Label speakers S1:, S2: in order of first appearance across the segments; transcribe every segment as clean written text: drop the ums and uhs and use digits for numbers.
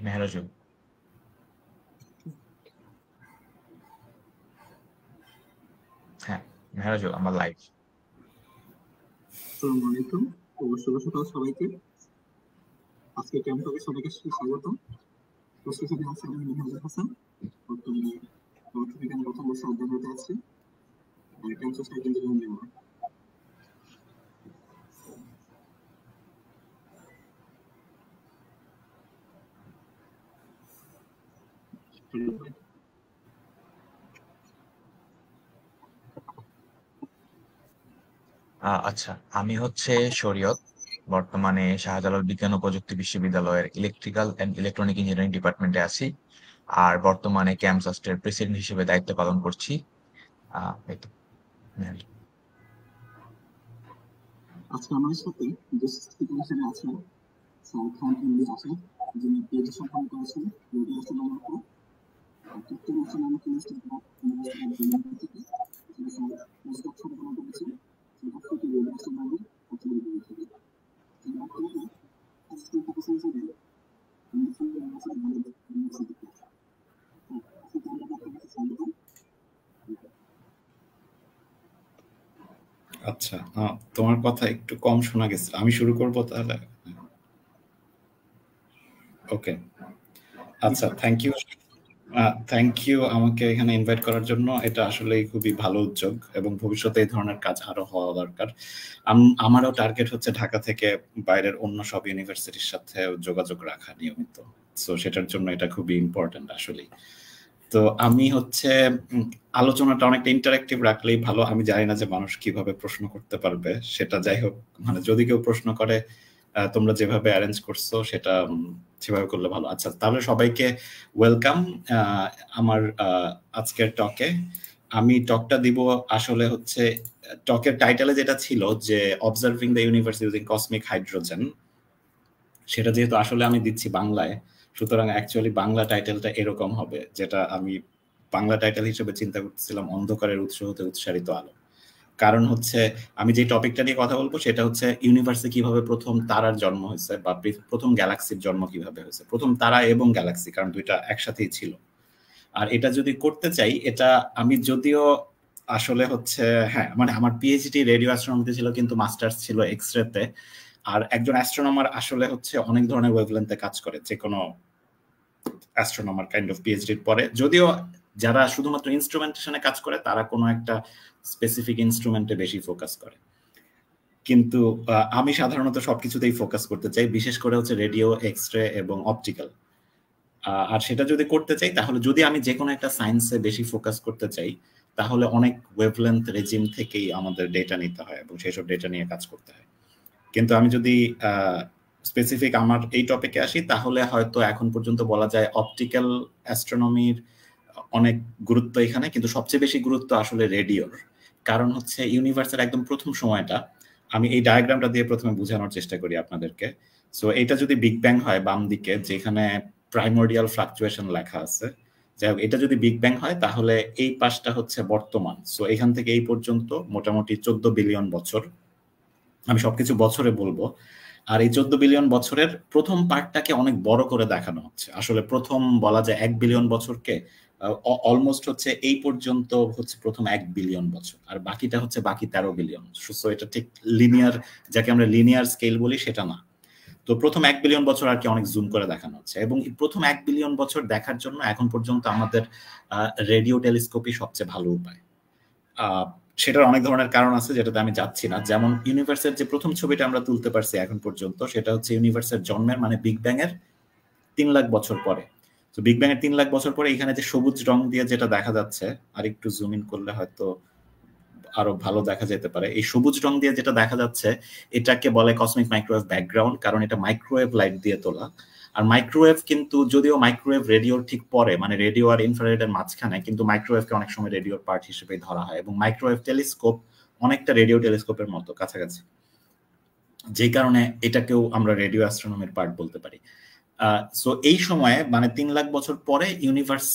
S1: মেহরাজুল। হ্যাঁ মেহরাজুল, আমার লাইভ।
S2: আসসালামু আলাইকুম ও শুভ সকাল সবাইকে। আজকে ক্যাম্প টকে সবাইকে স্বাগত। প্রস্তুতি আছে আমি মেহরাজুল হাসান, বর্তমানে পদার্থবিজ্ঞান প্রথম বর্ষে অধ্যয়নরত আছি। Camp society engineering member.
S1: আচ্ছা, আমি হচ্ছে শরীয়ত, বর্তমানে শাহজালাল বিজ্ঞান ও প্রযুক্তি বিশ্ববিদ্যালয়ের ইলেকট্রিক্যাল অ্যান্ড ইলেকট্রনিক ইঞ্জিনিয়ারিং ডিপার্টমেন্টে আছি। আর বর্তমানে ক্যাম্পসাস্টের প্রেসিডেন্ট হিসেবে দায়িত্ব পালন করছি। এই তো।
S2: আজকে আমাদের সাথে গেস্ট স্পিকার হিসেবে আছেন স্যার খান এমডি আসাদ, যিনি পিএইচডি সম্পন্ন করেছেন রেডিও অ্যাস্ট্রোনমারকে চট্টগ্রাম নামক ইউনিভার্সিটি থেকে। তিনি স্যার পোস্টডক সম্পন্ন করেছেন সেন্টার রেডিও অ্যাস্ট্রোনমি চট্টগ্রাম থেকে। তিনি বর্তমানে অ্যাসিস্ট্যান্ট প্রফেসর হিসেবে
S3: আচ্ছা, তোমার কথা একটু কম শোনা গেছে। আমি শুরু করব তাহলে। ওকে, আচ্ছা, থ্যাংক ইউ আমাকে এখানে ইনভাইট করার জন্য। এটা আসলে খুবই ভালো উদ্যোগ এবং ভবিষ্যতে এই ধরনের কাজ আরো হওয়া দরকার। আমারও টার্গেট হচ্ছে ঢাকা থেকে বাইরের অন্য সব ইউনিভার্সিটির সাথে যোগাযোগ রাখা নিয়মিত। সো সেটার জন্য এটা খুবই ইম্পর্টেন্ট আসলে। তো আমি হচ্ছে আলোচনাটা অনেকটা ইন্টারেক্টিভ রাখলেই ভালো। আমি জানি না যে মানুষ কিভাবে প্রশ্ন করতে পারবে, সেটা যাই হোক, মানে যদি কেউ প্রশ্ন করে তোমরা যেভাবে অ্যারেঞ্জ করছো সেটা সেভাবে করলে ভালো। আচ্ছা, তাহলে সবাইকে ওয়েলকাম আমার আজকের টকে। আমি টকটা দিব আসলে হচ্ছে টকের টাইটেলে যেটা ছিল যে observing the universe using cosmic hydrogen, সেটা যেহেতু আসলে আমি দিচ্ছি বাংলায়, সুতরাং অ্যাকচুয়ালি বাংলা টাইটেলটা এরকম হবে, যেটা আমি বাংলা টাইটেল হিসেবে চিন্তা করতেছিলাম অন্ধকারের উৎস হতে উৎসারিত আলো। কারণ হচ্ছে আমি যে টপিকটা নিয়ে কথা বলবো সেটা হচ্ছে ইউনিভার্সে কিভাবে প্রথম তারার জন্ম হয়েছে বা প্রথম গ্যালাক্সির জন্ম কিভাবে হয়েছে, প্রথম তারা এবং গ্যালাক্সি, কারণ দুইটা একসাথেই ছিল। আর এটা যদি করতে চাই, এটা আমি যদিও আসলে হচ্ছে হ্যাঁ মানে আমার পিএইচডি রেডিও অ্যাস্ট্রোনমিতে ছিল, কিন্তু মাস্টার্স ছিল এক্সরেতে। আর একজন অ্যাস্ট্রোনমার আসলে হচ্ছে অনেক ধরনের ওয়েভলেন্থে কাজ করে, যে কোনো অ্যাস্ট্রোনমার কাইন্ড অফ পিএইচডির পরে। যদিও যারা শুধুমাত্র ইনস্ট্রুমেন্টেশনে কাজ করে তারা কোনো একটা স্পেসিফিক ইনস্ট্রুমেন্টে বেশি ফোকাস করে, কিন্তু আমি সাধারণত সবকিছুতেই ফোকাস করতে চাই, বিশেষ করে হচ্ছে রেডিও, এক্সরে এবং অপটিক্যাল। আর সেটা যদি করতে চাই তাহলে যদি আমি যে কোনো একটা সায়েন্সে বেশি ফোকাস করতে চাই তাহলে অনেক ওয়েভলেন্থ রেজিম থেকেই আমাদের ডেটা নিতে হয় এবং সেসব ডেটা নিয়ে কাজ করতে হয়। কিন্তু আমি যদি স্পেসিফিক আমার এই টপিকে আসি তাহলে হয়তো এখন পর্যন্ত বলা যায় অপটিক্যাল অ্যাস্ট্রোনমির অনেক গুরুত্ব এখানে, কিন্তু সবচেয়ে বেশি গুরুত্ব আসলে রেডিওর। কারণ হচ্ছে ইউনিভার্সের একদম প্রথম সময়টা আমি এই ডায়াগ্রামটা দিয়ে প্রথমে বোঝানোর চেষ্টা করি আপনাদেরকে। সো এটা যদি বিগ ব্যাং হয় বাম দিকে, যেখানে প্রাইমোরিয়াল ফ্লাকচুয়েশন লেখা আছে, যাই হোক, এটা যদি বিগ ব্যাং হয় তাহলে এই পাশটা হচ্ছে বর্তমান। সো এখান থেকে এই পর্যন্ত মোটামুটি 14 বিলিয়ন বছর। আমি সবকিছু বছরে বলবো। আর এই 14 বিলিয়ন বছরের প্রথম পার্টটাকে অনেক বড় করে দেখানো হচ্ছে। আসলে প্রথম বলা যায় 1 বিলিয়ন বছরকে অলমোস্ট হচ্ছে এই পর্যন্ত হচ্ছে প্রথম 1 বিলিয়ন বছর, আর বাকিটা হচ্ছে বাকি 13 বিলিয়ন। সো এটা ঠিক লিনিয়ার, যাকে আমরা লিনিয়ার স্কেল বলি, সেটা না। তো প্রথম 1 বিলিয়ন বছর আর কি অনেক জুম করে দেখানো হচ্ছে, এবং প্রথম 1 বিলিয়ন বছর দেখার জন্য এখন পর্যন্ত আমাদের রেডিও টেলিস্কোপই সবচেয়ে ভালো উপায়। সেটার অনেক ধরনের কারণ আছে, যেটাতে আমি যাচ্ছি না। যেমন ইউনিভার্সের যে প্রথম ছবিটা আমরা তুলতে পারছি এখন পর্যন্ত, সেটা হচ্ছে ইউনিভার্সের জন্মের মানে বিগ ব্যাং এর 3 লাখ বছর পরে। তো বিগ ব্যাং এর 3 লাখ বছর পরে এখানে যে সবুজ রং দিয়ে যেটা দেখা যাচ্ছে, আর একটু জুম ইন করলে হয়তো আরো ভালো দেখা যেতে পারে, এই সবুজ রং দিয়ে যেটা দেখা যাচ্ছে এটাকে বলে কসমিক মাইক্রোওয়েভ ব্যাকগ্রাউন্ড, কারণ এটা মাইক্রোওয়েভ লাইট দিয়ে তোলা। আর মাইক্রোওয়েভ কিন্তু, যদিও মাইক্রোওয়েভ রেডিওর ঠিক পরে, মানে রেডিও আর ইনফ্রারেডের মাঝখানে, কিন্তু মাইক্রোওয়েভকে অনেক সময় রেডিওর পার্ট হিসেবে ধরা হয়, এবং মাইক্রোওয়েভ টেলিস্কোপ অনেকটা রেডিও টেলিস্কোপের মতো কাছাকাছি, যেই কারণে এটাকেও আমরা রেডিও অ্যাস্ট্রোনমির পার্ট বলতে পারি। সো এই সময়ে মানে 3 লাখ বছর পরে ইউনিভার্স,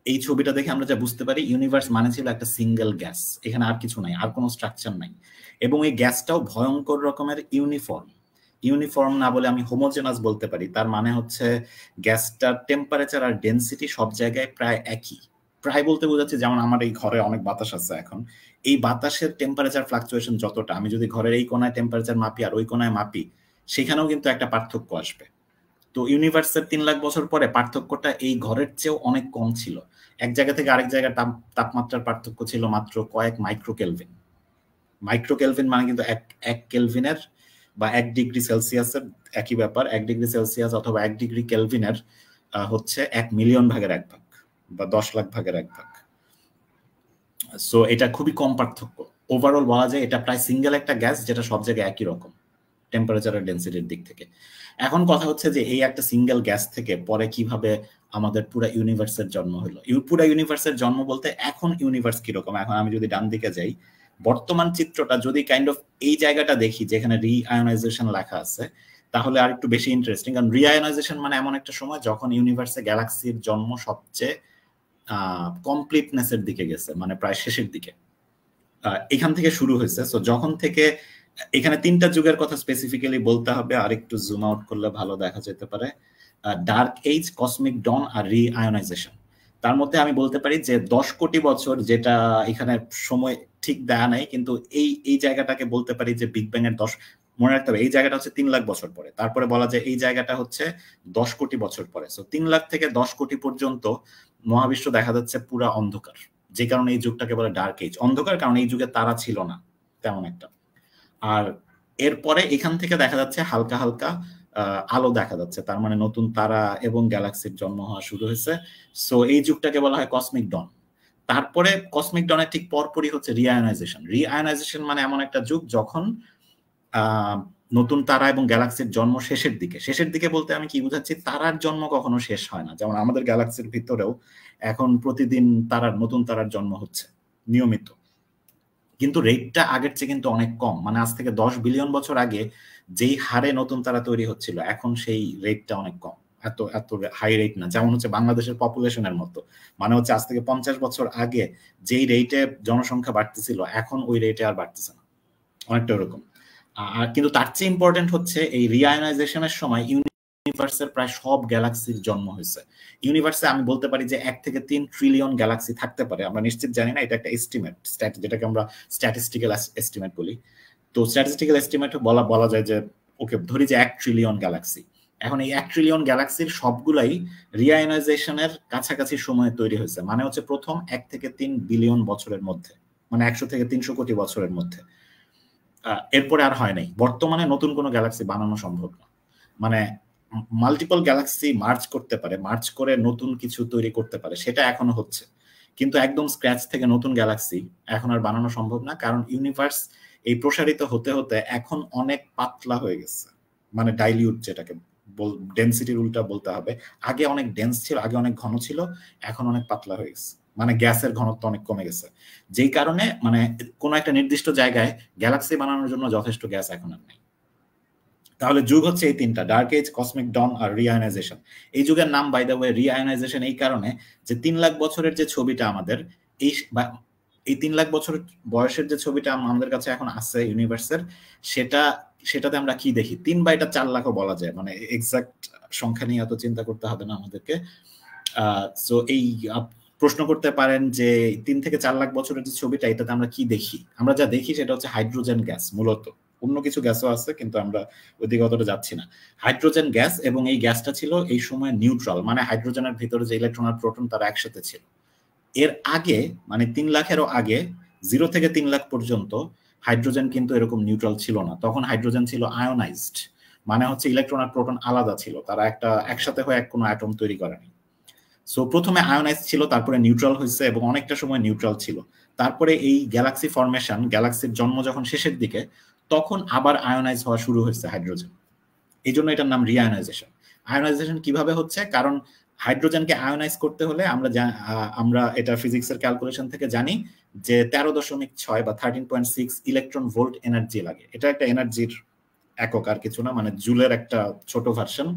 S3: এই ছবিটা দেখে আমরা যা বুঝতে পারি, ইউনিভার্স মানে ছিল একটা সিঙ্গেল গ্যাস, এখানে আর কিছু নাই, আর কোনো স্ট্রাকচার নাই, এবং এই গ্যাসটাও ভয়ঙ্কর রকমের ইউনিফর্ম। ইউনিফর্ম না বলে আমি হোমোজেনাস বলতে পারি। তার মানে হচ্ছে গ্যাসটার টেম্পারেচার আর ডেনসিটি সব জায়গায় প্রায় একই। প্রায় বলতে বোঝাচ্ছে যেমন আমার এই ঘরে অনেক বাতাস আছে এখন, এই বাতাসের টেম্পারেচার ফ্লাকচুয়েশন যতটা, আমি যদি ঘরের এই কোনায় টেম্পারেচার মাপি আর ওই কোনায় মাপি, সেখানেও কিন্তু একটা পার্থক্য আসবে। তো ইউনিভার্সের 3 লাখ বছর পরে পার্থক্যটা এই ঘরের চেয়েও অনেক কম ছিল। এক জায়গা থেকে আরেক জায়গার তাপমাত্রার পার্থক্য ছিল মাত্র কয়েক মাইক্রোকেলভিন। মাইক্রোকেলভিন মানে কিন্তু এক কেলভিনের বা 1 ডিগ্রি সেলসিয়াসের একই ব্যাপার। 1 ডিগ্রি সেলসিয়াস অথবা 1 ডিগ্রি কেলভিনের হচ্ছে 1 মিলিয়ন ভাগের 1 ভাগ বা 10 লাখ ভাগের 1 ভাগ। সো এটা খুবই কম পার্থক্য। ওভারঅল বলা যায় এটা প্রায় সিঙ্গেল একটা গ্যাস যেটা সব জায়গায় একই রকম টেম্পারেচার আর ডেনসিটির দিক থেকে। এখন কথা হচ্ছে যে এই একটা সিঙ্গেল গ্যাস থেকে পরে কিভাবে আমাদের পুরো ইউনিভার্সের জন্ম হলো। পুরো ইউনিভার্সের জন্ম বলতে এখন ইউনিভার্স কিরকম, এখন আমি যদি ডান দিকে যাই, বর্তমান চিত্রটা যদি কাইন্ড অফ এই জায়গাটা দেখি যেখানে রিআয়োনাইজেশন লেখা আছে, তাহলে আর একটু বেশি ইন্টারেস্টিং। কারণ রিআয়োনাইজেশন মানে এমন একটা সময় যখন ইউনিভার্সে গ্যালাক্সির জন্ম সবচেয়ে কমপ্লিটনেসের দিকে গেছে, মানে প্রায় শেষের দিকে এখান থেকে শুরু হয়েছে। সো যখন থেকে এখানে 3টা যুগের কথা স্পেসিফিক্যালি বলতে হবে, আর একটু জুম আউট করলে ভালো দেখা যেতে পারে। ডার্ক এজ, কসমিক ডন আর রিআয়োনাইজেশন। তার মধ্যে আমি বলতে পারি যে 10 কোটি বছর, যেটা এখানে সময় ঠিক দেয়া নাই, কিন্তু এই জায়গাটাকে বলতে পারি যে বিগ ব্যাং এর 10, মনে রাখতে হবে এই জায়গাটা হচ্ছে 3 লাখ বছর পরে। তারপরে বলা যায় এই জায়গাটা হচ্ছে 10 কোটি বছর পরে। সো 3 লাখ থেকে 10 কোটি পর্যন্ত মহাবিশ্ব দেখা যাচ্ছে পুরা অন্ধকার, যে কারণে এই যুগটাকে বলে ডার্ক এজ। অন্ধকার কারণ এই যুগে তারা ছিল না তেমন একটা। আর এরপরে এখান থেকে দেখা যাচ্ছে হালকা হালকা আলো দেখা যাচ্ছে, তার মানে নতুন তারা এবং গ্যালাক্সির জন্ম হওয়া শুরু হয়েছে। সো এই যুগটাকে বলা হয় কসমিক ডন। তারপরে কসমিক ডনের ঠিক পরপরই হচ্ছে রিআয়োনাইজেশন। রিআয়োনাইজেশন মানে এমন একটা যুগ যখন নতুন তারা এবং গ্যালাক্সির জন্ম শেষের দিকে। শেষের দিকে বলতে আমি কি বুঝাচ্ছি, তারার জন্ম কখনো শেষ হয় না। যেমন আমাদের গ্যালাক্সির ভিতরেও এখন প্রতিদিন নতুন তারার জন্ম হচ্ছে নিয়মিত, কিন্তু রেটটা আগের চেয়ে কিন্তু অনেক কম। মানে আজ থেকে 10 বিলিয়ন বছর আগে যেই হারে নতুন তারা তৈরি হচ্ছিল, এখন সেই রেটটা অনেক কম। এত হাই রেট না, যেমন হচ্ছে বাংলাদেশের পপুলেশনের মতো। মানে হচ্ছে আজ থেকে 50 বছর আগে যেই রেটে জনসংখ্যা বাড়তেছিল, এখন ওই রেটে আর বাড়তেছে না, অনেকটা ওরকম। আর কিন্তু তার চেয়ে ইম্পর্টেন্ট হচ্ছে এই রিআয়োনাইজেশনের সময় ইউনিভার্সের প্রায় সব গ্যালাক্সির জন্ম হয়েছে। ইউনিভার্সে আমি বলতে পারি যে 1 থেকে 3 ট্রিলিয়ন গ্যালাক্সি থাকতে পারে। আমরা নিশ্চিত জানি না, এটা একটা এস্টিমেট, যেটাকে আমরা স্ট্যাটিস্টিক্যাল এস্টিমেট বলি। তো স্ট্যাটিস্টিক্যাল এস্টিমেট বলা যায় যে ওকে ধরি যে 1 ট্রিলিয়ন গ্যালাক্সি। এখন এই 1 ট্রিলিয়ন গ্যালাক্সির সবগুলাই রিআয়োনাইজেশনের কাছাকাছি সময়ে তৈরি হয়েছে। মানে হচ্ছে প্রথম 1 থেকে 3 বিলিয়ন বছরের মধ্যে, মানে 100 থেকে 300 কোটি বছরের মধ্যে। এরপরে আর হয় নাই। বর্তমানে নতুন কোনো গ্যালাক্সি বানানো সম্ভব না। মানে মাল্টিপল গ্যালাক্সি মার্জ করতে পারে, মার্জ করে নতুন কিছু তৈরি করতে পারে, সেটা এখনো হচ্ছে। কিন্তু একদম স্ক্র্যাচ থেকে নতুন গ্যালাক্সি এখন আর বানানো সম্ভব না, কারণ ইউনিভার্স এই প্রসারিত হতে হতে এখন অনেক পাতলা হয়ে গেছে। মানে ডাইলিউট, যেটাকে ডেনসিটির উল্টা বলতে হবে। আগে অনেক ডেন্স ছিল, আগে অনেক ঘন ছিল, এখন অনেক পাতলা হয়ে গেছে। মানে গ্যাসের ঘনত্ব অনেক কমে গেছে, যেই কারণে মানে কোনো একটা নির্দিষ্ট জায়গায় গ্যালাক্সি বানানোর জন্য যথেষ্ট গ্যাস এখন আর নেই। তাহলে যুগ হচ্ছে এই 3টা, ডার্ক এজ, কসমিক ডন আর রিআয়োনাইজেশন। এই যুগের নাম বাই দ্য ওয়ে রিআয়োনাইজেশন এই কারণে যে 3 লাখ বছরের যে ছবিটা আমাদের এই 3 লাখ বছর বয়সের যে ছবিটা আমাদের কাছে এখন আছে ইউনিভার্সের, সেটাতে আমরা কি দেখি 3 বা এটা 4 লাখও বলা যায়। মানে এক্সাক্ট সংখ্যা নিয়ে এত চিন্তা করতে হবে না আমাদেরকে। সো এই প্রশ্ন করতে পারেন যে 3 থেকে 4 লাখ বছরের যে ছবিটা, এটাতে আমরা কি দেখি? আমরা যা দেখি সেটা হচ্ছে হাইড্রোজেন গ্যাস। মূলত অন্য কিছু গ্যাসও আছে, কিন্তু আমরা ওইদিকে অতটা যাচ্ছি না। হাইড্রোজেন গ্যাস, এবং এই গ্যাসটা ছিল এই সময় নিউট্রাল, মানে হাইড্রোজেনের ভিতরে যে ইলেকট্রন আর প্রোটন তারা একসাথে ছিল। এর আগে মানে 3 লাখেরও আগে 0 থেকে 3 লাখ পর্যন্ত হাইড্রোজেন কিন্তু এরকম নিউট্রাল ছিল না। তখন হাইড্রোজেন ছিল আয়োনাইজড, মানে হচ্ছে ইলেকট্রন আর প্রোটন আলাদা ছিল, তারা একসাথে হয়ে কোনো অ্যাটম তৈরি করেনি। সো প্রথমে আয়োনাইজ ছিল, তারপরে নিউট্রাল হয়েছে, এবং অনেকটা সময় নিউট্রাল ছিল। তারপরে এই গ্যালাক্সি ফরমেশন, গ্যালাক্সির জন্ম যখন শেষের দিকে, তখন আবার আয়োনাইজ হওয়া শুরু হয়েছে হাইড্রোজেন। এই জন্য এটার নাম রিআয়োনাইজেশন। আয়োনাইজেশন কিভাবে হচ্ছে? কারণ হাইড্রোজেনকে আয়োনাইজ করতে হলে আমরা এটা ফিজিক্সের ক্যালকুলেশন থেকে জানি যে 13.6 বা 13.6 ইলেকট্রন ভোল্ট এনার্জি লাগে। এটা একটা এনার্জির একক, আর কিছু না, মানে জুলের একটা ছোট ভার্সন।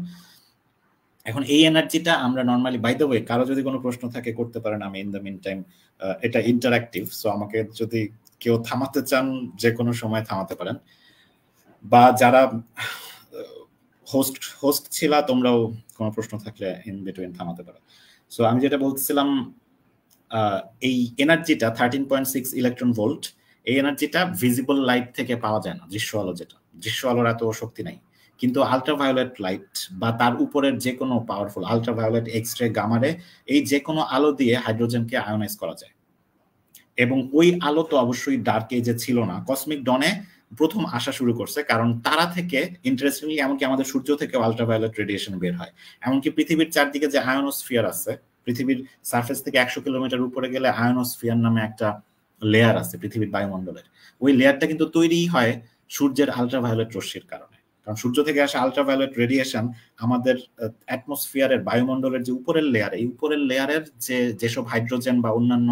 S3: এখন এই এনার্জিটা আমরা নর্মালি, বাই দ্য ওয়ে কারো যদি কোনো প্রশ্ন থাকে করতে পারেন, আমি ইন দ্য মিন টাইম, এটা ইন্টারঅ্যাক্টিভ, সো আমাকে যদি কেউ থামাতে চান যে কোনো সময় থামাতে পারেন, বা যারা হোস্ট ছিলা, তোমরাও কোনো প্রশ্ন থাকলে ইন বিটুইন থামাতে পারো। সো আমি যেটা বলছিলাম, এই এনার্জিটা 13.6 ইলেকট্রন ভোল্ট, এই এনার্জিটা ভিজিবল লাইট থেকে পাওয়া যায় না, দৃশ্য আলো যেটা, দৃশ্য আলোর এত শক্তি নাই। কিন্তু আলট্রাভায়োলেট লাইট বা তার উপরের যে কোনো পাওয়ারফুল আলট্রাভায়োলেট, এক্স রে, গামারে, এই যে কোনো আলো দিয়ে হাইড্রোজেনকে আয়োনাইজ করা যায়। এবং ওই আলো তো অবশ্যই ডার্ক এজে ছিল না, কসমিক ডনে প্রথম আসা শুরু করছে, কারণ তারা থেকে ইন্টারেস্টিংলি এমনকি আমাদের সূর্য থেকে আলট্রাভায়োলেট রেডিয়েশন বের হয়। এমনকি পৃথিবীর চারদিকে যে আয়োনোস্ফিয়ার আছে, পৃথিবীর সারফেস থেকে 100 কিলোমিটার উপরে গেলে আয়োনোস্ফিয়ার নামে একটা লেয়ার আছে পৃথিবীর বায়ুমণ্ডলের, ওই লেয়ারটা কিন্তু তৈরি হয় সূর্যের আলট্রাভায়োলেট রশ্মির কারণে। কারণ সূর্য থেকে আসা আলট্রাভায়োলেট রেডিয়েশন আমাদের অ্যাটমসফিয়ারের বায়ুমণ্ডলের যে উপরের লেয়ার, এই উপরের লেয়ারের যেসব হাইড্রোজেন বা অন্যান্য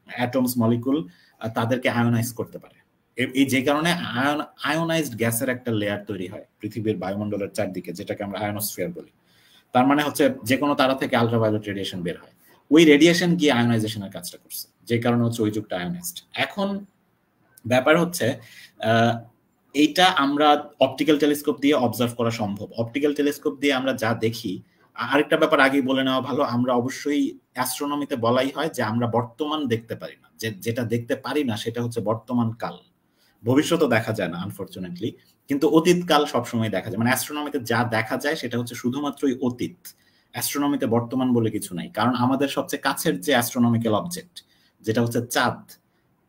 S3: অ্যাটমস, মলিকুল, তাদেরকে আয়োনাইজ করতে পারে। এই যে কারণে আয়োনাইজড গ্যাসের একটা লেয়ার তৈরি হয় পৃথিবীর বায়ুমণ্ডলের চারদিকে, যেটাকে আমরা আয়োনোস্ফিয়ার বলি। তার মানে হচ্ছে যে কোনো তারা থেকে আলট্রাভায়োলেট রেডিয়েশন বের হয়, ওই রেডিয়েশন গিয়ে আয়োনাইজেশনের কাজটা করছে, যে কারণে হচ্ছে ওই যুগটা আয়োনাইজড। এখন ব্যাপার হচ্ছে এইটা আমরা অপটিক্যাল টেলিস্কোপ দিয়ে অবজার্ভ করা সম্ভব। অপটিক্যাল টেলিস্কোপ দিয়ে আমরা যা দেখি, আরেকটা ব্যাপার আগেই বলে নেওয়া ভালো, আমরা অবশ্যই অ্যাস্ট্রোনমিতে বলাই হয় যে আমরা বর্তমান দেখতে পারি না, যেটা দেখতে পারি না সেটা হচ্ছে বর্তমান কাল। ভবিষ্যৎও দেখা যায় না আনফরচুনেটলি, কিন্তু অতীত কাল সবসময় দেখা যায়। মানে অ্যাস্ট্রোনমিতে যা দেখা যায় সেটা হচ্ছে শুধুমাত্রই অতীত, অ্যাস্ট্রোনমিতে বর্তমান বলে কিছু নাই। কারণ আমাদের সবচেয়ে কাছের যে অ্যাস্ট্রোনমিক্যাল অবজেক্ট, যেটা হচ্ছে চাঁদ,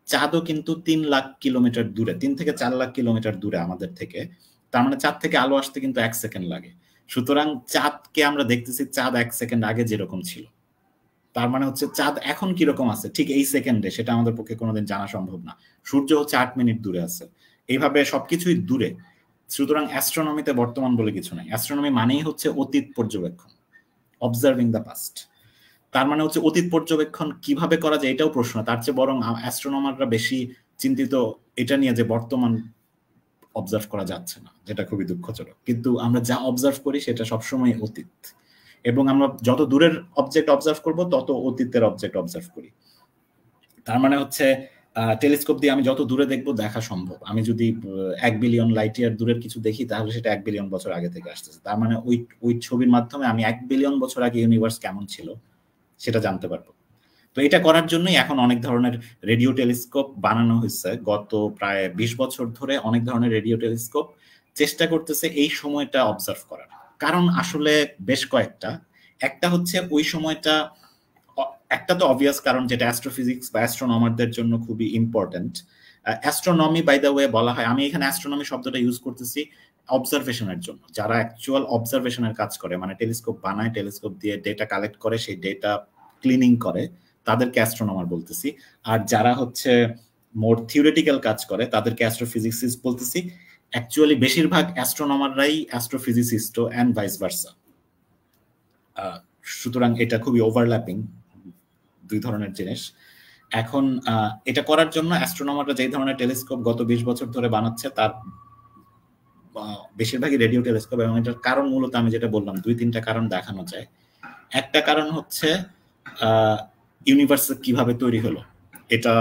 S3: চাঁদও কিন্তু 3 লাখ কিলোমিটার দূরে, 3 থেকে 4 লাখ কিলোমিটার দূরে আমাদের থেকে। তার মানে চাঁদ থেকে আলো আসতে কিন্তু 1 সেকেন্ড লাগে। সুতরাং চাঁদকে আমরা দেখতেছি চাঁদ 1 সেকেন্ড আগে যেরকম ছিল, তার মানে হচ্ছে চাঁদ এখন কিরকম আছে ঠিক এই সেকেন্ডে, সেটা আমাদের পক্ষে কোনোদিন জানা সম্ভব না। সূর্য হচ্ছে 8 মিনিট দূরে আছে, এইভাবে সবকিছুই দূরে। সুতরাং অ্যাস্ট্রোনমিতে বর্তমান বলে কিছু নাই। অ্যাস্ট্রোনমি মানেই হচ্ছে অতীত পর্যবেক্ষণ, অবজার্ভিং দ্য পাস্ট। তার মানে হচ্ছে অতীত পর্যবেক্ষণ কিভাবে করা যায় এটাও প্রশ্ন। তার চেয়ে বরং অ্যাস্ট্রোনমাররা বেশি চিন্তিত এটা নিয়ে যে বর্তমান অবজার্ভ করা যাচ্ছে না, যেটা খুবই দুঃখজনক। কিন্তু আমরা যা অবজার্ভ করি সেটা সবসময় অতীত, এবং আমরা যত দূরের অবজেক্ট অবজার্ভ করব তত অতীতের অবজেক্ট অবজার্ভ করি। তার মানে হচ্ছে টেলিস্কোপ দিয়ে আমি যত দূরে দেখবো দেখা সম্ভব। আমি যদি 1 বিলিয়ন লাইট ইয়ার দূরের কিছু দেখি, তাহলে সেটা 1 বিলিয়ন বছর আগে থেকে আসতেছে। তার মানে ওই ছবির মাধ্যমে আমি 1 বিলিয়ন বছর আগে ইউনিভার্স কেমন ছিল সেটা জানতে পারবো। তো এটা করার জন্যই এখন অনেক ধরনের রেডিও টেলিস্কোপ বানানো হয়েছে। গত প্রায় 20 বছর ধরে অনেক ধরনের রেডিও টেলিস্কোপ চেষ্টা করতেছে এই সময়টা অবজার্ভ করার। কারণ আসলে বেশ কয়েকটা। একটা হচ্ছে ওই সময়টা, একটা তো অবভিয়াস কারণ, যেটা অ্যাস্ট্রোফিজিক্স বা অ্যাস্ট্রোনমারদের জন্য খুবই important. Astronomy by the way বলা হয়, আমি এখানে অ্যাস্ট্রোনমি শব্দটা ইউজ করতেছি অবজারভেশনের জন্য। যারা অ্যাকচুয়াল অবজারভেশনের কাজ করে, মানে টেলিস্কোপ বানায়, টেলিস্কোপ দিয়ে ডেটা কালেক্ট করে, সেই ডেটা ক্লিনিং করে, তাদেরকে অ্যাস্ট্রোনমার বলতেছি। আর যারা হচ্ছে মোর থিওরিটিক্যাল কাজ করে তাদেরকে অ্যাস্ট্রোফিজিক্সিস্ট বলতেছি। অ্যাকচুয়ালি বেশিরভাগ অ্যাস্ট্রোনমাররাই অ্যাস্ট্রোফিজিসিস্ট অ্যান্ড ভাইস ভার্সা। সুতরাং এটা খুবই ওভারল্যাপিং দুই ধরনের জিনিস। এখন এটা করার জন্য অ্যাস্ট্রোনমাররা যে ধরনের টেলিস্কোপ গত 20 বছর ধরে বানাচ্ছে, তার বেশিরভাগই রেডিও টেলিস্কোপ। এবং এটার কারণ মূলত আমি যেটা বললাম, 2-3টা কারণ দেখানো যায়। একটা কারণ হচ্ছে ইউনিভার্স কিভাবে তৈরি হলো। এটা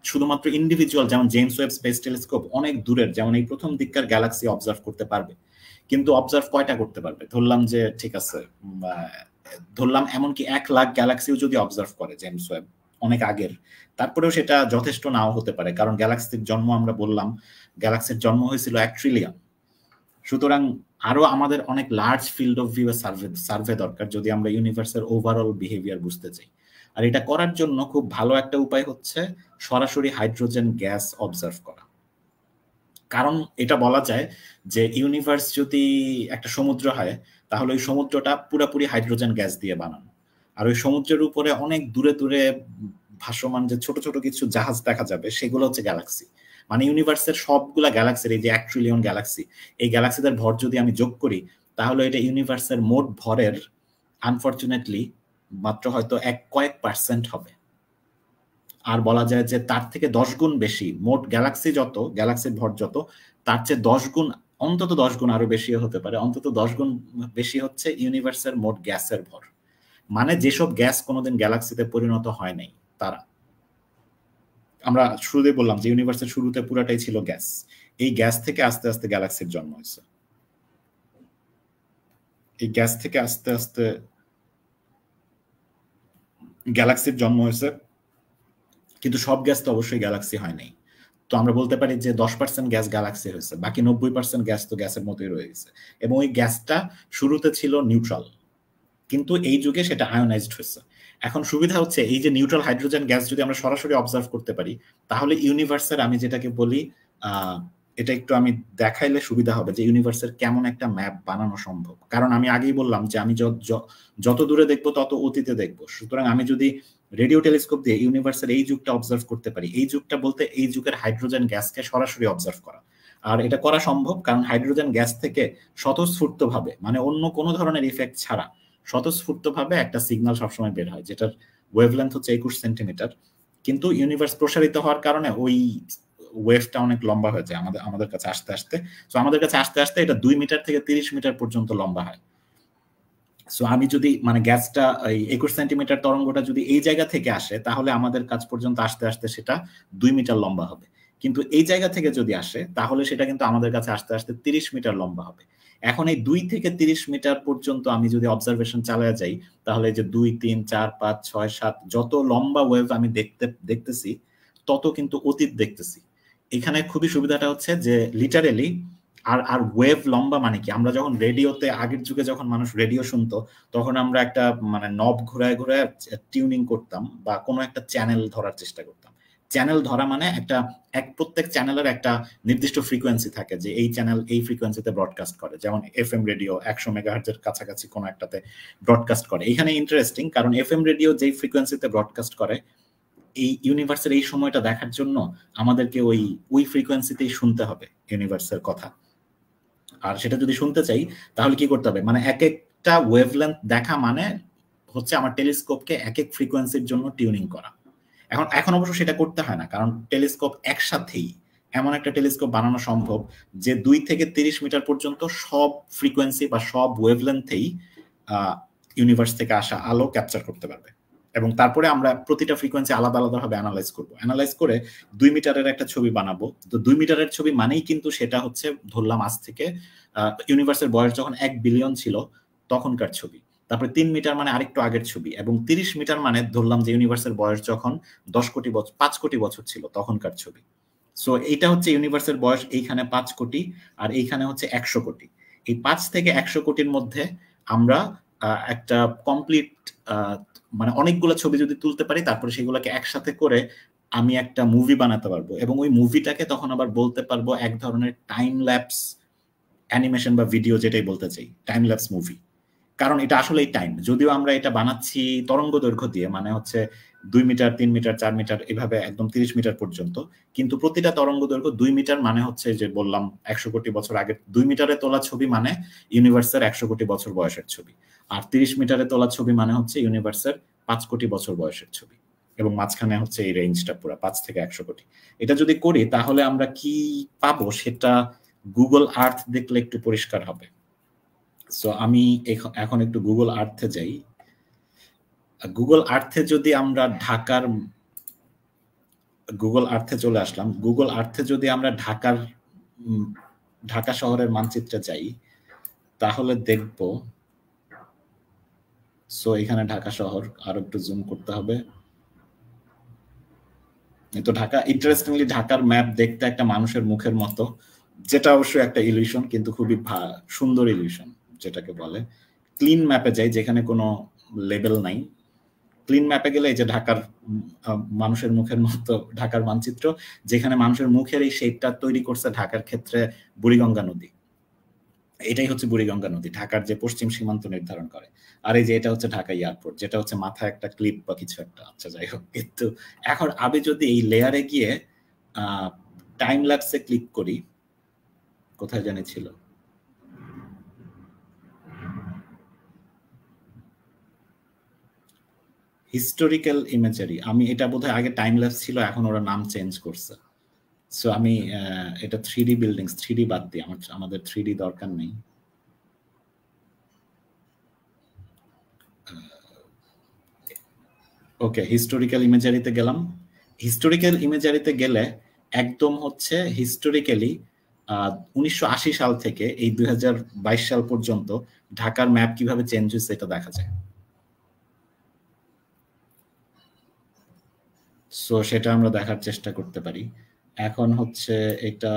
S3: শুধুমাত্র ইন্ডিভিজুয়াল, যেমন জেমস ওয়েব স্পেস টেলিস্কোপ অনেক দূরের, যেমন এই প্রথম দিককার গ্যালাক্সি অবজার্ভ করতে পারবে, কিন্তু অবজার্ভ কয়টা করতে পারবে? ধরলাম যে ঠিক আছে, ধরলাম এমনকি 1 লাখ গ্যালাক্সিও যদি অবজার্ভ করে জেমস ওয়েব অনেক আগের, তারপরেও সেটা যথেষ্ট নাও হতে পারে। কারণ গ্যালাক্সির জন্ম, আমরা বললাম গ্যালাক্সির জন্ম হয়েছিল 1 ট্রিলিয়ন। সুতরাং আরো আমাদের অনেক large field of view survey দরকার যদি আমরা ইউনিভার্সের ওভারঅল বিহেভিয়ার বুঝতে চাই। আর এটা করার জন্য খুব ভালো একটা উপায় হচ্ছে সরাসরি হাইড্রোজেন গ্যাস অবজার্ভ করা। কারণ এটা বলা যায় যে ইউনিভার্স যদি একটা সমুদ্র হয়, তাহলে ওই সমুদ্রটা পুরোপুরি হাইড্রোজেন গ্যাস দিয়ে বানানো। আর ওই সমুদ্রের উপরে অনেক দূরে দূরে ভাসমান যে ছোট ছোট কিছু জাহাজ দেখা যাবে, সেগুলো হচ্ছে গ্যালাক্সি। মানে ইউনিভার্সের সবগুলা গ্যালাক্সির, এই যে 1 ট্রিলিয়ন গ্যালাক্সি, এই গ্যালাক্সিদের ভর যদি আমি যোগ করি, তাহলে এটা ইউনিভার্সের মোট ভরের আনফরচুনেটলি মাত্র হয়তো কয়েক% হবে। আর বলা যায় যে তার থেকে 10 গুণ বেশি, মোট গ্যালাক্সি যত, গ্যালাক্সির ভর যত, তার চেয়ে 10 গুণ, অন্তত 10 গুণ, আরো বেশিও হতে পারে, অন্তত 10 গুণ বেশি হচ্ছে ইউনিভার্সের মোট গ্যাসের ভর। মানে যেসব গ্যাস কোনোদিন গ্যালাক্সিতে পরিণত হয় নাই তারা। আমরা শুরুতে বললাম যে ইউনিভার্সের শুরুতে পুরাটাই ছিল গ্যাস। এই গ্যাস থেকে আস্তে আস্তে গ্যালাক্সির জন্ম হয়েছে। এই গ্যাস থেকে আস্তে আস্তে গ্যালাক্সির জন্ম হয়েছে, কিন্তু সব গ্যাস তো অবশ্যই গ্যালাক্সি হয় নাই। তো আমরা বলতে পারি যে 10% গ্যাস গ্যালাক্সি হয়েছে, বাকি 90% গ্যাস তো গ্যাসের মতোই রয়ে গেছে। এবং ওই গ্যাসটা শুরুতে ছিল নিউট্রাল, কিন্তু এই যুগে সেটা আয়োনাইজড হয়েছে। এখন সুবিধা হচ্ছে এই যে নিউট্রাল হাইড্রোজেন গ্যাস যদি আমরা সরাসরি অবজার্ভ করতে পারি, তাহলে ইউনিভার্সের, আমি যেটাকে বলি এটা একটু আমি দেখাইলে সুবিধা হবে যে ইউনিভার্সের কেমন একটা ম্যাপ বানানো সম্ভব। কারণ আমি আগেই বললাম যে আমি যত দূরে দেখবো তত অতীতে দেখবো। সুতরাং আমি যদি রেডিও টেলিস্কোপ দিয়ে ইউনিভার্সের এই যুগটা অবজার্ভ করতে পারি, এই যুগটা বলতে এই যুগের হাইড্রোজেন গ্যাসকে সরাসরি অবজার্ভ করা। আর এটা করা সম্ভব কারণ হাইড্রোজেন গ্যাস থেকে স্বতঃস্ফূর্তভাবে, মানে অন্য কোনো ধরনের ইফেক্ট ছাড়া স্বতঃস্ফূর্তভাবে একটা সিগন্যাল সবসময় বের হয়, যেটার ওয়েভলেন্থ হচ্ছে 21 সেন্টিমিটার। কিন্তু ইউনিভার্স প্রসারিত হওয়ার কারণে ওই ওয়েভটা অনেক লম্বা হয়ে যায় আমাদের কাছে আসতে আসতে। সো আমাদের কাছে আসতে আসতে এটা 2 মিটার থেকে 30 মিটার পর্যন্ত লম্বা হয়। সো আমি যদি মানে গ্যাসটা এই 21 সেন্টিমিটার তরঙ্গটা যদি এই জায়গা থেকে আসে, তাহলে আমাদের কাছ পর্যন্ত আসতে আসতে সেটা 2 মিটার লম্বা হবে। কিন্তু এই জায়গা থেকে যদি আসে, তাহলে সেটা কিন্তু আমাদের কাছে আসতে আসতে 30 মিটার লম্বা হবে। এখন এই 2 থেকে 30 মিটার পর্যন্ত আমি যদি অবজারভেশন চালিয়ে যাই, তাহলে যে 2, 3, 4, 5, 6, 7 যত লম্বা ওয়েভ আমি দেখতেছি, তত কিন্তু অতীত দেখতেছি। এখানে খুবই সুবিধাটা হচ্ছে যে লিটারেলি আর ওয়েভ লম্বা মানে কি, আমরা যখন রেডিওতে আগের যুগে যখন মানুষ রেডিও শুনতো, তখন আমরা একটা মানে নব ঘুরায় ঘুরায় টিউনিং করতাম বা কোনো একটা চ্যানেল ধরার চেষ্টা করতাম। চ্যানেল ধরা মানে প্রত্যেক চ্যানেলের একটা নির্দিষ্ট ফ্রিকোয়েন্সি থাকে যে এই চ্যানেল এই ফ্রিকোয়েন্সিতে ব্রডকাস্ট করে, যেমন এফএম রেডিও 100 মেগাহার্টজের কাছাকাছি কোনো একটাতে ব্রডকাস্ট করে। এখানে ইন্টারেস্টিং, কারণ এফএম রেডিও যেই ফ্রিকোয়েন্সিতে ব্রডকাস্ট করে, এই ইউনিভার্সের এই সময়টা দেখার জন্য আমাদেরকে ওই ফ্রিকোয়েন্সিতেই শুনতে হবে ইউনিভার্সের কথা। আর সেটা যদি শুনতে চাই তাহলে কি করতে হবে, মানে এক একটা ওয়েভলেন্থ দেখা মানে হচ্ছে আমার টেলিস্কোপকে এক এক ফ্রিকোয়েন্সির জন্য টিউনিং করা। এখন অবশ্য সেটা করতে হয় না, কারণ টেলিস্কোপ একসাথেই এমন একটা টেলিস্কোপ বানানো সম্ভব যে 2 থেকে 30 মিটার পর্যন্ত সব ফ্রিকোয়েন্সি বা সব ওয়েভলেন্থেই ইউনিভার্স থেকে আসা আলো ক্যাপচার করতে পারবে। এবং তারপরে আমরা প্রতিটা ফ্রিকোয়েন্সি আলাদা আলাদাভাবে অ্যানালাইজ করব। অ্যানালাইজ করে 2 মিটারের একটা ছবি বানাবো। তো 2 মিটারের ছবি মানেই কিন্তু সেটা হচ্ছে ধরলাম আজ থেকে ইউনিভার্সের বয়স যখন 1 বিলিয়ন ছিল তখনকার ছবি। তারপরে 3 মিটার মানে আরেকটু আগের ছবি, এবং 30 মিটার মানে ধরলাম যে ইউনিভার্সের বয়স যখন 10 কোটি বছর 5 কোটি বছর ছিল তখনকার ছবি। সো এইটা হচ্ছে ইউনিভার্সের বয়স, এইখানে 5 কোটি আর এইখানে হচ্ছে 100 কোটি। এই 5 থেকে 100 কোটির মধ্যে আমরা একটা কমপ্লিট মানে অনেকগুলো ছবি যদি তুলতে পারি, তারপরে সেগুলোকে একসাথে করে আমি একটা মুভি বানাতে পারবো, এবং ওই মুভিটাকে তখন আবার বলতে পারবো এক ধরনের টাইম ল্যাপস অ্যানিমেশন বা ভিডিও, যেটাই বলতে চাই টাইম ল্যাপস মুভি। কারণ এটা আসলে টাইম, যদিও আমরা এটা বানাচ্ছি তরঙ্গ দৈর্ঘ্য দিয়ে, মানে হচ্ছে 2 মিটার 3 মিটার 4 মিটার এভাবে একদম 30 মিটার পর্যন্ত, কিন্তু প্রতিটা তরঙ্গ দৈর্ঘ্য 2 মিটার মানে হচ্ছে যে বললাম 100 কোটি বছর আগে 2 মিটারে তোলা ছবি মানে ইউনিভার্সের 100 কোটি বছর বয়সের ছবি, আর 30 মিটারে তোলা ছবি মানে হচ্ছে ইউনিভার্সের 5 কোটি বছর বয়সের ছবি, এবং মাঝখানে হচ্ছে এই রেঞ্জটা পুরো 5 থেকে 100 কোটি। এটা যদি করি তাহলে আমরা কি পাবো সেটা গুগল আর্থ দেখলে একটু পরিষ্কার হবে। সো আমি এখন একটু গুগল আর্থে যাই। গুগল আর্থে যদি আমরা গুগল আর্থে চলে আসলাম। গুগল আর্থে যদি আমরা ঢাকা শহরের মানচিত্রে যাই তাহলে দেখব, সো এখানে ঢাকা শহর, আরো একটু জুম করতে হবে। তো ঢাকা, ইন্টারেস্টিংলি ঢাকার ম্যাপ দেখতে একটা মানুষের মুখের মতো, যেটা অবশ্যই একটা ইলিউশন, কিন্তু খুবই সুন্দর ইলিউশন যেটাকে বলে। ক্লিন ম্যাপে যাই যেখানে কোনো লেবেল নাই। ক্লিন ম্যাপে গেলে এই যে ঢাকার মানুষের মুখের মতো ঢাকার মানচিত্র, যেখানে মানুষের মুখের এই শেপটা তৈরি করছে ঢাকার ক্ষেত্রে বুড়িগঙ্গা নদী। এটাই হচ্ছে বুড়িগঙ্গা নদী, ঢাকার যে পশ্চিম সীমান্ত নির্ধারণ করে। আর এই যে এটা হচ্ছে ঢাকা এয়ারপোর্ট, যেটা হচ্ছে মাথায় একটা ক্লিপ বা কিছু একটা, আচ্ছা যাই হোক। কিন্তু এখন আমি যদি এই লেয়ারে গিয়ে টাইম ল্যাপসে ক্লিক করি, কোথায় জানি ছিল, হিস্টোরিক্যাল ইমেজারি, আমি এটা বোধহয় আগে টাইম ল্যাপস ছিল, এখন ওরা নাম চেঞ্জ করছে। সো আমি এটা 3D বিল্ডিংস, 3D বাদ দিই, আমাদের 3D দরকার নেই। ওকে, হিস্টোরিক্যাল ইমেজারিতে গেলাম। হিস্টোরিক্যাল ইমেজারিতে গেলে একদম হচ্ছে হিস্টোরিক্যালি 1980 সাল থেকে এই 2022 সাল পর্যন্ত ঢাকার ম্যাপ কিভাবে চেঞ্জ হয়েছে এটা দেখা যায়। সো সেটা আমরা দেখার চেষ্টা করতে পারি। এখন হচ্ছে এটা,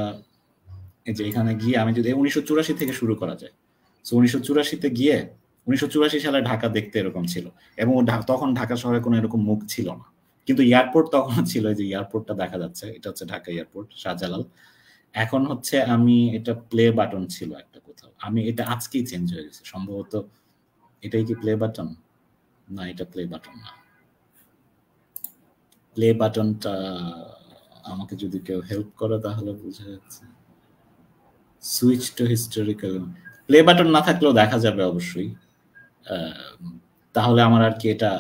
S3: এই যে এখানে গিয়ে আমি যদি 1984 থেকে শুরু করা যায়, সো 1984-তে গিয়ে 1984 সালে ঢাকা দেখতে এরকম ছিল, এবং তখন ঢাকা শহরে কোনো এরকম মুখ ছিল না, কিন্তু এয়ারপোর্ট তখন ছিল, যে এয়ারপোর্টটা দেখা যাচ্ছে, এটা হচ্ছে ঢাকা এয়ারপোর্ট শাহজালাল। এখন হচ্ছে আমি এটা প্লে বাটন ছিল একটা কোথাও, আমি এটা আজকেই চেঞ্জ হয়ে গেছে সম্ভবত। এটাই কি প্লে বাটন? না, এটা প্লে বাটন না। প্লে বাটনটা আমাকে যদি কেউ হেল্প করে তাহলে বোঝা যাচ্ছে। Switch to historical, play button না থাকলেও দেখা যাবে অবশ্যই। তাহলে আমার আর কি এটা,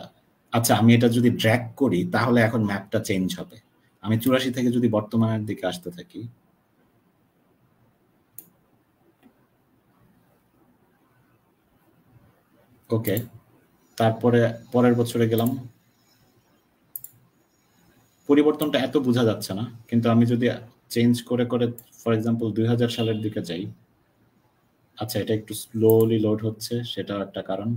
S3: আচ্ছা আমি এটা যদি ড্র্যাগ করি তাহলে এখন ম্যাপটা চেঞ্জ হবে। আমি 84 থেকে যদি বর্তমানের দিকে আসতে থাকি, ওকে, তারপরে পরের বছরে গেলাম, পরিবর্তনটা এত বোঝা যাচ্ছে না, কিন্তু আমি যদি চেঞ্জ করে করে ফর এক্সাম্পল 2000 সালের দিকে যাই, আচ্ছা এটা একটু স্লোলি লোড হচ্ছে, সেটা একটা কারণ।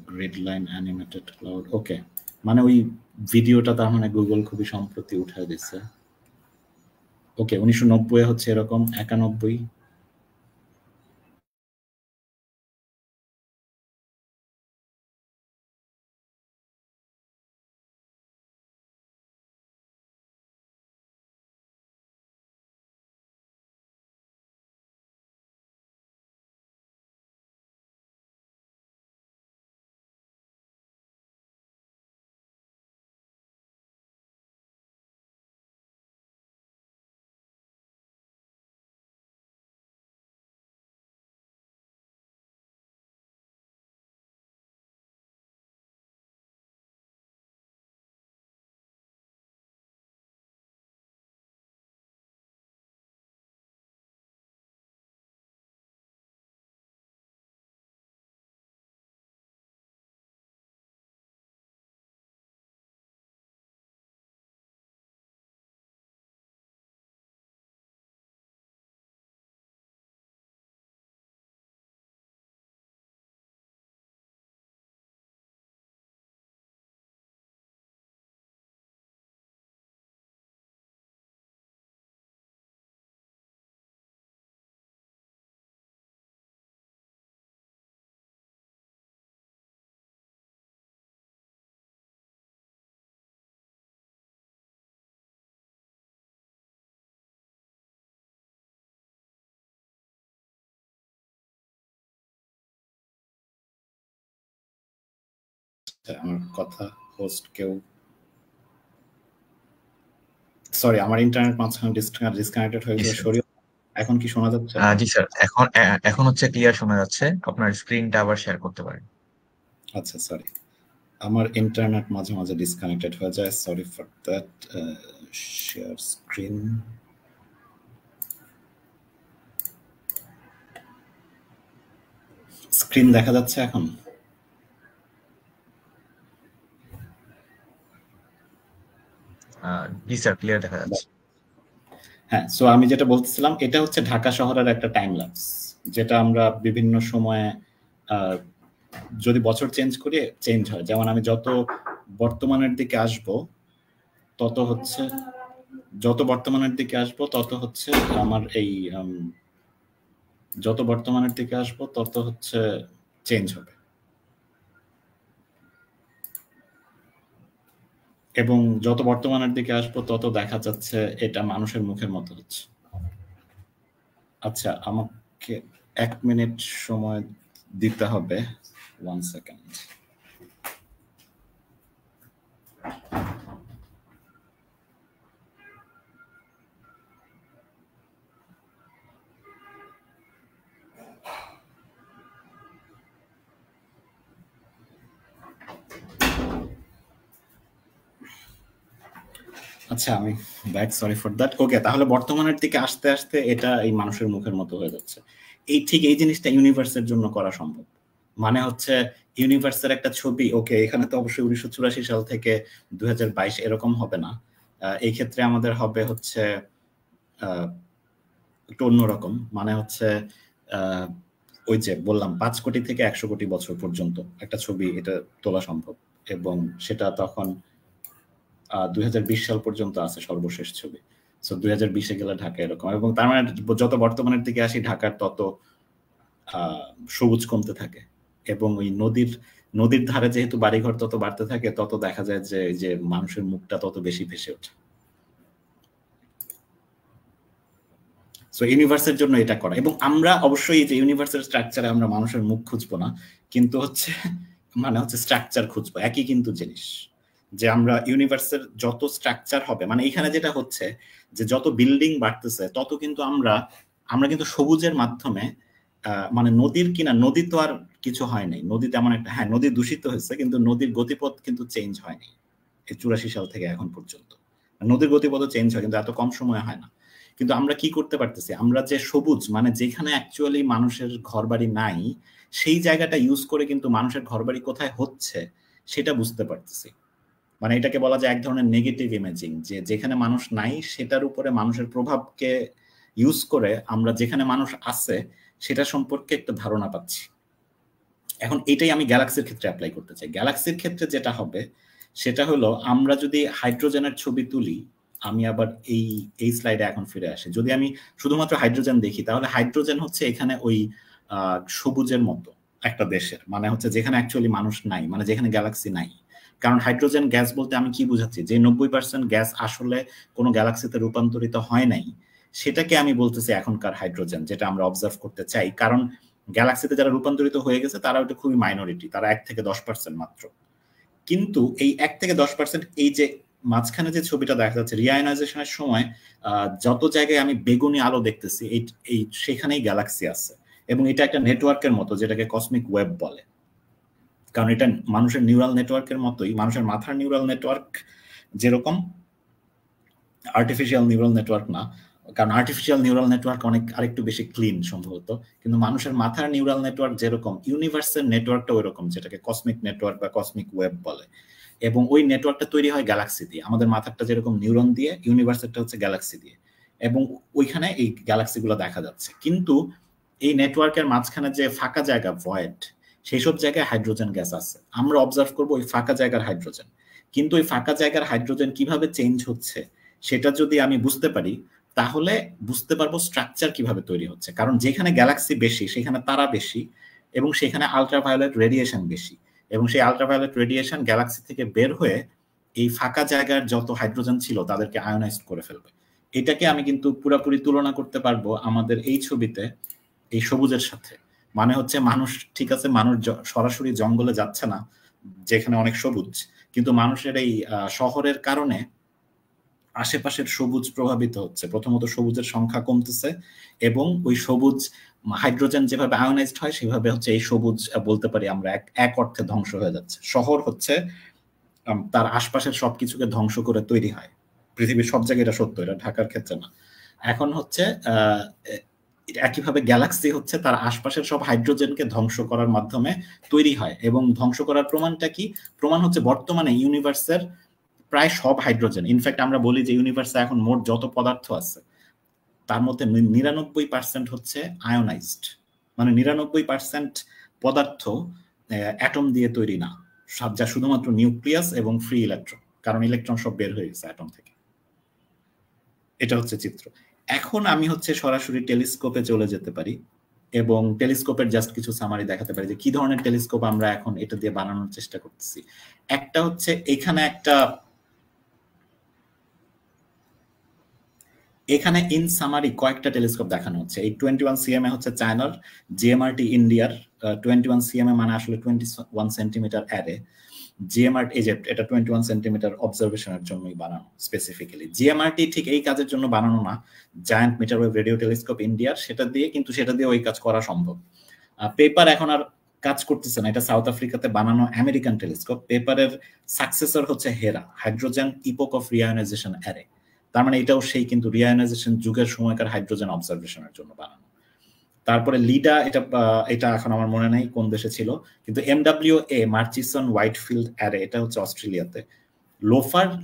S3: গ্রিড লাইন অ্যানিমেটেড ক্লাউড, ওকে, মানে ওই ভিডিওটা তার মানে গুগল খুবই সম্প্রতি উঠায় দিচ্ছে। ওকে, 1990 হচ্ছে এরকম, 91, আমার কথা হোস্ট কেউ, সরি আমার ইন্টারনেট মাঝখানে ডিসকানেক্টেড হয়ে গেছে। সরি, এখন কি শোনা যাচ্ছে?
S1: জি স্যার, এখন হচ্ছে ক্লিয়ার শোনা যাচ্ছে। আপনার স্ক্রিনটা আবার শেয়ার করতে পারেন।
S3: আচ্ছা সরি, আমার ইন্টারনেট মাঝে মাঝে ডিসকানেক্টেড হয়ে যায়, sorry for that. Share screen, screen দেখা যাচ্ছে এখন?
S1: জি স্যার, ক্লিয়ার দেখা যাচ্ছে।
S3: হ্যাঁ, সো আমি যেটা বলতেছিলাম, এটা হচ্ছে ঢাকা শহরের একটা টাইম ল্যাপস, যেটা আমরা বিভিন্ন সময়ে যদি বছর চেঞ্জ করি চেঞ্জ হয়। যেমন আমি যত বর্তমানের দিকে আসব তত হচ্ছে, আমার এই যত বর্তমানের দিকে আসব তত হচ্ছে চেঞ্জ হবে, এবং যত বর্তমানের দিকে আসবো তত দেখা যাচ্ছে এটা মানুষের মুখের মতো হচ্ছে। আচ্ছা আমাকে 1 মিনিট সময় দিতে হবে, 1 সেকেন্ড। আচ্ছা আমি ব্যাক, সরি ফর দ্যাট। ওকে, তাহলে বর্তমানের দিকে আস্তে আস্তে এটা এই মানুষের মুখের মতো হয়ে যাচ্ছে। এই ঠিক এই জিনিসটা ইউনিভার্সের জন্য করা সম্ভব। মানে হচ্ছে ইউনিভার্সের একটা ছবি, ওকে এখানে তো অবশ্যই 1984 সাল থেকে 2022 এরকম হবে না, এই ক্ষেত্রে আমাদের হবে হচ্ছে একটু অন্যরকম, মানে হচ্ছে ওই যে বললাম 5 কোটি থেকে 100 কোটি বছর পর্যন্ত একটা ছবি এটা তোলা সম্ভব, এবং সেটা তখন 2020 সাল পর্যন্ত আছে সর্বশেষ ছবি। সো 2020-এ গেলে ঢাকা এরকম, এবং তার মানে যত বর্তমানের দিকে আসি ঢাকার তত সবুজ কমতে থাকে, এবং ওই নদীর ধারে যেহেতু বাড়িঘর তত বাড়তে থাকে, তত দেখা যায় যে মানুষের মুখটা তত বেশি ভেসে ওঠে। সো ইউনিভার্সের জন্য এটা করা, এবং আমরা অবশ্যই যে ইউনিভার্সের স্ট্রাকচারে আমরা মানুষের মুখ খুঁজবো না, কিন্তু হচ্ছে মানে হচ্ছে স্ট্রাকচার খুঁজবো, একই কিন্তু জিনিস, যে আমরা ইউনিভার্সের যত স্ট্রাকচার হবে, মানে এখানে যেটা হচ্ছে যে যত বিল্ডিং বাড়তেছে তত কিন্তু আমরা কিন্তু সবুজের মাধ্যমে, মানে নদীর কিনা, নদী তো আর কিছু হয় নাই, নদী তেমন একটা, হ্যাঁ নদী দূষিত হয়েছে, কিন্তু নদীর গতিপথ কিন্তু চেঞ্জ হয়নি এই 84 সাল থেকে এখন পর্যন্ত। নদীর গতিপথ চেঞ্জ হয়, কিন্তু এত কম সময় হয় না। কিন্তু আমরা কি করতে পারতেছি, আমরা যে সবুজ, মানে যেখানে অ্যাকচুয়ালি মানুষের ঘরবাড়ি নাই, সেই জায়গাটা ইউজ করে কিন্তু মানুষের ঘরবাড়ি কোথায় হচ্ছে সেটা বুঝতে পারতেছি। মানে এটাকে বলা যায় এক ধরনের নেগেটিভ ইমেজিং, যে যেখানে মানুষ নাই সেটার উপরে মানুষের প্রভাবকে ইউজ করে আমরা যেখানে মানুষ আছে সেটা সম্পর্কে একটা ধারণা পাচ্ছি। এখন এটাই আমি গ্যালাক্সির ক্ষেত্রে অ্যাপ্লাই করতে চাই। গ্যালাক্সির ক্ষেত্রে যেটা হবে সেটা হলো, আমরা যদি হাইড্রোজেনের ছবি তুলি, আমি আবার এই স্লাইডে এখন ফিরে আসি, যদি আমি শুধুমাত্র হাইড্রোজেন দেখি, তাহলে হাইড্রোজেন হচ্ছে এখানে ওই সবুজের মতো একটা দেশের, মানে হচ্ছে যেখানে অ্যাকচুয়ালি মানুষ নাই, মানে যেখানে গ্যালাক্সি নাই। কারণ হাইড্রোজেন গ্যাস বলতে আমি কি বুঝাচ্ছি, যে 90% গ্যাস আসলে কোনো গ্যালাক্সিতে রূপান্তরিত হয় নাই, সেটাকে আমি বলতেছি এখনকার হাইড্রোজেন, যেটা আমরা অবজার্ভ করতে চাই। কারণ গ্যালাক্সিতে যারা রূপান্তরিত হয়ে গেছে তারা ওটা খুবই মাইনরিটি, তারা 1 থেকে 10% মাত্র। কিন্তু এই 1 থেকে 10%, এই যে মাঝখানে যে ছবিটা দেখা যাচ্ছে রিআয়োনাইজেশনের সময় যত জায়গায় আমি বেগুনি আলো দেখতেছি, এই সেখানেই গ্যালাক্সি আছে, এবং এটা একটা নেটওয়ার্কের মতো, যেটাকে কসমিক ওয়েব বলে। কারণ এটা মানুষের নিউরাল নেটওয়ার্কের মতোই, মানুষের মাথার নিউরাল নেটওয়ার্ক যেরকম, আর্টিফিশিয়াল নিউরাল নেটওয়ার্ক না, কারণ আর্টিফিশিয়াল নিউরাল নেটওয়ার্ক আরেকটু বেশি ক্লিন সম্ভবত, কিন্তু মানুষের মাথার নিউরাল নেটওয়ার্ক যেরকম, ইউনিভার্সের নেটওয়ার্কটা ওইরকম, যেটাকে কসমিক নেটওয়ার্ক বা কসমিক ওয়েব বলে। এবং ওই নেটওয়ার্কটা তৈরি হয় গ্যালাক্সি দিয়ে, আমাদের মাথারটা যেরকম নিউরন দিয়ে, ইউনিভার্সেরটা হচ্ছে গ্যালাক্সি দিয়ে, এবং ওইখানে এই গ্যালাক্সিগুলো দেখা যাচ্ছে। কিন্তু এই নেটওয়ার্কের মাঝখানে যে ফাঁকা জায়গা, ভয়েড, সেই সব জায়গায় হাইড্রোজেন গ্যাস আছে, আমরা অবজার্ভ করবো ওই ফাঁকা জায়গার হাইড্রোজেন। কিন্তু ওই ফাঁকা জায়গার হাইড্রোজেন কিভাবে চেঞ্জ হচ্ছে সেটা যদি আমি বুঝতে পারি, তাহলে বুঝতে পারবো স্ট্রাকচার কিভাবে তৈরি হচ্ছে। কারণ যেখানে গ্যালাক্সি বেশি সেখানে তারা বেশি, এবং সেখানে আলট্রাভায়োলেট রেডিয়েশন বেশি, এবং সেই আলট্রাভায়োলেট রেডিয়েশন গ্যালাক্সি থেকে বের হয়ে এই ফাঁকা জায়গার যত হাইড্রোজেন ছিল তাদেরকে আয়োনাইজ করে ফেলবে। এটাকে আমি কিন্তু পুরোপুরি তুলনা করতে পারবো আমাদের এই ছবিতে এই সবুজের সাথে। মানে হচ্ছে মানুষ, ঠিক আছে, মানুষ সরাসরি জঙ্গলে যাচ্ছে না যেখানে অনেক সবুজ, কিন্তু মানুষের এই শহরের কারণে আশেপাশের সবুজ প্রভাবিত হচ্ছে। প্রথমত সবুজের সংখ্যা কমতেছে, এবং ওই সবুজ হাইড্রোজেন যেভাবে আয়োনাইজড হয় সেভাবে হচ্ছে এই সবুজ বলতে পারি আমরা এক অর্থে ধ্বংস হয়ে যাচ্ছে। শহর হচ্ছে তার আশপাশের সবকিছুকে ধ্বংস করে তৈরি হয়, পৃথিবীর সব জায়গায় এটা সত্য, এটা ঢাকার ক্ষেত্রে না। এখন হচ্ছে একইভাবে গ্যালাক্সি হচ্ছে তার আশপাশের সব হাইড্রোজেনকে ধ্বংস করার মাধ্যমে তৈরি হয়। এবং ধ্বংস করার প্রমাণটা কি? প্রমাণ হচ্ছে বর্তমানে ইউনিভার্সের প্রায় সব হাইড্রোজেন, ইনফ্যাক্ট আমরা বলি যে ইউনিভার্সে এখন মোট যত পদার্থ আছে তার মধ্যে 99% হচ্ছে আয়োনাইজড, মানে 99% পদার্থ অ্যাটম দিয়ে তৈরি না, যা শুধুমাত্র নিউক্লিয়াস এবং ফ্রি ইলেকট্রন, কারণ ইলেকট্রন সব বের হয়ে গেছে অ্যাটম থেকে। এটা হচ্ছে চিত্র। এখন আমি হচ্ছে সরাসরি টেলিস্কোপে চলে যেতে পারি এবং টেলিস্কোপের জাস্ট কিছু সামারি দেখাতে পারি যে কি ধরনের টেলিস্কোপ আমরা এখন এটা দিয়ে বানানোর চেষ্টা করতেছি। একটা হচ্ছে এখানে ইন সামারি কয়েকটা টেলিস্কোপ দেখানো হচ্ছে। এই 21 সিএম হচ্ছে চায়নার, জিএমআরটি ইন্ডিয়ার, 21 সিএম মানে আসলে 21 সেন্টিমিটার অ্যারে, জিএমআরটি ইজিপ্ট, এটা 21 সেন্টিমিটার অবজারভেশনের জন্যই বানানো স্পেসিফিক্যালি। জিএমআরটি ঠিক এই কাজের জন্য বানানো না, জায়ান্ট মিটারওয়েভ রেডিও টেলিস্কোপ ইন্ডিয়ার, সেটা দিয়ে ওই কাজ করা সম্ভব। পেপার এখন আর কাজ করতেছে না, এটা সাউথ আফ্রিকাতে বানানো আমেরিকান টেলিস্কোপ। পেপারের সাকসেসর হচ্ছে হেরা, হাইড্রোজেন ইপোক অফ রিআয়োনাইজেশন অ্যারে। তার মানে এটাও সেই কিন্তু রিআয়োনাইজেশন যুগের সময়কার হাইড্রোজেন অবজারভেশনের জন্য বানানো। তারপরে লিডা, এটা এখন আমার মনে নাই কোন দেশে ছিল, কিন্তু MWA মার্চিসন হোয়াইটফিল্ড অ্যারে এটা হচ্ছে অস্ট্রেলিয়াতে।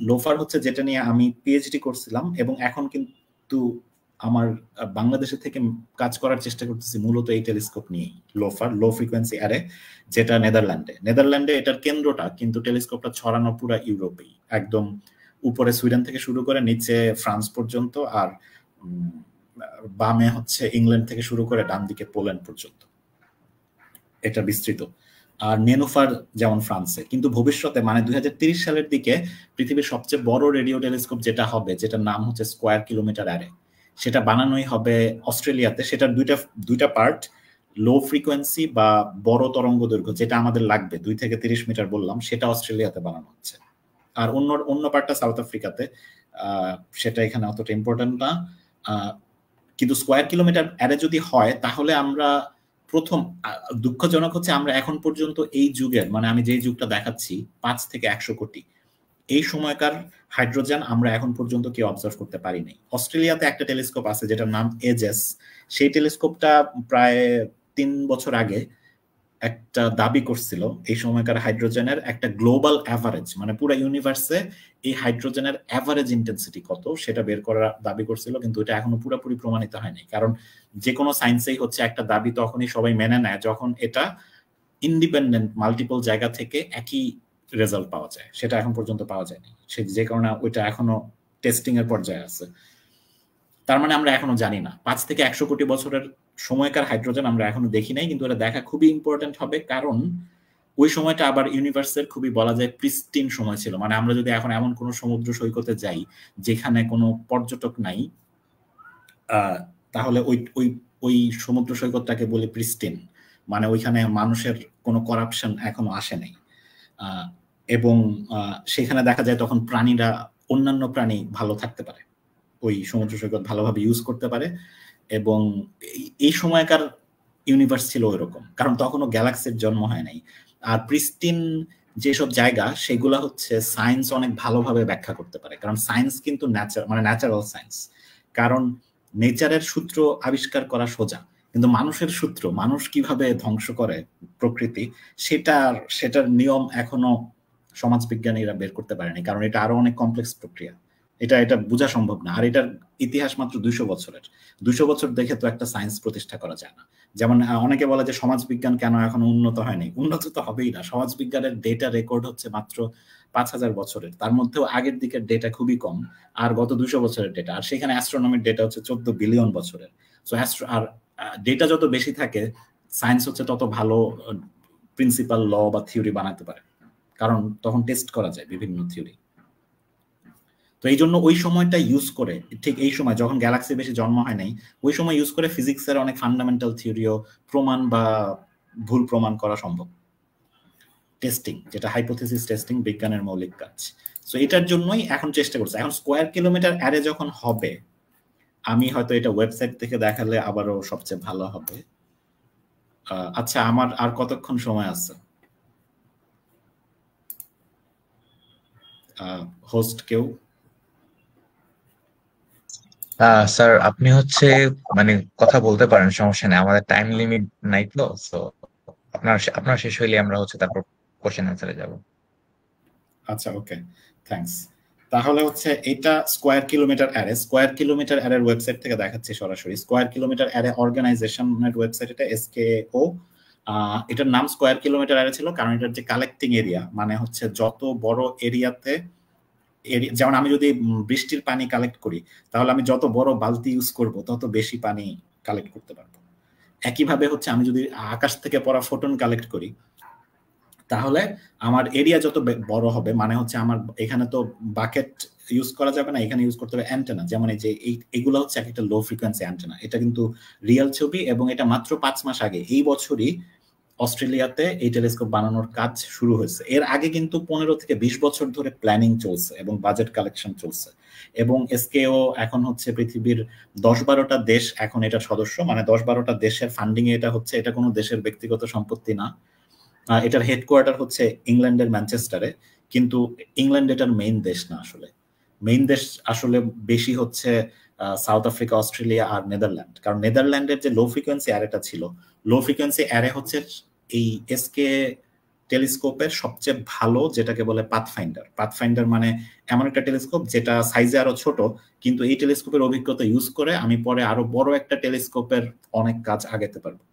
S3: লোফার হচ্ছে যেটা নিয়ে আমি পিএইচডি করছিলাম, এবং এখন কিন্তু আমার বাংলাদেশে থেকে কাজ করার চেষ্টা করতেছি মূলত এই টেলিস্কোপ নিয়ে, লোফার, লো ফ্রিকোয়েন্সি অ্যারে, যেটা নেদারল্যান্ডে এটার কেন্দ্রটা, কিন্তু টেলিস্কোপটা ছড়ানো পুরো ইউরোপেই, একদম উপরে সুইডেন থেকে শুরু করে নিচে ফ্রান্স পর্যন্ত, আর বামে হচ্ছে ইংল্যান্ড থেকে শুরু করে ডান দিকে পোল্যান্ড পর্যন্ত এটা বিস্তৃত। আর নেনুফার যেমন ফ্রান্সে। কিন্তু ভবিষ্যতে মানে 2030 সালের দিকে পৃথিবীর সবচেয়ে বড় রেডিও টেলিস্কোপ যেটা হবে, যেটার নাম হচ্ছে স্কয়ার কিলোমিটার অ্যারে, সেটা বানানোই হবে অস্ট্রেলিয়াতে। সেটার দুইটা পার্ট, লো ফ্রিকোয়েন্সি বা বড় তরঙ্গ দৈর্ঘ্য যেটা আমাদের লাগবে 2 থেকে 30 মিটার বললাম, সেটা অস্ট্রেলিয়াতে বানানো হচ্ছে। আর অন্য পার্টটা সাউথ আফ্রিকাতে, সেটা এখানে অতটা ইম্পর্টেন্ট না। কিন্তু স্কয়ার কিলোমিটার অ্যারে যদি হয় তাহলে আমরা প্রথম, দুঃখজনক হচ্ছে আমরা এখন পর্যন্ত এই যুগের, মানে আমি যেই যুগটা দেখাচ্ছি 5 থেকে 100 কোটি, এই সময়কার হাইড্রোজেন আমরা এখন পর্যন্ত কেউ অবজার্ভ করতে পারিনি। অস্ট্রেলিয়াতে একটা টেলিস্কোপ আছে যেটার নাম এজেস, সেই টেলিস্কোপটা প্রায় 3 বছর আগে একটা দাবি করছিল এই সময়কার হাইড্রোজেনের একটা গ্লোবাল অ্যাভারেজ, মানে পুরো ইউনিভার্সে এই হাইড্রোজেনের অ্যাভারেজ ইন্টেন্সিটি কত সেটা বের করার দাবি করছিল, কিন্তু এটা এখনো পুরোপুরি প্রমাণিত হয়নি। কারণ যে কোনো সায়েন্সেই হচ্ছে একটা দাবি তখনই সবাই মেনে নেয় যখন এটা ইন্ডিপেন্ডেন্ট মাল্টিপল জায়গা থেকে একই রেজাল্ট পাওয়া যায়, সেটা এখন পর্যন্ত পাওয়া যায়নি, যে কারণে ওইটা এখনো টেস্টিং এর পর্যায়ে আছে। তার মানে আমরা এখনো জানি না 5 থেকে 100 কোটি বছরের সময়কার হাইড্রোজেন আমরা এখনো দেখি নাই, কিন্তু এটা দেখা খুবই ইম্পর্টেন্ট হবে, কারণ ওই সময়টা আবার ইউনিভার্সের খুবই বলা যায় প্রিস্টিন সময় ছিল। মানে আমরা যদি এখন এমন কোনো সমুদ্র সৈকতে যাই যেখানে কোনো পর্যটক নাই, তাহলে ওই সমুদ্র সৈকতটাকে বলি প্রিস্টিন, মানে ওইখানে মানুষের কোনো করাপশন এখনো আসে নাই, এবং সেখানে দেখা যায় তখন প্রাণীরা, অন্যান্য প্রাণী ভালো থাকতে পারে, ওই সমুদ্র সৈকত ভালোভাবে ইউজ করতে পারে। এবং এই সময়কার ইউনিভার্স ছিল ওইরকম, কারণ তখনও গ্যালাক্সির জন্ম হয় নাই। আর প্রিস্টিন যেসব জায়গা সেগুলা হচ্ছে সায়েন্স অনেক ভালোভাবে ব্যাখ্যা করতে পারে, কারণ সায়েন্স কিন্তু ন্যাচারাল সায়েন্স, কারণ নেচারের সূত্র আবিষ্কার করা সোজা, কিন্তু মানুষের সূত্র, মানুষ কিভাবে ধ্বংস করে প্রকৃতি, সেটার নিয়ম এখনো সমাজবিজ্ঞানীরা বের করতে পারেনি, কারণ এটা আরো অনেক কমপ্লেক্স প্রক্রিয়া, এটা বোঝা সম্ভব না। আর এটার ইতিহাস মাত্র 200 বছরের, 200 বছর দেখে তো একটা সায়েন্স প্রতিষ্ঠা করা যায় না। যেমন অনেকে বলে যে সমাজবিজ্ঞান কেন এখনো উন্নত হয়নি, উন্নত তো হবেই না। সমাজবিজ্ঞানের ডেটা রেকর্ড হচ্ছে মাত্র 5000 বছরের, তার মধ্যেও আগের দিকের ডেটা খুবই কম, আর গত 200 বছরের ডেটা, আর সেখানে অ্যাস্ট্রোনমির ডেটা হচ্ছে 14 বিলিয়ন বছরের। সো আর ডেটা যত বেশি থাকে সায়েন্স হচ্ছে তত ভালো প্রিন্সিপাল ল বা থিওরি বানাতে পারে, কারণ তখন টেস্ট করা যায় বিভিন্ন থিওরি। তো এই জন্য ওই সময়টা ইউজ করে, ঠিক এই সময় যখন গ্যালাক্সি বেশি জন্ম হয় নাই, ওই সময় ইউজ করে ফিজিক্সের অনেক ফান্ডামেন্টাল থিওরিও প্রমাণ বা ভুল প্রমাণ করা সম্ভব। টেস্টিং, যেটা হাইপোথিসিস টেস্টিং, বিজ্ঞানের মৌলিক কাজ। সো এটার জন্যই এখন চেষ্টা করছে। এখন স্কয়ার কিলোমিটার অ্যারে যখন হবে, আমি হয়তো এটা ওয়েবসাইট থেকে দেখালে আবারও সবচেয়ে ভালো হবে। আচ্ছা, আমার আর কতক্ষণ সময় আছে? হোস্ট কেউ?
S1: স্যার আপনি হচ্ছে মানে কথা বলতে পারেন, সমস্যা নেই, আমাদের টাইম লিমিট নাই তো। সো আপনার শেষ হইলে আমরা হচ্ছে তারপর কোশ্চেন অ্যান্সারে যাব।
S3: আচ্ছা, ওকে, থ্যাঙ্কস। তাহলে হচ্ছে এটা স্কয়ার কিলোমিটার অ্যারের ওয়েবসাইট থেকে দেখাচ্ছি সরাসরি। স্কয়ার কিলোমিটার অ্যারে অর্গানাইজেশনের ওয়েবসাইট, এটা SKO। এটার নাম স্কয়ার কিলোমিটার অ্যারে ছিল কারণ এটার যে কালেক্টিং এরিয়া, মানে হচ্ছে যত বড় এরিয়াতে, যেমন আমি যদি বৃষ্টির পানি কালেক্ট করি তাহলে আমি যত বড় বালতি ইউজ করব তত বেশি পানি কালেক্ট করতে পারবো। একইভাবে হচ্ছে আমি যদি আকাশ থেকে পড়া ফোটন কালেক্ট করি তাহলে আমার এরিয়া যত বড় হবে, মানে হচ্ছে আমার এখানে তো বাকেট ইউজ করা যাবে না, এখানে ইউজ করতে হবে অ্যান্টেনা। যেমন এই যে এগুলো হচ্ছে একটা লো ফ্রিকোয়েন্সি অ্যান্টেনা, এটা কিন্তু রিয়েল ছবি, এবং এটা মাত্র 5 মাস আগে, এই বছরই অস্ট্রেলিয়াতে এই টেলিস্কোপ বানানোর কাজ শুরু হয়েছে। এর আগে কিন্তু 15 থেকে 20 বছর ধরে প্ল্যানিং চলছে এবং বাজেট কালেকশন চলছে, এবং SKO এখন হচ্ছে পৃথিবীর 10-12টা দেশ এখন এটার সদস্য, মানে 10-12টা দেশের ফান্ডিং এ এটা হচ্ছে। এটা কোনো দেশের ব্যক্তিগত সম্পত্তি না। এটার হেডকোয়ার্টার হচ্ছে ইংল্যান্ডের ম্যানচেস্টারে, কিন্তু ইংল্যান্ড এটার মেইন দেশ না আসলে। মেইন দেশ আসলে বেশি হচ্ছে সাউথ আফ্রিকা, অস্ট্রেলিয়া আর নেদারল্যান্ড। কারণ নেদারল্যান্ডের যে লো ফ্রিকোয়েন্সি অ্যারেটা ছিল, লো ফ্রিকোয়েন্সি অ্যারে হচ্ছে এই এসকে টেলিস্কোপের সবচেয়ে ভালো, যেটাকে বলে পাথফাইন্ডার। পাথফাইন্ডার মানে এমন একটা টেলিস্কোপ যেটা সাইজে আরো ছোট, কিন্তু এই টেলিস্কোপের অভিজ্ঞতা ইউজ করে আমি পরে আরো বড় একটা টেলিস্কোপের অনেক কাজ আগাতে পারবো।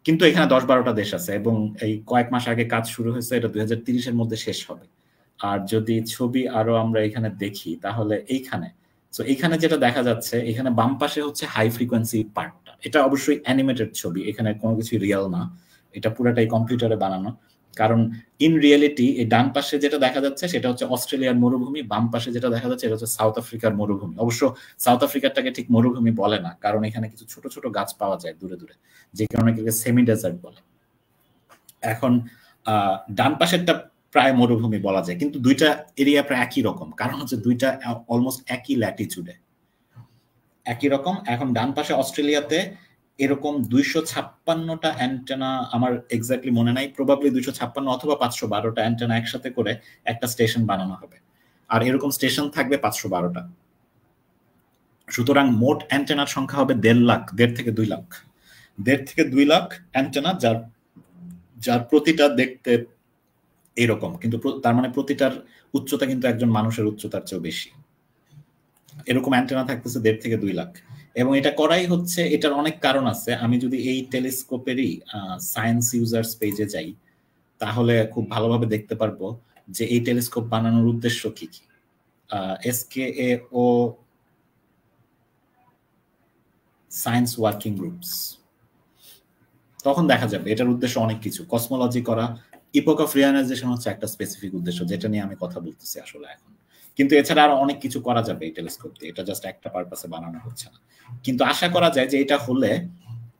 S3: কিন্তু এখানে 10-12টা দেশ আছে এবং এই কয়েক মাস আগে কাজ শুরু হয়েছে, এটা 2030-এর মধ্যে শেষ হবে। আর যদি ছবি আরো আমরা এখানে দেখি তাহলে এইখানে যেটা দেখা যাচ্ছে, এখানে বাম পাশে হচ্ছে হাই ফ্রিকোয়েন্সি পার্টটা। এটা অবশ্যই অ্যানিমেটেড ছবি, এখানে কোনো কিছু রিয়েল না, এটা পুরোটাই কম্পিউটারে বানানো। কারণ ইন রিয়েলিটি এই ডান পাশে যেটা দেখা যাচ্ছে সেটা হচ্ছে অস্ট্রেলিয়ার মরুভূমি, বাম পাশে যেটা দেখা যাচ্ছে এটা হচ্ছে সাউথ আফ্রিকার মরুভূমি। অবশ্য সাউথ আফ্রিকাটাকে ঠিক মরুভূমি বলে না, কারণ এখানে কিছু ছোট ছোট গাছ পাওয়া যায় দূরে দূরে, যে কারণে সেমি ডেজার্ট বলে। এখন ডান পাশেরটা প্রায় মরুভূমি বলা যায়, কিন্তু দুইটা এরিয়া প্রায় একই রকম, কারণ হচ্ছে দুইটা অলমোস্ট একই ল্যাটিচুডে, একই রকম। এখন ডান পাশে অস্ট্রেলিয়াতে এরকম 256টা অ্যান্টেনা, আমার এক্স্যাক্টলি মনে নাই, প্রবাবলি 256 অথবা 512টা অ্যান্টেনা একসাথে করে একটা স্টেশন বানানো হবে, আর এরকম স্টেশন থাকবে 512টা। সুতরাং মোট অ্যান্টেনার সংখ্যা হবে 1.5 থেকে 2 লাখ, 1.5 থেকে 2 লাখ অ্যান্টেনা, যার প্রতিটা দেখতে এরকম, কিন্তু তার মানে প্রতিটার উচ্চতা কিন্তু একজন মানুষের উচ্চতার চেয়েও বেশি। এরকম অ্যান্টেনা থাকতেছে 1.5 থেকে 2 লাখ। এবং এটা করাই হচ্ছে, এটার অনেক কারণ আছে। আমি যদি এই টেলিস্কোপেরই সায়েন্স ইউজার্স পেজে যাই তাহলে খুব ভালোভাবে দেখতে পারবো যে এই টেলিস্কোপ বানানোর উদ্দেশ্য কি কি। SKAO সায়েন্স ওয়ার্কিং গ্রুপস, তখন দেখা যাবে এটার উদ্দেশ্য অনেক কিছু। কসমোলজি করা, ইপোক অফ রিয়ালাইজেশন হচ্ছে একটা স্পেসিফিক উদ্দেশ্য, যেটা নিয়ে আমি কথা বলতেছি আসলে এখন। কিন্তু এছাড়া আরো অনেক কিছু করা যাবে এই টেলিস্কোপ দিয়ে, এটা জাস্ট একটা পারপাসে বানানো হচ্ছে না। কিন্তু আশা করা যায় যে এটা হলে,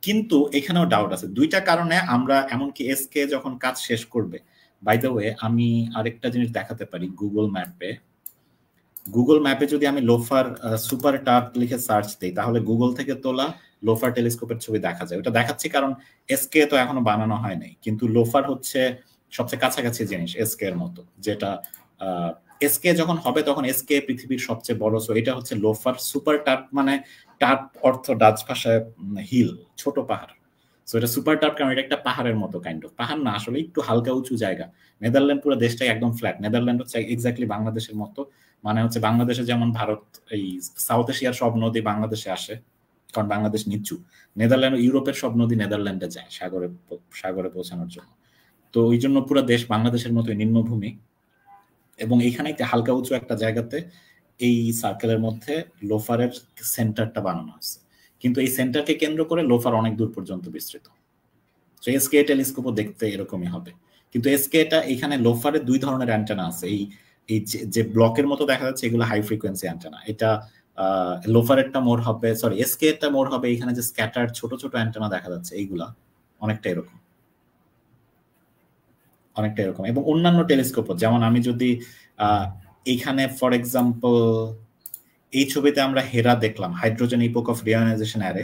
S3: কিন্তু এখানেও ডাউট আছে দুইটা কারণে। আমরা এমনকি এসকে যখন কাজ শেষ করবে, বাই দ্য ওয়ে আমি আরেকটা জিনিস দেখাতে পারি। গুগল ম্যাপে যদি আমি লোফার সুপার টার্প লিখে সার্চ দিই তাহলে গুগল থেকে তোলা লোফার টেলিস্কোপের ছবি দেখা যায়। ওটা দেখাচ্ছি কারণ এসকে তো এখনো বানানো হয় নাই, কিন্তু লোফার হচ্ছে সবচেয়ে কাছাকাছি জিনিস এসকে এর মতো, যেটা এসকে যখন হবে তখন এসকে পৃথিবীর সবচেয়ে বড়। সো এটা হচ্ছে লোফার সুপার টার্প, মানে টার্প অর্থ ডাচ ভাষায় হিল, ছোট পাহাড়। সো এটা সুপার টার্প কারণ এটা একটা পাহাড়ের মতো কাইন্ড অফ, পাহাড় না আসলে একটু হালকা উঁচু জায়গা। নেদারল্যান্ড পুরো দেশটাই একদম ফ্ল্যাট। নেদারল্যান্ড হচ্ছে এক্স্যাক্টলি বাংলাদেশের মতো, মানে হচ্ছে বাংলাদেশে যেমন ভারত এই সাউথ এশিয়ার সব নদী বাংলাদেশে আসে কারণ বাংলাদেশ নিচু, নেদারল্যান্ড ইউরোপের সব নদী নেদারল্যান্ডে যায় সাগরে পৌঁছানোর জন্য। তো ওই জন্য পুরো দেশ বাংলাদেশের মতো নিম্নভূমি, এবং এইখানে হালকা উঁচু একটা জায়গাতে এই সার্কেলের মধ্যে লোফারের সেন্টারটা বানানো হয়েছে। কিন্তু এই সেন্টারকে কেন্দ্র করে লোফার অনেক দূর পর্যন্ত বিস্তৃত। তো এসকে টেলিস্কোপও দেখতে এরকমই হবে, কিন্তু এসকেটা এখানে লোফারে 2 ধরনের অ্যান্টেনা আছে। এই যে ব্লকের মতো দেখা যাচ্ছে এগুলো হাই ফ্রিকোয়েন্সি অ্যান্টেনা। এটা লোফারেরটা মোর হবে, সরি এসকেটা মোর হবে এখানে যে স্ক্যাটার ছোট ছোট অ্যান্টেনা দেখা যাচ্ছে এইগুলা অনেকটা এরকম, এবং অন্যান্য টেলিস্কোপও, যেমন আমি যদি এইখানে ফর এক্সাম্পল এই ছবিতে আমরা হেরা দেখলাম, হাইড্রোজেন ইপোক অফ রিয়ানাইজেশন অ্যারে।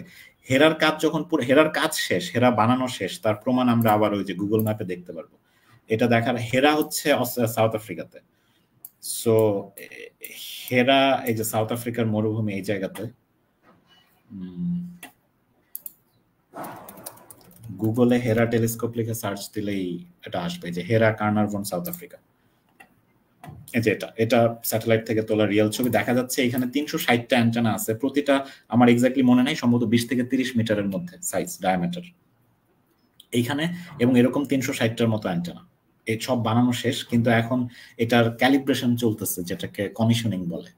S3: হেরার কাজ যখন পুরো হেরার কাজ শেষ, হেরা বানানো শেষ, তার প্রমাণ আমরা আবার ওই যে গুগল ম্যাপে দেখতে পারবো। এটা দেখার, হেরা হচ্ছে সাউথ আফ্রিকাতে। সো হেরা এই যে সাউথ আফ্রিকার মরুভূমি এই জায়গাতে, গুগলে হেরা টেলিস্কোপ লিখে সার্চ দিলেই এটা আসবে যে হেরা কার্নারভন সাউথ আফ্রিকা। এই যে এটা স্যাটেলাইট থেকে তোলা রিয়েল ছবি। দেখা যাচ্ছে এখানে 360টা অ্যান্টেনা আছে, প্রতিটা আমার এক্স্যাক্টলি মনে নাই, সম্ভবত 20 থেকে 30 মিটারের মধ্যে সাইজ, ডায়ামিটার এইখানে, এবং এরকম 360টার মতো অ্যান্টেনা। এই সব বানানো শেষ, কিন্তু এখন এটার ক্যালিব্রেশন চলতেছে, যেটাকে কমিশনিং বলে,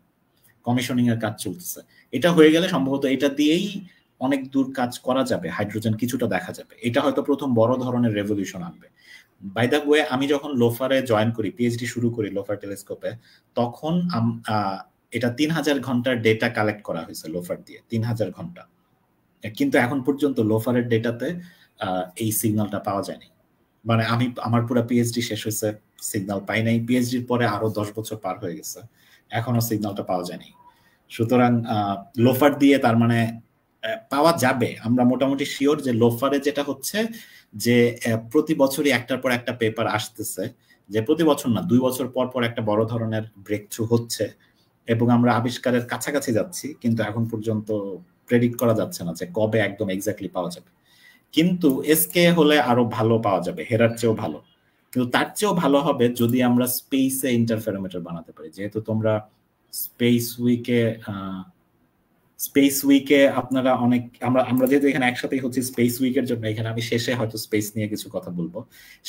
S3: কমিশনিং এর কাজ চলতেছে। এটা হয়ে গেলে সম্ভবত এটা দিয়েই অনেক দূর কাজ করা যাবে, হাইড্রোজেন কিছুটা দেখা যাবে। এটা হয়তো প্রথম বড় ধরনের রেভলিউশন আনবে। বাই দ্য ওয়ে আমি যখন লোফারে জয়েন করি, পিএইচডি শুরু করি লোফার টেলিস্কোপে, তখন এটা 3000 ঘন্টার ডেটা কালেক্ট করা হয়েছে লোফার দিয়ে, 3000 ঘন্টা। কিন্তু এখন পর্যন্ত লোফারের ডেটাতে এই সিগন্যালটা পাওয়া যায়নি। মানে আমার পুরো পিএইচডি শেষ হয়েছে, সিগন্যাল পাই নাই। পিএইচডির পরে আরো 10 বছর পার হয়ে গেছে, এখনো সিগন্যালটা পাওয়া যায়নি। সুতরাং লোফার দিয়ে তার মানে পাওয়া যাবে। আমরা মোটামুটি শিওর যে লোফারে যেটা হচ্ছে যে প্রতি বছরই একটার পর একটা পেপার আসতেছে যে প্রতি বছর না 2 বছর পর পর একটা বড় ধরনের ব্রেক থ্রু হচ্ছে এবং আমরা আবিষ্কারের কাছাকাছি যাচ্ছি, কিন্তু এখন পর্যন্ত প্রেডিক্ট করা যাচ্ছে না যে কবে একদম এক্স্যাক্টলি পাওয়া যাবে। কিন্তু এসকে হলে আরো ভালো পাওয়া যাবে, হেরার চেয়েও ভালো। কিন্তু তার চেয়েও ভালো হবে যদি আমরা স্পেসে ইন্টারফেরোমিটার বানাতে পারি। যেহেতু তোমরা স্পেস উইকে আপনারা অনেক, আমরা যেহেতু এখানে একসাথেই হচ্ছে স্পেস উইকের জন্য, এখানে আমি শেষে হয়তো স্পেস নিয়ে কিছু কথা বলবো।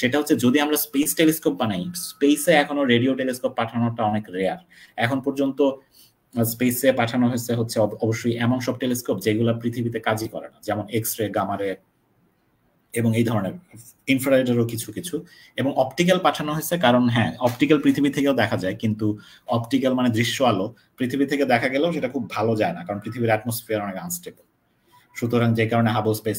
S3: সেটা হচ্ছে যদি আমরা স্পেস টেলিস্কোপ বানাই, স্পেসে এখনো রেডিও টেলিস্কোপ পাঠানোটা অনেক রেয়ার। এখন পর্যন্ত স্পেসে পাঠানো হচ্ছে অবশ্যই এমন সব টেলিস্কোপ যেগুলো পৃথিবীতে কাজই করে না, যেমন এক্স রে, গামা রে এবং এই ধরনের, ইনফ্রারেডেরও কিছু কিছু, এবং অপটিক্যাল পাঠানো হয়েছে। কারণ হ্যাঁ, অপটিক্যাল পৃথিবী থেকেও দেখা যায়, কিন্তু অপটিক্যাল মানে দৃশ্য আলো পৃথিবী থেকে দেখা গেলেও সেটা খুব ভালো যায় না, কারণ পৃথিবীর অ্যাটমসফিয়ার অনেক আনস্টেবল। সুতরাং যে কারণে হাবল স্পেস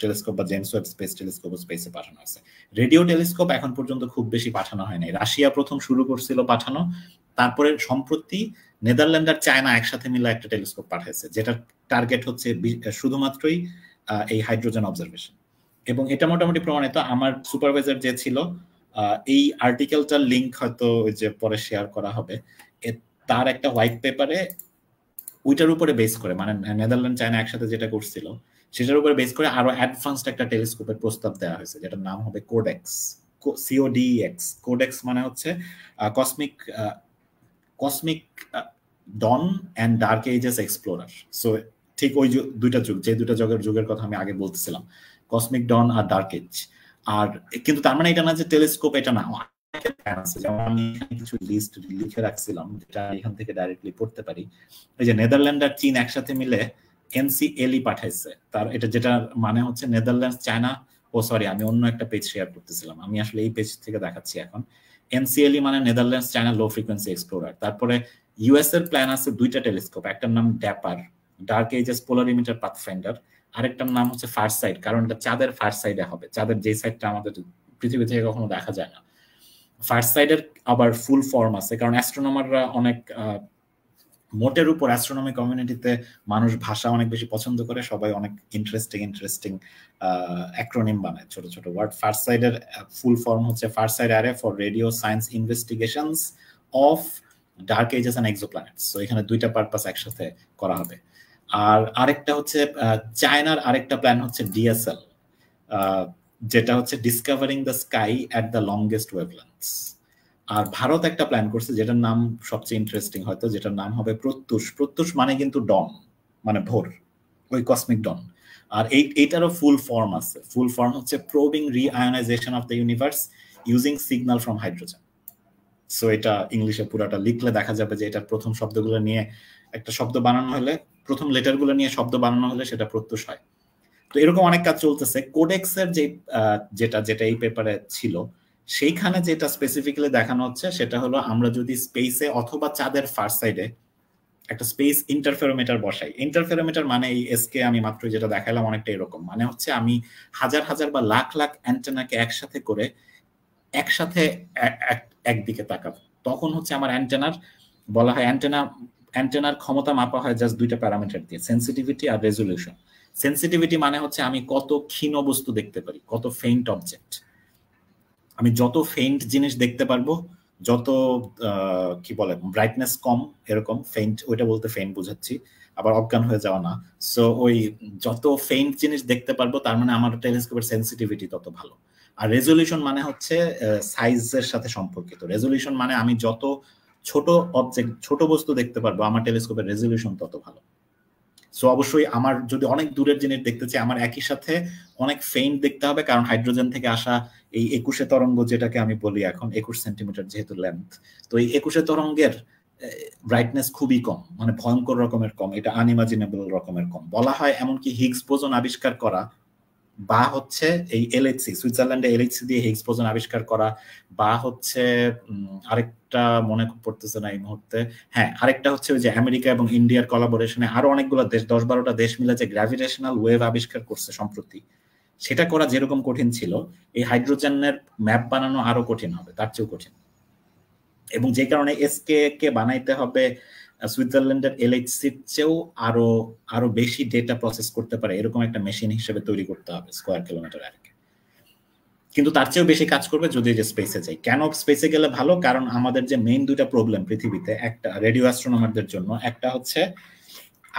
S3: টেলিস্কোপ বা জেমস ওয়েব স্পেস টেলিস্কোপ স্পেসে পাঠানো হয়েছে। রেডিও টেলিস্কোপ এখন পর্যন্ত খুব বেশি পাঠানো হয়নি। রাশিয়া প্রথম শুরু করছিল পাঠানো, তারপরে সম্প্রতি নেদারল্যান্ড আর চায়না একসাথে মিলে একটা টেলিস্কোপ পাঠাইছে, যেটার টার্গেট হচ্ছে শুধুমাত্রই এই হাইড্রোজেন অবজারভেশন। এবং এটা মোটামুটি প্রমাণিত। আমার সুপারভাইজার যে ছিল, এই আর্টিকেলটার লিঙ্ক হয়তো যে পরে শেয়ার করা হবে, তার একটা হোয়াইট পেপারে ওইটার উপরে বেস করে, মানে নেদারল্যান্ড চায়না একসাথে যেটা করছিল সেটার উপরে বেস করে আরো অ্যাডভান্সড একটা টেলিস্কোপের প্রস্তাব দেওয়া হয়েছে, যেটার নাম হবে কোডেক্স, CODEX। কোডেক্স মানে হচ্ছে cosmic dawn and dark ages explorer. So ঠিক ওই দুইটা যুগ, যে দুইটা যুগের কথা আমি আগে বলতেছিলাম, কসমিক ডন আর ডার্ক এজ। আর কিন্তু তার মানে এটা না যে টেলিস্কোপ এটা না, যেমন আমি কিছু লিস্ট লিখে রাখছিলাম যেটা এখান থেকে ডাইরেক্টলি পড়তে পারি। এই যে নেদারল্যান্ড আর চীন একসাথে মিলে NCLE পাঠাইছে, তার এটা যেটা মানে হচ্ছে নেদারল্যান্ড চায়না, সরি আমি অন্য একটা পেজ শেয়ার করতেছিলাম, আমি আসলে এই পেজ থেকে দেখাচ্ছি এখন। NCLE মানে Netherlands China low frequency explorer. তারপরে US এর প্ল্যান আছে দুইটা টেলিস্কোপ, একটার নাম dapper, dark edges polarimeter pathfinder, আরেকটার নাম হচ্ছে ফারসাইড, কারণ এটা চাঁদের ফার সাইডে হবে, চাঁদের যে সাইডটা আমাদের পৃথিবী থেকে কখনো দেখা যায় না। ফারসাইডের আবার ফুল ফর্ম আছে, কারণ অ্যাস্ট্রোনমাররা অনেক, মোটের উপর অ্যাস্ট্রোনমি কমিউনিটিতে মানুষ ভাষা অনেক বেশি পছন্দ করে, সবাই অনেক ইন্টারেস্টিং অ্যাক্রোনিম বানায়, ছোট ছোট ওয়ার্ড। ফারসাইডের ফুল ফর্ম হচ্ছে FARSIDE are for radio science investigations of dark ages and exoplanets. So এখানে দুইটা পারপাস একসাথে করা হবে। আর আরেকটা হচ্ছে চায়নার আরেকটা প্ল্যান হচ্ছে DSL, যেটা হচ্ছে discovering the sky at the longest wavelengths. আর ভারত একটা প্ল্যান করছে যেটার নাম সবচেয়ে ইন্টারেস্টিং হয়তো, যেটার নাম হবে প্রত্যুষ। প্রত্যুষ মানে কিন্তু ডন, মানে ভোর, ওই কসমিক ডন। আর এইটারও ফুল ফর্ম আছে, ফুল ফর্ম হচ্ছে probing reionization of the universe using signal from hydrogen. So এটা ইংলিশে পুরাটা লিখলে দেখা যাবে যে এটার প্রথম শব্দগুলো নিয়ে একটা শব্দ বানানো হলে, প্রথম লেটারগুলো নিয়ে শব্দ বানানো হলে সেটা প্রত্যুষ হয়। তো এরকম অনেক কাজ চলতেছে। কোডেক্সের যেটা এই পেপারে ছিল, সেইখানে যেটা স্পেসিফিক্যালি দেখানো হচ্ছে সেটা হলো আমরা যদি স্পেসে অথবা চাঁদের ফার সাইডে একটা স্পেস ইন্টারফেরোমিটার বসাই। ইন্টারফেরোমিটার মানে এই এসকে আমি মাত্র যেটা দেখালাম অনেকটা এরকম, মানে হচ্ছে আমি হাজার হাজার বা লাখ লাখ অ্যান্টেনাকে একসাথে করে একসাথে একদিকে তাকাবো, তখন হচ্ছে আমার অ্যান্টেনার, বলা হয় অ্যান্টেনার ক্ষমতা মাপা হয় জাস্ট দুইটা প্যারামিটার দিয়ে, সেন্সিটিভিটি আর রেজলিউশন। সেন্সিটিভিটি মানে হচ্ছে আমি কত ক্ষীণ বস্তু দেখতে পারি, কত ফেইন্ট অবজেক্ট, আমি যত ফেইন্ট জিনিস দেখতে পারবো, যত কি বলে ব্রাইটনেস কম, এরকম ফেইন্ট, ওইটা বলতে ফেইন্ট বুঝাচ্ছি, আবার অজ্ঞান হয়ে যাওয়া না। সো ওই যত ফেইন্ট জিনিস দেখতে পারবো তার মানে আমার টেলিস্কোপের সেন্সিটিভিটি তত ভালো। আর রেজলিউশন মানে হচ্ছে সাইজের সাথে সম্পর্কিত। রেজলিউশন মানে আমি যত ছোট অবজেক্ট, ছোট বস্তু দেখতে পারবো, আমার টেলিস্কোপের রেজলিউশন তত ভালো। সো অবশ্যই আমার যদি অনেক দূরের জিনিস দেখতে চাই, আমার একই সাথে অনেক ফেইন্ট দেখতে হবে, কারণ হাইড্রোজেন থেকে আসা এই 21 তরঙ্গ, যেটাকে আমি বলি এখন 21 সেন্টিমিটার যেহেতু লেন্থ, তো এই 21 তরঙ্গের ব্রাইটনেস খুবই কম, মানে ভয়ঙ্কর রকমের কম, এটা আনইমাজিনেবল রকমের কম। বলা হয় এমনকি হিগস বোসন আবিষ্কার করা, বা হচ্ছে এই LHC, সুইজারল্যান্ডে LHC দিয়ে হিগস বোসন আবিষ্কার করা, বা হচ্ছে আরেকটা মনে পড়তেছে না এই মুহূর্তে, হ্যাঁ আরেকটা হচ্ছে ওই যে আমেরিকা এবং ইন্ডিয়ার কোলাবোরেশনে আরো অনেকগুলো দেশ, 10-12টা দেশ মিলে যে গ্র্যাভিটেশনাল ওয়েভ আবিষ্কার করছে সম্প্রতি, সেটা করা যেরকম কঠিন ছিল, এই হাইড্রোজেনের ম্যাপ বানানো আরো কঠিন হবে, তার চেয়েও কঠিন। এবং যে কারণে এসকে কে বানাইতে হবে সুইজারল্যান্ডের LHCর চেয়েও আরো বেশি ডেটা প্রসেস করতে পারে এরকম একটা মেশিন হিসেবে তৈরি করতে হবে স্কোয়ার কিলোমিটার আগে। কিন্তু তার চেয়েও বেশি কাজ করবে যদি যে স্পেসে যাই। কেন স্পেসে গেলে ভালো? কারণ আমাদের যে মেইন দুইটা প্রবলেম পৃথিবীতে, একটা রেডিও অ্যাস্ট্রোনমারদের জন্য, একটা হচ্ছে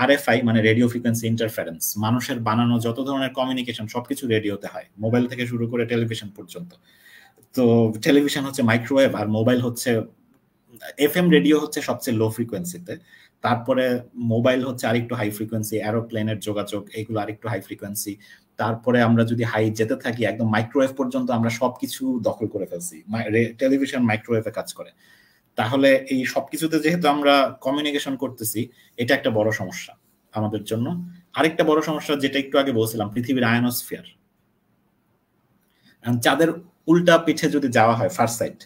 S3: আরএফআই মানে রেডিও ফ্রিকোয়েন্সি ইন্টারফারেন্স। মানুষের বানানো যত ধরনের কমিউনিকেশন সবকিছু রেডিওতে হয়, মোবাইল থেকে শুরু করে টেলিভিশন পর্যন্ত। তো টেলিভিশন হচ্ছে মাইক্রোওয়েভ, আর মোবাইল হচ্ছে এফএম রেডিও হচ্ছে সবচেয়ে লো ফ্রিকোয়েন্সিতে, তারপরে মোবাইল হচ্ছে আরেকটু হাই ফ্রিকোয়েন্সি, এরোপ্লেনের যোগাযোগ এগুলো আরেকটু হাই ফ্রিকোয়েন্সি, তারপরে আমরা যদি হাই যেতে থাকি একদম মাইক্রোওয়েভ পর্যন্ত আমরা সবকিছু দখল করে ফেলছি। টেলিভিশন মাইক্রোওয়েভে কাজ করে। তাহলে এই সবকিছুতে যেহেতু আমরা কমিউনিকেশন করতেছি, এটা একটা বড় সমস্যা আমাদের জন্য। আরেকটা বড় সমস্যা যেটা একটু আগে বলছিলাম, পৃথিবীর আয়নোস্ফিয়ার। চাঁদের উল্টা পিঠে যদি যাওয়া হয় ফার সাইড,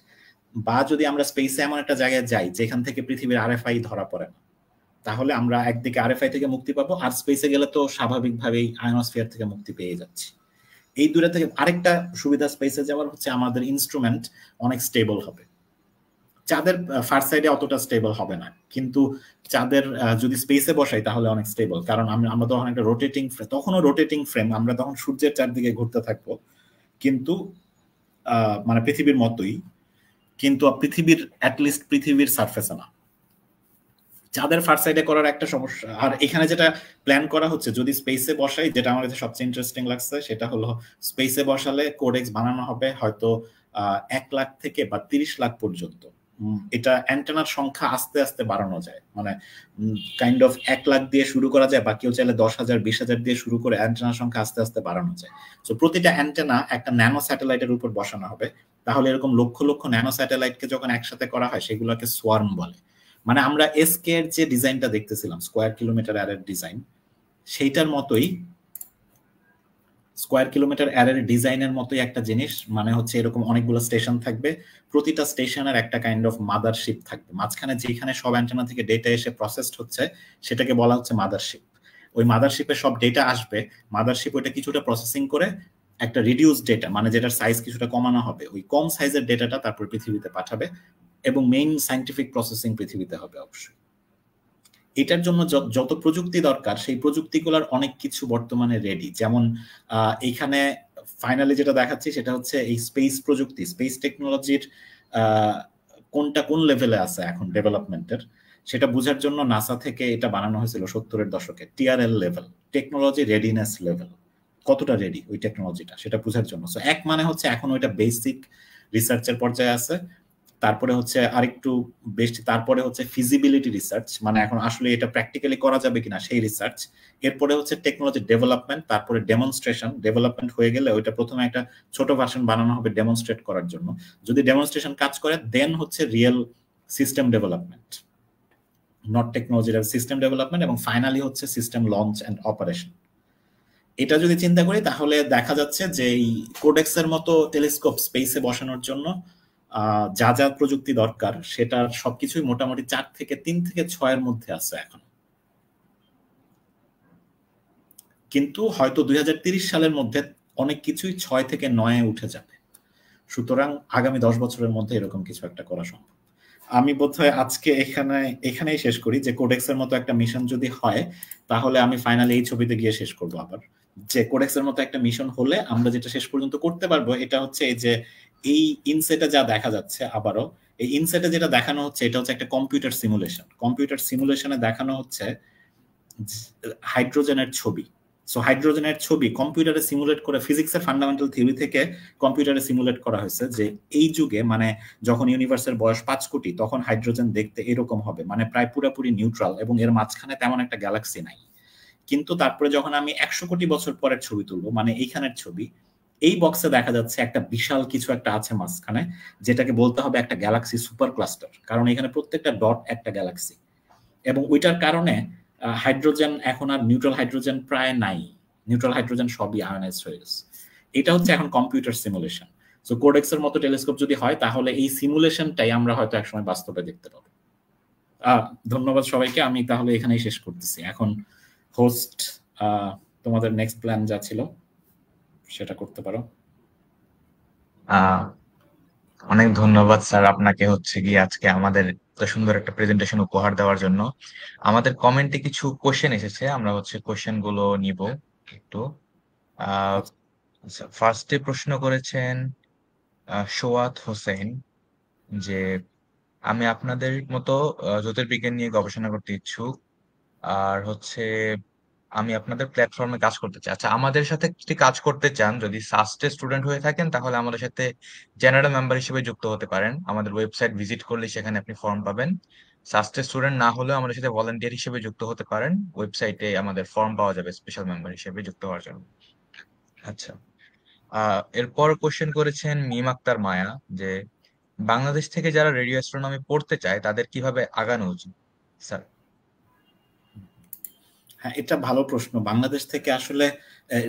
S3: বা যদি আমরা স্পেসে এমন একটা জায়গায় যাই যেখান থেকে পৃথিবীর আরএফআই ধরা পড়ে না, তাহলে আমরা একদিকে আরএফআই থেকে মুক্তি পাবো, আর স্পেসে গেলে তো স্বাভাবিকভাবেই আয়নোস্ফিয়ার থেকে মুক্তি পেয়ে যাচ্ছি। এই দূরে থেকে আরেকটা সুবিধা স্পেসে যাওয়ার হচ্ছে আমাদের ইনস্ট্রুমেন্ট অনেক স্টেবল হবে। চাঁদের ফার সাইডে অতটা স্টেবল হবে না, কিন্তু চাঁদের যদি স্পেসে বসাই তাহলে অনেক স্টেবল, কারণ আমরা তখন একটা রোটেটিং ফ্রেম, তখনও রোটেটিং ফ্রেম, আমরা তখন সূর্যের চারদিকে ঘুরতে থাকবো, কিন্তু মানে পৃথিবীর মতোই, কিন্তু পৃথিবীর অ্যাটলিস্ট পৃথিবীর সারফেসে না। চাঁদের ফার সাইডে করার একটা সমস্যা, আর এখানে যেটা প্ল্যান করা হচ্ছে যদি স্পেসে বসাই, যেটা আমার কাছে সবচেয়ে ইন্টারেস্টিং লাগছে সেটা হলো স্পেসে বসালে কোডেক্স বানানো হবে হয়তো 1 লাখ থেকে বা 30 লাখ পর্যন্ত। এটা অ্যান্টেনার সংখ্যা আস্তে আস্তে বাড়ানো যায়, মানে কাইন্ড অফ 1 লাখ দিয়ে শুরু করা যায়, বা কেউ চাইলে 10,000 20,000 দিয়ে শুরু করে অ্যান্টেনার সংখ্যা আস্তে আস্তে বাড়ানো যায়। তো প্রতিটা অ্যান্টেনা একটা ন্যানো স্যাটেলাইটের উপর বসানো হবে। তাহলে এরকম লক্ষ লক্ষ ন্যানো স্যাটেলাইটকে যখন একসাথে করা হয় সেগুলোকে সোয়ার্ম বলে। মানে আমরা এসকে এর যে ডিজাইনটা দেখতেছিলাম, স্কোয়ার কিলোমিটার অ্যারের ডিজাইন, সেইটার মতোই, স্কোয়ার কিলোমিটার অ্যারের ডিজাইনের মতোই একটা জিনিস। মানে হচ্ছে এরকম অনেকগুলো স্টেশন থাকবে, প্রতিটা স্টেশনের একটা কাইন্ড অফ মাদারশিপ থাকবে, মাঝখানে যেখানে সব অ্যান্টেনা থেকে ডেটা এসে প্রসেসড হচ্ছে সেটাকে বলা হচ্ছে মাদারশিপ। ওই মাদারশিপে সব ডেটা আসবে, মাদারশিপ ওইটা কিছুটা প্রসেসিং করে একটা রিডিউস ডেটা, মানে যেটার সাইজ কিছুটা কমানো হবে, ওই কম সাইজের ডেটাটা তারপর পৃথিবীতে পাঠাবে, এবং মেইন সায়েন্টিফিক প্রসেসিং পৃথিবীতে হবে অবশ্যই। এটার জন্য যত প্রযুক্তি দরকার সেই প্রযুক্তিগুলোর অনেক কিছু বর্তমানে রেডি। যেমন এইখানে ফাইনালি যেটা দেখাচ্ছি সেটা হচ্ছে এই স্পেস প্রযুক্তি, স্পেস টেকনোলজির কোনটা কোন লেভেলে আছে এখন ডেভেলপমেন্টের, সেটা বোঝার জন্য নাসা থেকে এটা বানানো হয়েছিল 70-এর দশকে। টিআরএল লেভেল, টেকনোলজি রেডিনেস লেভেল, কতটা রেডি ওই টেকনোলজিটা সেটা বোঝার জন্য। সো এক মানে হচ্ছে এখন ওইটা বেসিক রিসার্চের পর্যায়ে আছে, তারপরে হচ্ছে আরেকটু বেশি, তারপরে হচ্ছে ফিজিবিলিটি রিসার্চ, মানে এখন আসলে এটা প্র্যাকটিক্যালি করা যাবে কিনা সেই রিসার্চ, এরপরে হচ্ছে টেকনোলজি ডেভেলপমেন্ট, তারপরে ডেমনস্ট্রেশন। ডেভেলপমেন্ট হয়ে গেলে ওইটা প্রথমে একটা ছোট ভার্সন বানানো হবে ডেমনস্ট্রেট করার জন্য, যদি ডেমনস্ট্রেশন কাজ করে দেন হচ্ছে real system development, not technology system development, এবং ফাইনালি হচ্ছে সিস্টেম লঞ্চ অ্যান্ড অপারেশন। এটা যদি চিন্তা করি তাহলে দেখা যাচ্ছে যে এই কোডেক্সের মতো টেলিস্কোপ স্পেসে বসানোর জন্য যা যা প্রযুক্তি দরকার সেটার সবকিছুই মোটামুটি 3 থেকে 6-এর মধ্যে আছে এখন, কিন্তু হয়তো 2030 সালের মধ্যে অনেক কিছুই 6 থেকে 9-এ উঠে যাবে। সুতরাং আগামী 10 বছরের মধ্যে এরকম কিছু একটা করা সম্ভব। আমি বোধহয় আজকে এখানেই শেষ করি, যে কোডেক্সের মতো একটা মিশন যদি হয় তাহলে আমি ফাইনালি এই ছবিতে গিয়ে শেষ করব আবার, যে কোডেক্সের মতো একটা মিশন হলে আমরা যেটা শেষ পর্যন্ত করতে পারবো এটা হচ্ছে এই যে এই ইনসেটে যা দেখা যাচ্ছে, আবারও এই ইনসেটে যেটা দেখানো হচ্ছে এটা হচ্ছে একটা কম্পিউটার সিমুলেশন। কম্পিউটার সিমুলেশনে দেখানো হচ্ছে হাইড্রোজেনের ছবি। সো হাইড্রোজেনের ছবি কম্পিউটারে সিমুলেট করে, ফিজিক্সের ফান্ডামেন্টাল থিওরি থেকে কম্পিউটারে সিমুলেট করা হয়েছে যে এই যুগে, মানে যখন ইউনিভার্সের বয়স 5 কোটি, তখন হাইড্রোজেন দেখতে এরকম হবে, মানে প্রায় পুরোপুরি নিউট্রাল, এবং এর মাঝখানে তেমন একটা গ্যালাক্সি নাই। কিন্তু তারপরে যখন আমি 100 কোটি বছর পরের ছবি তুলবো, মানে এইখানের ছবি, এই বক্সে দেখা যাচ্ছে একটা বিশাল কিছু একটা আছে মাঝখানে, যেটাকে বলতে হবে একটা গ্যালাক্সি সুপার ক্লাস্টার, কারণ এখানে প্রত্যেকটা ডট একটা গ্যালাক্সি, এবং ওইটার কারণে হাইড্রোজেন এখন আর নিউট্রাল হাইড্রোজেন প্রায় নাই, নিউট্রাল হাইড্রোজেন সবই আয়নাইজ হয়ে গেছে। এটা হচ্ছে এখন কম্পিউটার সিমুলেশন। সো কোডেক্সের মতো টেলিস্কোপ যদি হয় তাহলে এই সিমুলেশনটাই আমরা হয়তো একসময় বাস্তবে দেখতে পাবো। ধন্যবাদ সবাইকে, আমি তাহলে এখানেই শেষ করতেছি। এখন হোস্ট, তোমাদের নেক্সট প্ল্যান যা ছিল সেটা করতে পারো।
S1: অনেক ধন্যবাদ স্যার আপনাকে হচ্ছে গিয়ে আজকে আমাদের এত সুন্দর একটা প্রেজেন্টেশন উপহার দেওয়ার জন্য। আমাদের কমেন্টে কিছু কোশ্চেন এসেছে, আমরা হচ্ছে কোশ্চেন গুলো নিব একটু। ফার্স্টে প্রশ্ন করেছেন সোয়াত হোসেন, যে আমি আপনাদের মতো জ্যোতির্বিজ্ঞান নিয়ে গবেষণা করতে ইচ্ছুক, আর হচ্ছে আমি আপনাদের প্ল্যাটফর্মে কাজ করতে চাই। আচ্ছা, আমাদের সাথে যদি কাজ করতে চান, যদি সাস্টে স্টুডেন্ট হয়ে থাকেন, তাহলে আমাদের সাথে জেনারেল মেম্বার হিসেবে যুক্ত হতে পারেন। আমাদের ওয়েবসাইট ভিজিট করলে সেখানে আপনি ফর্ম পাবেন। সাস্টে স্টুডেন্ট না হলেও আমাদের সাথে ভলান্টিয়ার হিসেবে যুক্ত হতে পারেন, ওয়েবসাইটে আমাদের ফর্ম পাওয়া যাবে স্পেশাল মেম্বার হিসেবে যুক্ত হওয়ার জন্য। আচ্ছা, এরপর কোশ্চেন করেছেন মিম আক্তার মায়া, যে বাংলাদেশ থেকে যারা রেডিও অ্যাস্ট্রোনমি পড়তে চায় তাদের কিভাবে আগানো উচিত স্যার?
S3: হ্যাঁ, এটা ভালো প্রশ্ন। বাংলাদেশ থেকে আসলে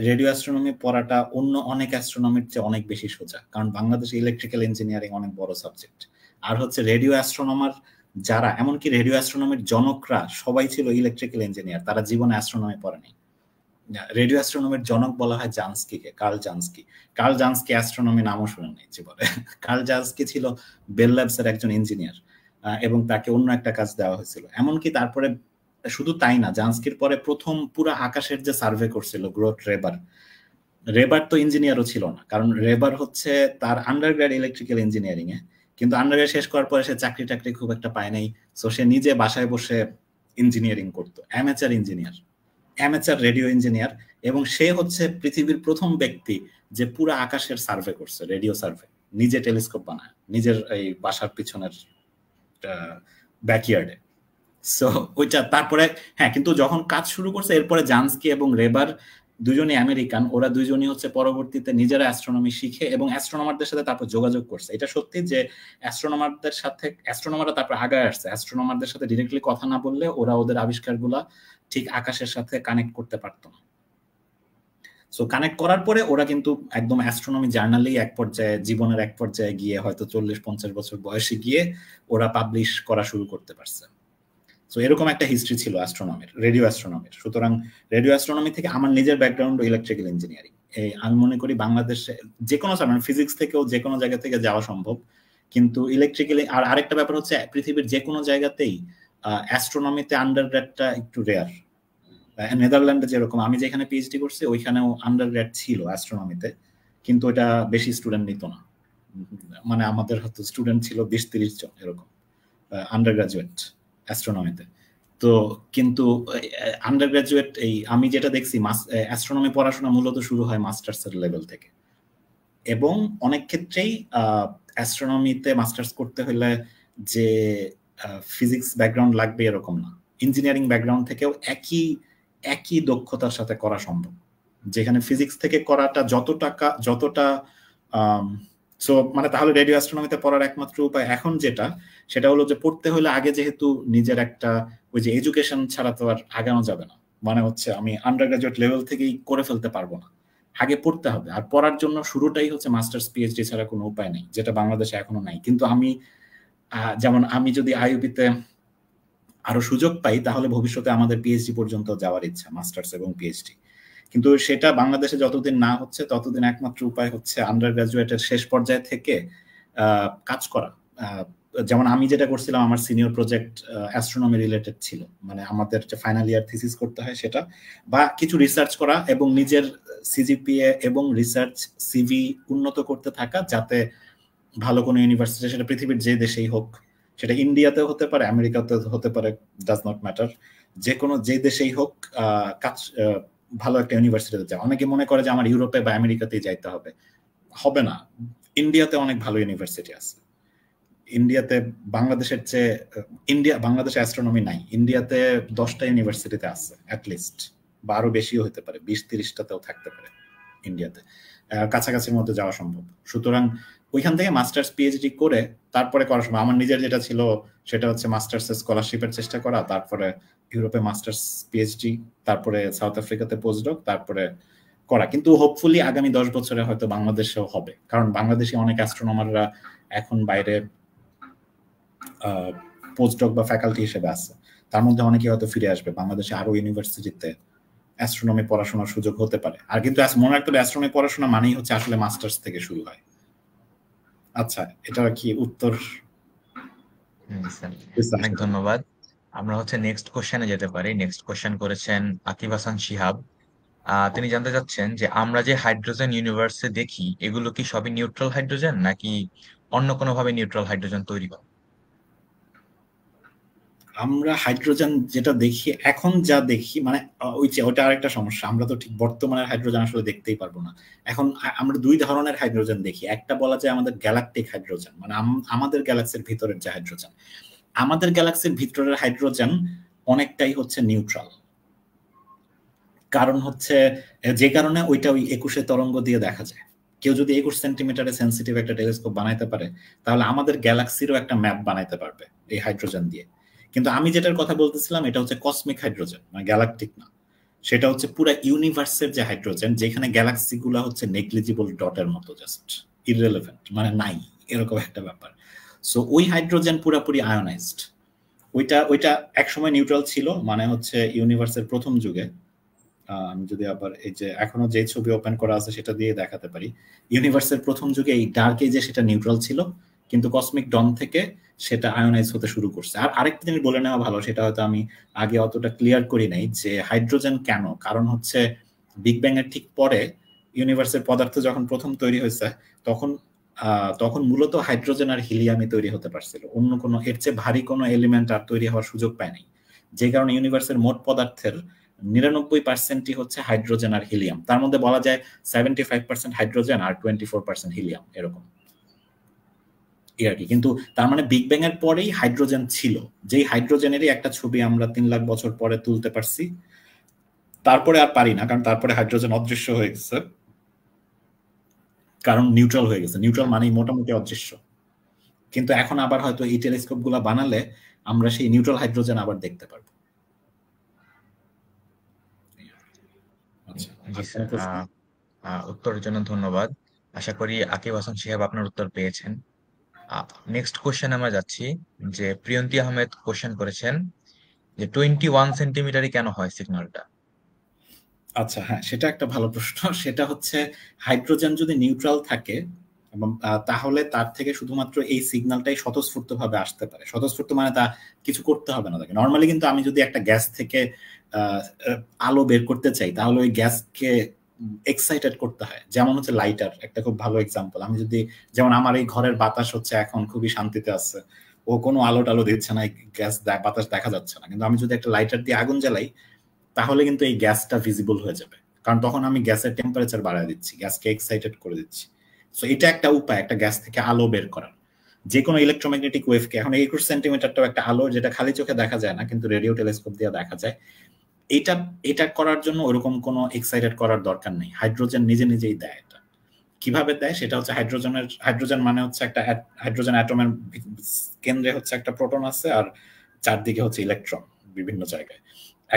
S3: রেডিও অ্যাস্ট্রোনমি পড়াটা অন্য অনেক অ্যাস্ট্রোনমির চেয়ে অনেক বেশি সোজা, কারণ বাংলাদেশে ইলেকট্রিক্যাল ইঞ্জিনিয়ারিং অনেক বড় সাবজেক্ট। আর হচ্ছে রেডিও অ্যাস্ট্রোনমার যারা, এমনকি রেডিও অ্যাস্ট্রোনমির জনকরা সবাই ছিল ইলেকট্রিক্যাল ইঞ্জিনিয়ার, তারা জীবনে অ্যাস্ট্রোনমি পড়েনি। রেডিও অ্যাস্ট্রোনমির জনক বলা হয় জান্সকিকে, কার্ল জান্সকি। কার্ল জান্সকি অ্যাস্ট্রোনমি নামও শুনেন নাই জীবনে। কার্ল জান্সকি ছিল বেল ল্যাবসের একজন ইঞ্জিনিয়ার, এবং তাকে অন্য একটা কাজ দেওয়া হয়েছিল। এমনকি তারপরে শুধু তাই না, জান্সকির পরে প্রথম পুরো আকাশের যে সার্ভে করছিল গ্রোথ রেবার, রেবার তো ইঞ্জিনিয়ারও ছিল না, কারণ রেবার হচ্ছে তার আন্ডারগ্রেড ইলেকট্রিক্যাল ইঞ্জিনিয়ারিং এ, কিন্তু আন্ডারগ্রেড শেষ করার পরে সে চাকরি টাকরি খুব একটা পায় নাই। সো সে নিজে বাসায় বসে ইঞ্জিনিয়ারিং করতো, amateur engineer, amateur radio engineer. এবং সে হচ্ছে পৃথিবীর প্রথম ব্যক্তি যে পুরো আকাশের সার্ভে করছে, রেডিও সার্ভে, নিজে টেলিস্কোপ বানায় নিজের এই বাসার পিছনের ব্যাকইয়ার্ডে। সো ওইটা তারপরে, হ্যাঁ, কিন্তু যখন কাজ শুরু করছে এরপরে জান্সকি এবং রেবার দুজনই আমেরিকান, ওরা দুজনই হচ্ছে পরবর্তীতে নিজেরা অ্যাস্ট্রোনমি শিখে এবং অ্যাস্ট্রোনমারদের সাথে তারপর যোগাযোগ করছে। এটা সত্যি যে অ্যাস্ট্রোনমারদের সাথে, অ্যাস্ট্রোনমাররা তারপর আগায় আসছে, অ্যাস্ট্রোনমারদের সাথে ডিরেক্টলি কথা না বললে ওরা ওদের আবিষ্কারগুলা ঠিক আকাশের সাথে কানেক্ট করতে পারতো না। সো কানেক্ট করার পরে ওরা কিন্তু একদম অ্যাস্ট্রোনমি জার্নালেই এক পর্যায়ে, জীবনের এক পর্যায়ে গিয়ে হয়তো 40-50 বছর বয়সে গিয়ে ওরা পাবলিশ করা শুরু করতে পারছে। সো এরকম একটা হিস্ট্রি ছিল অ্যাস্ট্রোনমির, রেডিও অ্যাস্ট্রোনমির। সুতরাং রেডিও অ্যাস্ট্রোনমি থেকে আমার নিজের ব্যাকগ্রাউন্ড ইলেকট্রিক্যাল ইঞ্জিনিয়ারিং, আমি মনে করি বাংলাদেশে যে কোনো মানে ফিজিক্স থেকেও যে কোনো জায়গা থেকে যাওয়া সম্ভব, কিন্তু ইলেকট্রিক্যালি, আর আরেকটা ব্যাপার হচ্ছে পৃথিবীর যে কোনো জায়গাতেই অ্যাস্ট্রোনমিতে আন্ডারগ্রেডটা একটু রেয়ার। নেদারল্যান্ডে যেরকম আমি যেখানে পিএইচডি করছি ওইখানেও আন্ডারগ্রেড ছিল অ্যাস্ট্রোনমিতে, কিন্তু এটা বেশি স্টুডেন্ট নিত না, মানে আমাদের হয়তো স্টুডেন্ট ছিল 20-30 জন এরকম আন্ডার গ্রাজুয়েট অ্যাস্ট্রোনমিতে। তো কিন্তু আন্ডার গ্রাজুয়েট, এই আমি যেটা দেখছি অ্যাস্ট্রোনমি পড়াশোনা মূলত শুরু হয় মাস্টার্সের লেভেল থেকে, এবং অনেক ক্ষেত্রেই অ্যাস্ট্রোনমিতে মাস্টার্স করতে হলে যে ফিজিক্স ব্যাকগ্রাউন্ড লাগবে এরকম না, ইঞ্জিনিয়ারিং ব্যাকগ্রাউন্ড থেকেও একই দক্ষতার সাথে করা সম্ভব, যেখানে ফিজিক্স থেকে করাটা যতটা সো মানে তাহলে রেডিও অ্যাস্ট্রোনমিতে পড়ার একমাত্র উপায় এখন সেটা হলো যে পড়তে হলে আগে যেহেতু নিজের একটা ওই যে এডুকেশন ছাড়া তো আর আগানো যাবে না, মানে হচ্ছে আমি আন্ডার গ্রাজুয়েট লেভেল থেকেই করে ফেলতে পারবো না, আগে পড়তে হবে। আর পড়ার জন্য শুরুটাই হচ্ছে মাস্টার্স পিএইচডি ছাড়া কোনো উপায় নেই, যেটা বাংলাদেশে এখনো নাই। কিন্তু যেমন আমি যদি আইইউবিতে আরো সুযোগ পাই তাহলে ভবিষ্যতে আমাদের পিএইচডি পর্যন্ত যাওয়ার ইচ্ছা, মাস্টার্স এবং পিএইচডি। কিন্তু সেটা বাংলাদেশে যতদিন না হচ্ছে ততদিন একমাত্র উপায় হচ্ছে আন্ডার গ্রাজুয়েটের শেষ পর্যায়ে থেকে কাজ করা। যেমন আমি যেটা করছিলাম, আমার সিনিয়র প্রজেক্ট অ্যাস্ট্রোনমি রিলেটেড ছিল, মানে আমাদের যে ফাইনাল ইয়ার থিসিস করতে হয় সেটা, বা কিছু রিসার্চ করা এবং নিজের সিজিপিএ এবং রিসার্চ সিভি উন্নত করতে থাকা, যাতে ভালো কোনো ইউনিভার্সিটি, সেটা পৃথিবীর যে দেশেই হোক, সেটা ইন্ডিয়াতেও হতে পারে, আমেরিকাতেও হতে পারে, ডাজ নট ম্যাটার, যে দেশেই হোক, কাজ ভালো একটা ইউনিভার্সিটিতে যায়। অনেকে মনে করে যে আমার ইউরোপে বা আমেরিকাতেই যাইতে হবে না, ইন্ডিয়াতে অনেক ভালো ইউনিভার্সিটি আছে। ইন্ডিয়াতে বাংলাদেশের চেয়ে, বাংলাদেশে অ্যাস্ট্রোনমি নাই, ইন্ডিয়াতে 10টা ইউনিভার্সিটিতে আছে অ্যাটলিস্ট, বা আরো বেশিও হতে পারে, 20-30টাতেও থাকতে পারে ইন্ডিয়াতে, কাছাকাছির মধ্যে যাওয়া সম্ভব। সুতরাং ওইখান থেকে মাস্টার্স পিএইচডি করে তারপরে করার সময় আমার নিজের যেটা ছিল সেটা হচ্ছে মাস্টার্স স্কলারশিপের চেষ্টা করা, তারপরে ইউরোপে মাস্টার্স পিএইচডি, তারপরে সাউথ আফ্রিকাতে পোস্টডক, তারপরে করা। কিন্তু হোপফুলি আগামী 10 বছরে হয়তো বাংলাদেশেও হবে, কারণ বাংলাদেশে অনেক অ্যাস্ট্রোনমাররা এখন বাইরে পোস্টডক বা ফ্যাকাল্টি হিসেবে আছে, তার মধ্যে অনেকে হয়তো ফিরে আসবে বাংলাদেশে, আরো ইউনিভার্সিটিতে অ্যাস্ট্রোনমি পড়াশোনার সুযোগ হতে পারে। আর কিন্তু মনে রাখতে হবে অ্যাস্ট্রোনমি পড়াশোনা মানেই হচ্ছে আসলে মাস্টার্স থেকে শুরু হয়। আচ্ছা, এটা কি উত্তর?
S1: অনেক ধন্যবাদ। আমরা হচ্ছে নেক্সট কোশ্চেনে যেতে পারি। নেক্সট কোশ্চেন করেছেন আকিব হাসান শিহাব, তিনি জানতে চাচ্ছেন যে আমরা যে হাইড্রোজেন ইউনিভার্সে দেখি এগুলো কি সবই নিউট্রাল হাইড্রোজেন নাকি অন্য কোনো ভাবে নিউট্রাল হাইড্রোজেন তৈরি হয়?
S3: আমরা হাইড্রোজেন যেটা দেখি এখন যা দেখি মানে ওই যে ওটা আরেকটা সমস্যা, আমরা তো ঠিক বর্তমানের হাইড্রোজেন আসলে দেখতেই পারবো না। এখন আমরা দুই ধরনের হাইড্রোজেন দেখি, একটা বলা যায় আমাদের গ্যালাকটিক হাইড্রোজেন, মানে আমাদের গ্যালাক্সির ভিতরের যে হাইড্রোজেন। আমাদের গ্যালাক্সির ভিতরের হাইড্রোজেন অনেকটাই হচ্ছে নিউট্রাল, কারণ হচ্ছে যে কারণে ওইটা ওই 21 তরঙ্গ দিয়ে দেখা যায়। কেউ যদি 21 সেন্টিমিটারে সেন্সিটিভ একটা টেলিস্কোপ বানাইতে পারে তাহলে আমাদের গ্যালাক্সিরও একটা ম্যাপ বানাইতে পারবে এই হাইড্রোজেন দিয়ে। কিন্তু আমি যেটার কথা বলতেছিলাম এটা হচ্ছে কসমিক হাইড্রোজেন, মানে গ্যালাকটিক না। সেটা হচ্ছে পুরো ইউনিভার্সের যে হাইড্রোজেন, যেখানে গ্যালাক্সি গুলা হচ্ছে নেগলিজিবল ডটের মতো, জাস্ট ইররেলেভেন্ট, মানে নাই, এরকম একটা ব্যাপার। সো ওই হাইড্রোজেন পুরাপুরি আয়োনাইজড। ওইটা একসময় নিউট্রাল ছিল, মানে হচ্ছে ইউনিভার্সের প্রথম যুগে। আমি যদি আবার এই যে এখনো যে ছবি ওপেন করা আছে সেটা দিয়ে দেখাতে পারি, ইউনিভার্সের প্রথম যুগে এই ডার্ক এজে সেটা নিউট্রাল ছিল, কিন্তু কসমিক ডন থেকে সেটা আয়োনাইজ হতে শুরু করছে। আর আরেকটা জিনিস বলে নেওয়া ভালো, সেটা হয়তো আমি আগে অতটা ক্লিয়ার করি নাই, যে হাইড্রোজেন কেন, কারণ হচ্ছে বিগ ব্যাং এর ঠিক পরে ইউনিভার্সের পদার্থ যখন প্রথম তৈরি হয়েছে তখন মূলত হাইড্রোজেন আর হিলিয়ামই তৈরি হতে পারছিল, অন্য কোনো এর চেয়ে ভারী কোনো এলিমেন্ট আর তৈরি হওয়ার সুযোগ পায় নাই। যে কারণে ইউনিভার্সের মোট পদার্থের 99% হচ্ছে হাইড্রোজেন আর হিলিয়াম, তার মধ্যে বলা যায় 75% হাইড্রোজেন আর 24% হিলিয়াম, এরকম আর কি। কিন্তু তার মানে বিগ ব্যাং এর পরেই হাইড্রোজেন ছিল, যেই হাইড্রোজেনেরই একটা ছবি আমরা 3 লাখ বছর পরে তুলতে পারছি, তারপরে আর পারি না, কারণ তারপরে হাইড্রোজেন অদৃশ্য হয়ে গেছে, কারণ নিউট্রাল হয়ে গেছে। নিউট্রাল মানেই মোটামুটি অদৃশ্য। কিন্তু এখন আবার হয়তো এই টেলিস্কোপ গুলা বানালে আমরা সেই নিউট্রাল হাইড্রোজেন আবার দেখতে পারবো।
S1: উত্তরের জন্য ধন্যবাদ। আশা করি আকিব হাসান শিহাব আপনার উত্তর পেয়েছেন। নেক্সট কোশ্চেন আমরা যাচ্ছি, যে প্রিয়ন্তী আহমেদ কোশ্চেন করেছেন যে 21 সেন্টিমিটারই কেন হয় সিগন্যালটা?
S3: আচ্ছা, হ্যাঁ, সেটা একটা ভালো প্রশ্ন। সেটা হচ্ছে হাইড্রোজেন যদি নিউট্রাল থাকে এবং তাহলে তার থেকে শুধুমাত্র এই সিগন্যালটাই স্বতঃস্ফূর্ত ভাবে আসতে পারে। স্বতঃস্ফূর্ত মানে তা কিছু করতে হবে না তাকে। নর্মালি কিন্তু আমি যদি একটা গ্যাস থেকে আলো বের করতে চাই তাহলে ওই গ্যাসকে এক্সাইটেড করতে হয়, যেমন হচ্ছে লাইটার একটা খুব ভালো এক্সাম্পল। আমি যদি, যেমন আমার এই ঘরের বাতাস হচ্ছে এখন খুবই শান্তিতে আছে, ও কোনো আলো টালো দিচ্ছে না, গ্যাস বাতাস দেখা যাচ্ছে না, কিন্তু আমি যদি একটা লাইটার দিয়ে আগুন জ্বালাই তাহলে কিন্তু এই গ্যাসটা ভিজিবল হয়ে যাবে, কারণ তখন আমি গ্যাসের টেম্পারেচার বাড়ায় দিচ্ছি, গ্যাসকে এক্সাইটেড করে দিচ্ছি। সো এটা একটা উপায় একটা গ্যাস থেকে আলো বের করার। যে কোনো ইলেকট্রোম্যাগনেটিক ওয়েভকে, এখন 21 সেন্টিমিটারটাও একটা আলো, যেটা খালি চোখে দেখা যায় না কিন্তু রেডিও টেলিস্কোপ দিয়ে দেখা যায়। এটা করার জন্য ওরকম কোনো এক্সাইটেড করার দরকার নেই, হাইড্রোজেন নিজে নিজেই দেয়। এটা কিভাবে দেয় সেটা হচ্ছে হাইড্রোজেন মানে হচ্ছে একটা হাইড্রোজেন অ্যাটমের কেন্দ্রে হচ্ছে একটা প্রোটন আছে আর চারদিকে হচ্ছে ইলেকট্রন, বিভিন্ন জায়গায়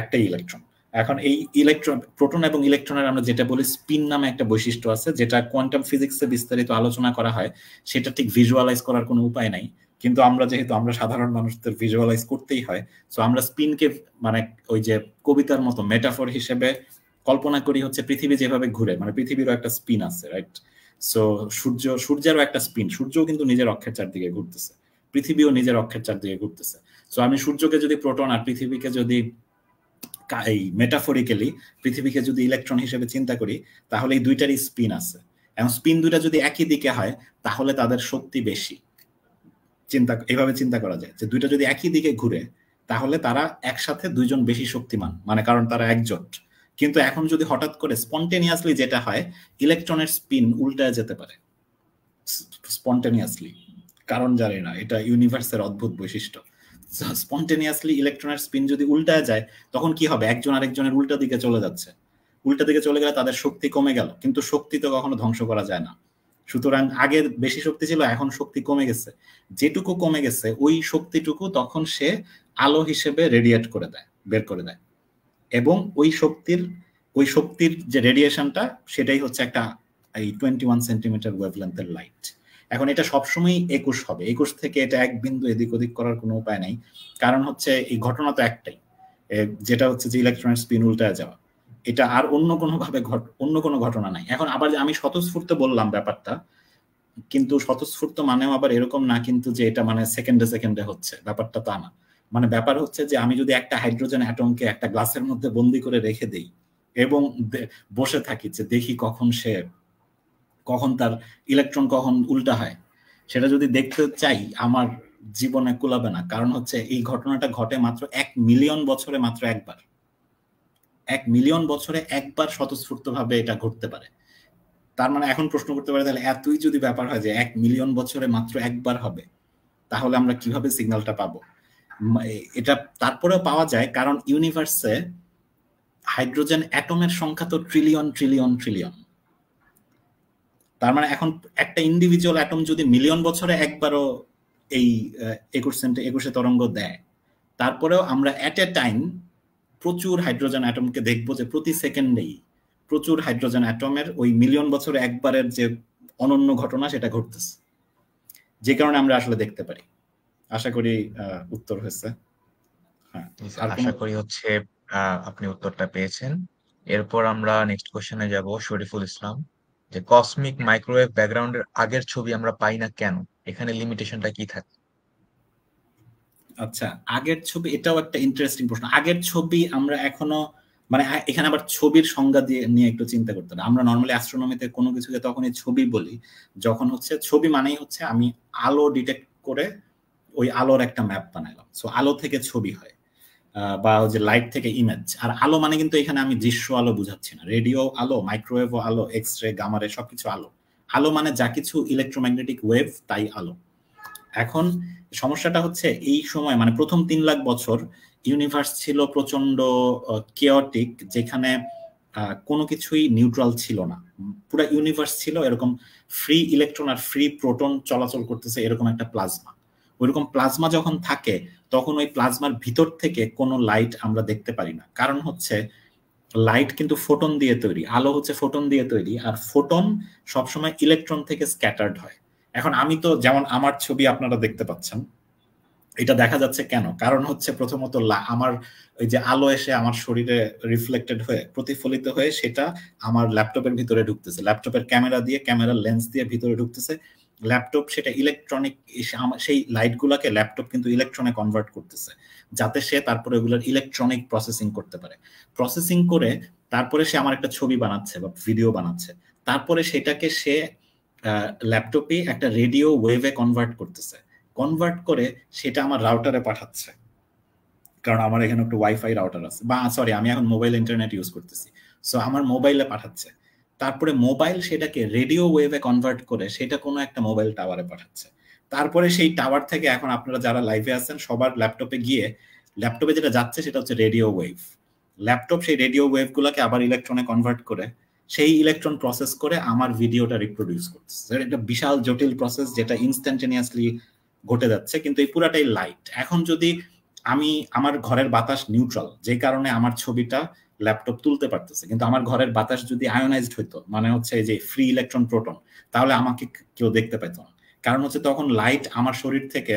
S3: একটাই ইলেকট্রন। এখন এই ইলেকট্রন, প্রোটন এবং ইলেকট্রনের আমরা যেটা বলি স্পিন নামে একটা বৈশিষ্ট্য আছে, যেটা কোয়ান্টাম ফিজিক্সে বিস্তারিত আলোচনা করা হয়। সেটা ঠিক ভিজুয়ালাইজ করার কোনো উপায় নাই, কিন্তু যেহেতু আমরা সাধারণ মানুষদের ভিজুয়ালাইজ করতেই হয়, সো আমরা স্পিনকে মানে ওই যে কবিতার মতো মেটাফর হিসেবে কল্পনা করি হচ্ছে পৃথিবী যেভাবে ঘুরে, মানে পৃথিবীরও একটা স্পিন আছে, রাইট? সো সূর্যেরও একটা স্পিন, সূর্যও কিন্তু নিজের অক্ষের চারদিকে ঘুরতেছে, পৃথিবীও নিজের অক্ষের চারদিকে ঘুরতেছে। সো আমি সূর্যকে যদি প্রোটন আর পৃথিবীকে যদি এই মেটাফরিক্যালি পৃথিবীকে যদি ইলেকট্রন হিসেবে চিন্তা করি তাহলে এই দুইটারই স্পিন আছে, এবং স্পিন দুইটা যদি একই দিকে হয় তাহলে তাদের শক্তি বেশি। এভাবে চিন্তা করা যায় যে দুইটা যদি একই দিকে ঘুরে তাহলে তারা একসাথে দুইজন বেশি শক্তিমান, মানে কারণ তারা একজোট। কিন্তু এখন যদি হঠাৎ করে স্পন্টেনিয়াসলি যেটা হয়, ইলেকট্রনের স্পিন উল্টায় যেতে পারে স্পন্টেনিয়াসলি, কারণ জানি না, এটা ইউনিভার্সের অদ্ভুত বৈশিষ্ট্য। স্পন্টেনিয়াসলি ইলেকট্রনের স্পিন যদি উল্টায় যায় তখন কি হবে, একজন আরেকজনের উল্টা দিকে চলে যাচ্ছে, উল্টা দিকে চলে গেলে তাদের শক্তি কমে গেল, কিন্তু শক্তি তো কখনো ধ্বংস করা যায় না। সুতরাং আগে বেশি শক্তি ছিল, এখন শক্তি কমে গেছে, যেটুকু কমে গেছে ওই শক্তিটুকু তখন সে আলো হিসেবে রেডিয়েট করে দেয়, বের করে দেয়, এবং ওই শক্তির যে রেডিয়েশনটা সেটাই হচ্ছে একটা এই 21 সেন্টিমিটার ওয়েভলেন্থের লাইট। এখন এটা সবসময় 21 হবে, 21 থেকে এটা এক বিন্দু এদিক ওদিক করার কোনো উপায় নাই, কারণ হচ্ছে এই ঘটনা তো একটাই, যেটা হচ্ছে যে ইলেকট্রনের স্পিন উল্টায় যাওয়া। এটা আর অন্য কোনো ঘটনা নাই। এখন আবার আমি স্বতঃস্ফূর্ত বললাম ব্যাপারটা, কিন্তু স্বতঃস্ফূর্ত মানেও আবার এরকম না কিন্তু যে এটা মানে সেকেন্ডে সেকেন্ডে হচ্ছে, ব্যাপারটা তা না। মানে ব্যাপার হচ্ছে যে আমি যদি একটা হাইড্রোজেন অ্যাটমকে একটা গ্লাসের মধ্যে বন্দি করে রেখে দেই এবং বসে থাকি যে দেখি কখন তার ইলেকট্রন কখন উল্টা হয়, সেটা যদি দেখতে চাই আমার জীবনে কুলাবে না। কারণ হচ্ছে এই ঘটনাটা ঘটে মাত্র 1 মিলিয়ন বছরে মাত্র একবার। 1 মিলিয়ন বছরে একবার স্বতঃস্ফূর্তভাবে এটা ঘটতে পারে। তার মানে এখন প্রশ্ন করতে পারে, তাহলে এতই যদি ব্যাপার হয় যে 1 মিলিয়ন বছরে মাত্র একবার হবে, তাহলে আমরা কিভাবে সিগন্যালটা পাবো? এটা তারপরেও পাওয়া যায়, কারণ ইউনিভার্সে হাইড্রোজেন অ্যাটমের সংখ্যা তো ট্রিলিয়ন ট্রিলিয়ন ট্রিলিয়ন। তার মানে এখন একটা ইন্ডিভিজুয়াল অ্যাটম যদি মিলিয়ন বছরে একবারও এই 21 তরঙ্গ দেয়, তারপরেও আমরা অ্যাট এ টাইম প্রচুর হাইড্রোজেন অ্যাটমকে দেখবো যে প্রতি সেকেন্ডেই প্রচুর হাইড্রোজেন অ্যাটমের ওই মিলিয়ন বছরে একবারের যে অনন্য ঘটনা সেটা ঘটতেছে, যে কারণে আমরা আসলে দেখতে পারি। আশা করি উত্তর হয়েছে। হ্যাঁ,
S1: আশা করি হচ্ছে আপনি উত্তরটা পেয়েছেন। এরপর আমরা নেক্সট কোশ্চেনে যাব। শরীফুল ইসলাম, যে কসমিক মাইক্রোওয়েভ ব্যাকগ্রাউন্ডের আগের ছবি আমরা পাই না কেন? এখানে লিমিটেশনটা কি থাকে?
S3: আচ্ছা, আগের ছবি, এটাও একটা ইন্টারেস্টিং প্রশ্ন। আগের ছবি আমরা এখনো মানে এখানে আবার ছবির সংজ্ঞা নিয়ে একটু চিন্তা করতে হবে। আমরা নর্মালি অ্যাস্ট্রোনমিতে কোনো কিছুকে তখনই ছবি বলি যখন হচ্ছে ছবি মানেই হচ্ছে আমি আলো ডিটেক্ট করে ওই আলোর একটা ম্যাপ বানাইলাম, সো আলো থেকে ছবি হয়, বা যে লাইট থেকে ইমেজ। আর আলো মানে কিন্তু এখানে আমি দৃশ্য আলো বুঝাচ্ছি না, রেডিও আলো, মাইক্রোওয়েভ আলো, এক্স রে, গামা রে, সবকিছু আলো। আলো মানে যা কিছু ইলেকট্রোম্যাগনেটিক ওয়েভ, তাই আলো। এখন সমস্যাটা হচ্ছে এই সময় মানে প্রথম 3 লাখ বছর ইউনিভার্স ছিল প্রচন্ড কেওটিক, যেখানে কোনো কিছুই নিউট্রাল ছিল না। পুরো ইউনিভার্স ছিল এরকম ফ্রি ইলেকট্রন আর ফ্রি প্রোটন চলাচল করতেছে, এরকম একটা প্লাজমা। ওইরকম প্লাজমা যখন থাকে তখন ওই প্লাজমার ভিতর থেকে কোনো লাইট আমরা দেখতে পারি না। কারণ হচ্ছে লাইট কিন্তু ফোটন দিয়ে তৈরি, আলো হচ্ছে ফোটন দিয়ে তৈরি, আর ফোটন সবসময় ইলেকট্রন থেকে স্ক্যাটার্ড হয়। এখন আমি তো যেমন আমার ছবি আপনারা দেখতে পাচ্ছেন, এটা দেখা যাচ্ছে কেন? কারণ হচ্ছে প্রথমত আমার ওই যে আলো এসে আমার শরীরে রিফ্লেক্টেড হয়ে প্রতিফলিত হয়ে সেটা আমার ল্যাপটপের ভিতরে ঢুকতেছে, ল্যাপটপের ক্যামেরার লেন্স দিয়ে ভিতরে ঢুকতেছে। ল্যাপটপ সেটা ইলেকট্রনিক, সেই লাইটগুলোকে ল্যাপটপ কিন্তু ইলেকট্রনে কনভার্ট করতেছে, যাতে সে তারপরে ওগুলোর ইলেকট্রনিক প্রসেসিং করতে পারে। প্রসেসিং করে তারপরে সে আমার একটা ছবি বানাচ্ছে বা ভিডিও বানাচ্ছে, তারপরে সেটাকে সে ল্যাপটপে একটা রেডিও ওয়েভে কনভার্ট করতেছে, কনভার্ট করে সেটা আমার রাউটারে পাঠাচ্ছে, কারণ আমার এখানে একটা ওয়াইফাই রাউটার আছে, বা সরি আমি এখন মোবাইল ইন্টারনেট ইউজ করতেছি, সো আমার মোবাইলে পাঠাচ্ছে। তারপরে মোবাইল সেটাকে রেডিও ওয়েভে কনভার্ট করে সেটা কোনো একটা মোবাইল টাওয়ারে পাঠাচ্ছে। তারপরে সেই টাওয়ার থেকে এখন আপনারা যারা লাইভে আছেন সবার ল্যাপটপে গিয়ে ল্যাপটপে যেটা যাচ্ছে সেটা হচ্ছে রেডিও ওয়েভ। ল্যাপটপ সেই রেডিও ওয়েভগুলোকে আবার ইলেকট্রনে কনভার্ট করে সেই ইলেকট্রন প্রসেস করে আমার ভিডিওটা রিপ্রোডিউস করতেছে। এটা বিশাল জটিল প্রসেস যেটা ইনস্ট্যান্টেনিয়াসলি ঘটে যাচ্ছে, কিন্তু এই পুরাটাই লাইট। এখন যদি আমার ঘরের বাতাস নিউট্রাল, যে কারণে আমার ছবিটা ল্যাপটপ তুলতে পারতেছে, কিন্তু আমার ঘরের বাতাস যদি আয়োনাইজড হইতো, মানে হচ্ছে এই যে ফ্রি ইলেকট্রন প্রোটন, তাহলে আমাকে কেউ দেখতে পেত না। কারণ হচ্ছে তখন লাইট আমার শরীর থেকে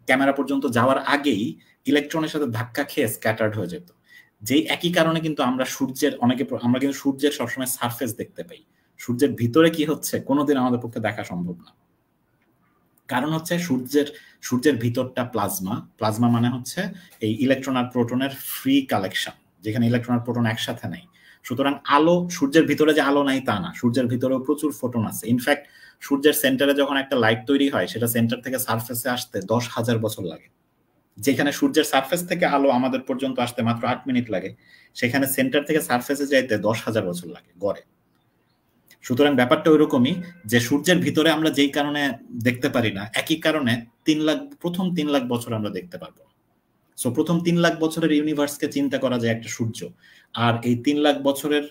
S3: ক্যামেরা পর্যন্ত যাওয়ার আগেই ইলেকট্রনের সাথে ধাক্কা খেয়ে স্ক্যাটার্ড হয়ে যেত। যেই একই কারণে কিন্তু আমরা কিন্তু সূর্যের সবসময় সারফেস দেখতে পাই, সূর্যের ভিতরে কি হচ্ছে কোনোদিন আমাদের পক্ষে দেখা সম্ভব না। কারণ হচ্ছে সূর্যের ভিতরটা প্লাজমা মানে হচ্ছে এই ইলেকট্রন আর প্রোটনের ফ্রি কালেকশন, যেখানে ইলেকট্রন আর প্রোটন একসাথে নাই। সুতরাং আলো, সূর্যের ভিতরে যে আলো নাই তা না, সূর্যের ভিতরেও প্রচুর ফোটন আছে। ইনফ্যাক্ট সূর্যের সেন্টারে যখন একটা লাইট তৈরি হয় সেটা সেন্টার থেকে সারফেসে আসতে 10,000 বছর লাগে। যেখানে সূর্যের সারফেস থেকে আলো আমাদের পর্যন্ত আসতে মাত্র 8 মিনিট লাগে, সেখানে সেন্টার থেকে সারফেসে যাইতে 10,000 বছর লাগে গড়ে। সুতরাং ব্যাপারটা ওইরকমই যে সূর্যের ভিতরে আমরা যেই কারণে দেখতে পারি না, একই কারণে প্রথম 3 লাখ বছর আমরা দেখতে পারবো। সো প্রথম 3 লাখ বছরের ইউনিভার্সকে চিন্তা করা যায় একটা সূর্য, আর এই 3 লাখ বছরের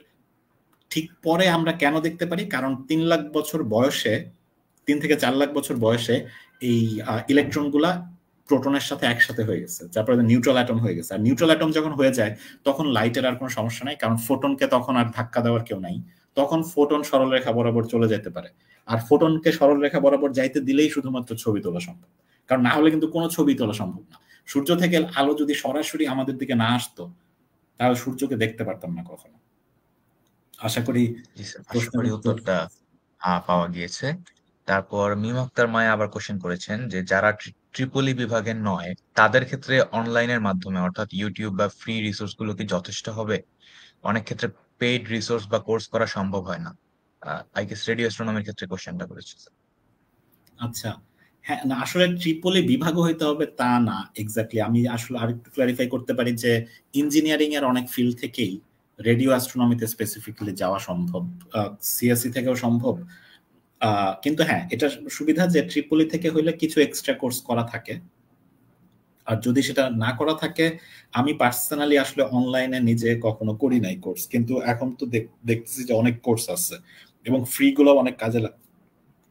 S3: ঠিক পরে আমরা কেন দেখতে পারি? কারণ 3 লাখ বছর বয়সে, 3 থেকে 4 লাখ বছর বয়সে এই ইলেকট্রনগুলা প্রোটনের সাথে একসাথে হয়ে গেছে, তারপরে নিউট্রাল অ্যাটম হয়ে গেছে। আর নিউট্রাল অ্যাটম যখন হয়ে যায় তখন লাইটের আর কোনো সমস্যা নাই, কারণ ফোটনকে তখন আর ধাক্কা দেওয়ার কেউ নাই। তখন ফোটন সরলরেখা বরাবর চলে যেতে পারে, আর ফোটনকে সরলরেখা বরাবর যাইতে দিলেই শুধুমাত্র ছবি তোলা সম্ভব, কারণ না হলে কিন্তু কোনো ছবি তোলা সম্ভব না। সূর্য থেকে আলো যদি সরাসরি আমাদের দিকে না আসতো তাহলে সূর্যকে দেখতে পারতাম না কখনো। আশা করি
S1: উত্তরটা পাওয়া গিয়েছে। তারপর মিম আক্তার মায়া আবার কোশ্চেন করেছেন যে যারা ট্রিপলি বিভাগের নয় তাদের ক্ষেত্রে অনলাইনের মাধ্যমে অর্থাৎ ইউটিউব বা ফ্রি রিসোর্স গুলো কি যথেষ্ট হবে? অনেক ক্ষেত্রে পেইড রিসোর্স বা কোর্স করা সম্ভব হয় না? আই গেস রেডিও অ্যাস্ট্রোনমির ক্ষেত্রে কোশ্চেনটা করেছে।
S3: আচ্ছা, হ্যাঁ, না আসলে ট্রিপলি বিভাগও হইতে হবে তা না এক্স্যাক্টলি। আমি আসলে আরেকটু ক্লারিফাই করতে পারি যে ইঞ্জিনিয়ারিং এর অনেক ফিল্ড থেকেই রেডিও অ্যাস্ট্রোনমিতে স্পেসিফিক্যালি যাওয়া সম্ভব, সিএসসি থেকেও সম্ভব। কিন্তু হ্যাঁ, এটা সুবিধা যে ট্রিপলি থেকে হইলে কিছু এক্সট্রা কোর্স করা থাকে, আর যদি সেটা না করা থাকে, আমি পার্সোনালি আসলে অনলাইনে নিজে কখনো করি নাই কোর্স, কিন্তু এখন তো দেখতেছি যে অনেক কোর্স আছে এবং ফ্রি গুলো অনেক কাজে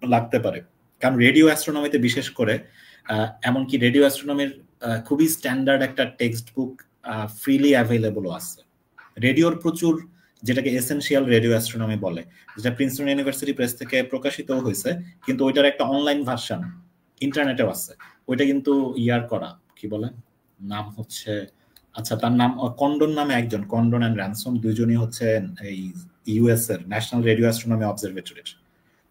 S3: লাগতে পারে। কারণ রেডিও অ্যাস্ট্রোনমিতে বিশেষ করে এমনকি রেডিও অ্যাস্ট্রোনমির খুবই স্ট্যান্ডার্ড একটা টেক্সট বুক ফ্রিলি অ্যাভেলেবলও আছে। রেডিওর প্রচুর, যেটাকে এসেনশিয়াল রেডিও অ্যাস্ট্রোনমি বলে, যেটা প্রিন্সটন ইউনিভার্সিটি প্রেস থেকে প্রকাশিত হয়েছে, কিন্তু ওইটার একটা অনলাইন ভার্সন ইন্টারনেটেও আছে। ওইটা কিন্তু ইয়ার করা, কি বলে নাম হচ্ছে, আচ্ছা তার নাম কন্ডন নামে একজন, কন্ডন অ্যান্ড র্যানসম, দুইজনই হচ্ছে এই ইউএস এর ন্যাশনাল রেডিও অ্যাস্ট্রোনমি অবজারভেটরির।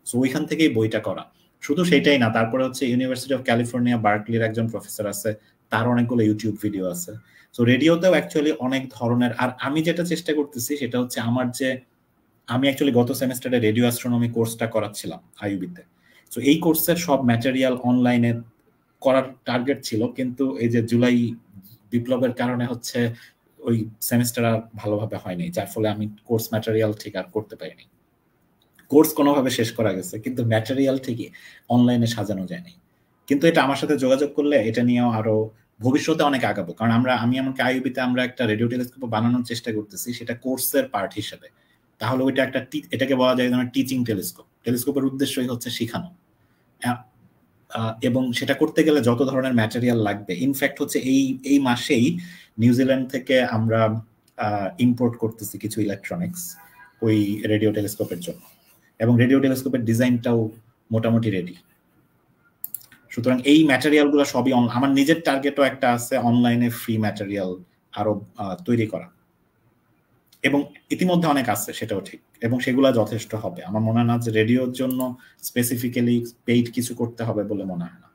S3: সো ওইখান থেকেই বইটা করা। শুধু সেটাই না, তারপরে হচ্ছে ইউনিভার্সিটি অফ ক্যালিফোর্নিয়া বার্কলির একজন প্রফেসর আছে, তার অনেকগুলো ইউটিউব ভিডিও আছে। সো রেডিওতেও অ্যাকচুয়ালি অনেক ধরনের। আর আমি যেটা চেষ্টা করতেছি সেটা হচ্ছে আমি অ্যাকচুয়ালি গত সেমিস্টারে রেডিও অ্যাস্ট্রোনমি কোর্সটা করাচ্ছিলাম আইইউবিতে। সো এই কোর্সের সব ম্যাটেরিয়াল অনলাইনে করার টার্গেট ছিল, কিন্তু এই যে জুলাই বিপ্লবের কারণে হচ্ছে ওই সেমিস্টার আর ভালোভাবে হয়নি, যার ফলে আমি কোর্স ম্যাটেরিয়াল ঠিক আর করতে পারিনি। কোর্স কোনোভাবে শেষ করা গেছে, কিন্তু ম্যাটেরিয়াল ঠিকই অনলাইনে সাজানো যায়নি। কিন্তু এটা আমার সাথে যোগাযোগ করলে এটা নিয়েও আরো ভবিষ্যতে অনেক আগাবো। কারণ আমি এমনকি আইইউবিতে আমরা একটা রেডিও টেলিস্কোপ বানানোর চেষ্টা করতেছি, সেটা কোর্সের পার্ট হিসেবে। তাহলে ওইটা একটা এটাকে বলা যায় টিচিং টেলিস্কোপ। টেলিস্কোপের উদ্দেশ্যই হচ্ছে শেখানো, এবং সেটা করতে গেলে যত ধরনের ম্যাটেরিয়াল লাগবে, ইনফ্যাক্ট হচ্ছে এই মাসেই নিউজিল্যান্ড থেকে আমরা ইম্পোর্ট করতেছি কিছু ইলেকট্রনিক্স ওই রেডিও টেলিস্কোপের জন্য, এবং রেডিও টেলিস্কোপের ডিজাইনটাও মোটামুটি রেডি। সুতরাং এই ম্যাটেরিয়াল গুলো সবই আমার নিজের টার্গেটও একটা আছে, অনলাইনে ফ্রি ম্যাটেরিয়াল আরো তৈরি করা, এবং ইতিমধ্যে অনেক আছে সেটাও ঠিক, এবং সেগুলো যথেষ্ট হবে। আমার মনে হয় না যে রেডিওর জন্য স্পেসিফিক্যালি পেইড কিছু করতে হবে বলে মনে হয় না।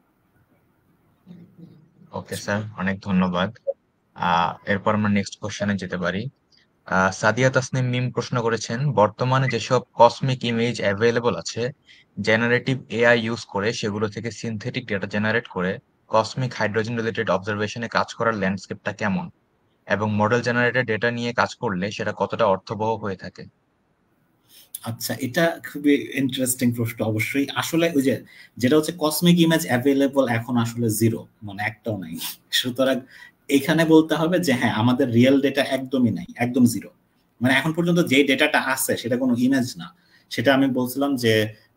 S1: ওকে স্যার, অনেক ধন্যবাদ। এরপর আমরা নেক্সট কোশ্চেনে যেতে পারি। সাদিয়া তাসনিম মিম প্রশ্ন করেছেন, বর্তমানে যেসব কসমিক ইমেজ অ্যাভেলেবল আছে জেনারেটিভ এআই ইউজ করে, সেগুলো থেকে সিনথেটিক ডেটা জেনারেট করে কসমিক হাইড্রোজেন রিলেটেড অবজারভেশনে কাজ করার ল্যান্ডস্কেপটা কেমন, এবং মডেল জেনারেটেড ডেটা নিয়ে কাজ করলে সেটা কতটা অর্থবহ হয়ে থাকে?
S3: আচ্ছা, এটা খুবই ইন্টারেস্টিং প্রশ্ন। অবশ্যই আসলে ওই যে যেটা হচ্ছে কসমিক ইমেজ অ্যাভেলেবল এখন আসলে জিরো, মানে একটাও নাই। সুতরাং এখানে বলতে হবে যে হ্যাঁ, আমাদের রিয়েল ডেটা একদমই নাই, একদম জিরো। মানে এখন পর্যন্ত যে ডেটাটা আছে সেটা কোনো ইমেজ না। সেটা আমি বলছিলাম যে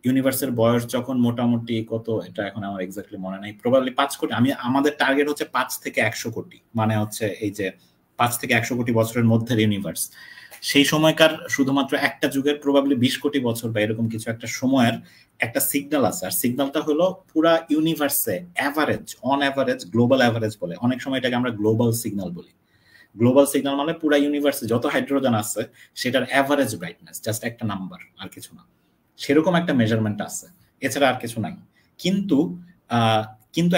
S3: ইউনিভার্সের বয়স যখন মোটামুটি কত, এটা এখন আমার এক্স্যাক্টলি মনে নাই, প্রবাবলি 5 কোটি। আমাদের টার্গেট হচ্ছে 5 থেকে 100 কোটি, মানে হচ্ছে এই যে 5 থেকে 100 কোটি বছরের মধ্যে ইউনিভার্স। সেই সময়কার শুধুমাত্র একটা যুগের প্রবাবলি 20 কোটি বছর বা এরকম কিছু একটা সময়ের একটা সিগন্যাল আছে। আর সিগন্যালটা হলো পুরা ইউনিভার্সে average, on average, global average বলে, অনেক সময় এটাকে আমরা গ্লোবাল সিগন্যাল বলি। গ্লোবাল সিগন্যাল মানে পুরা ইউনিভার্সে যত হাইড্রোজেন আছে সেটার অ্যাভারেজ ব্রাইটনেস, জাস্ট একটা নাম্বার, আর কিছু না। সেরকম একটা মেজারমেন্ট আছে, এছাড়া আর কিছু নাই। কিন্তু কিন্তু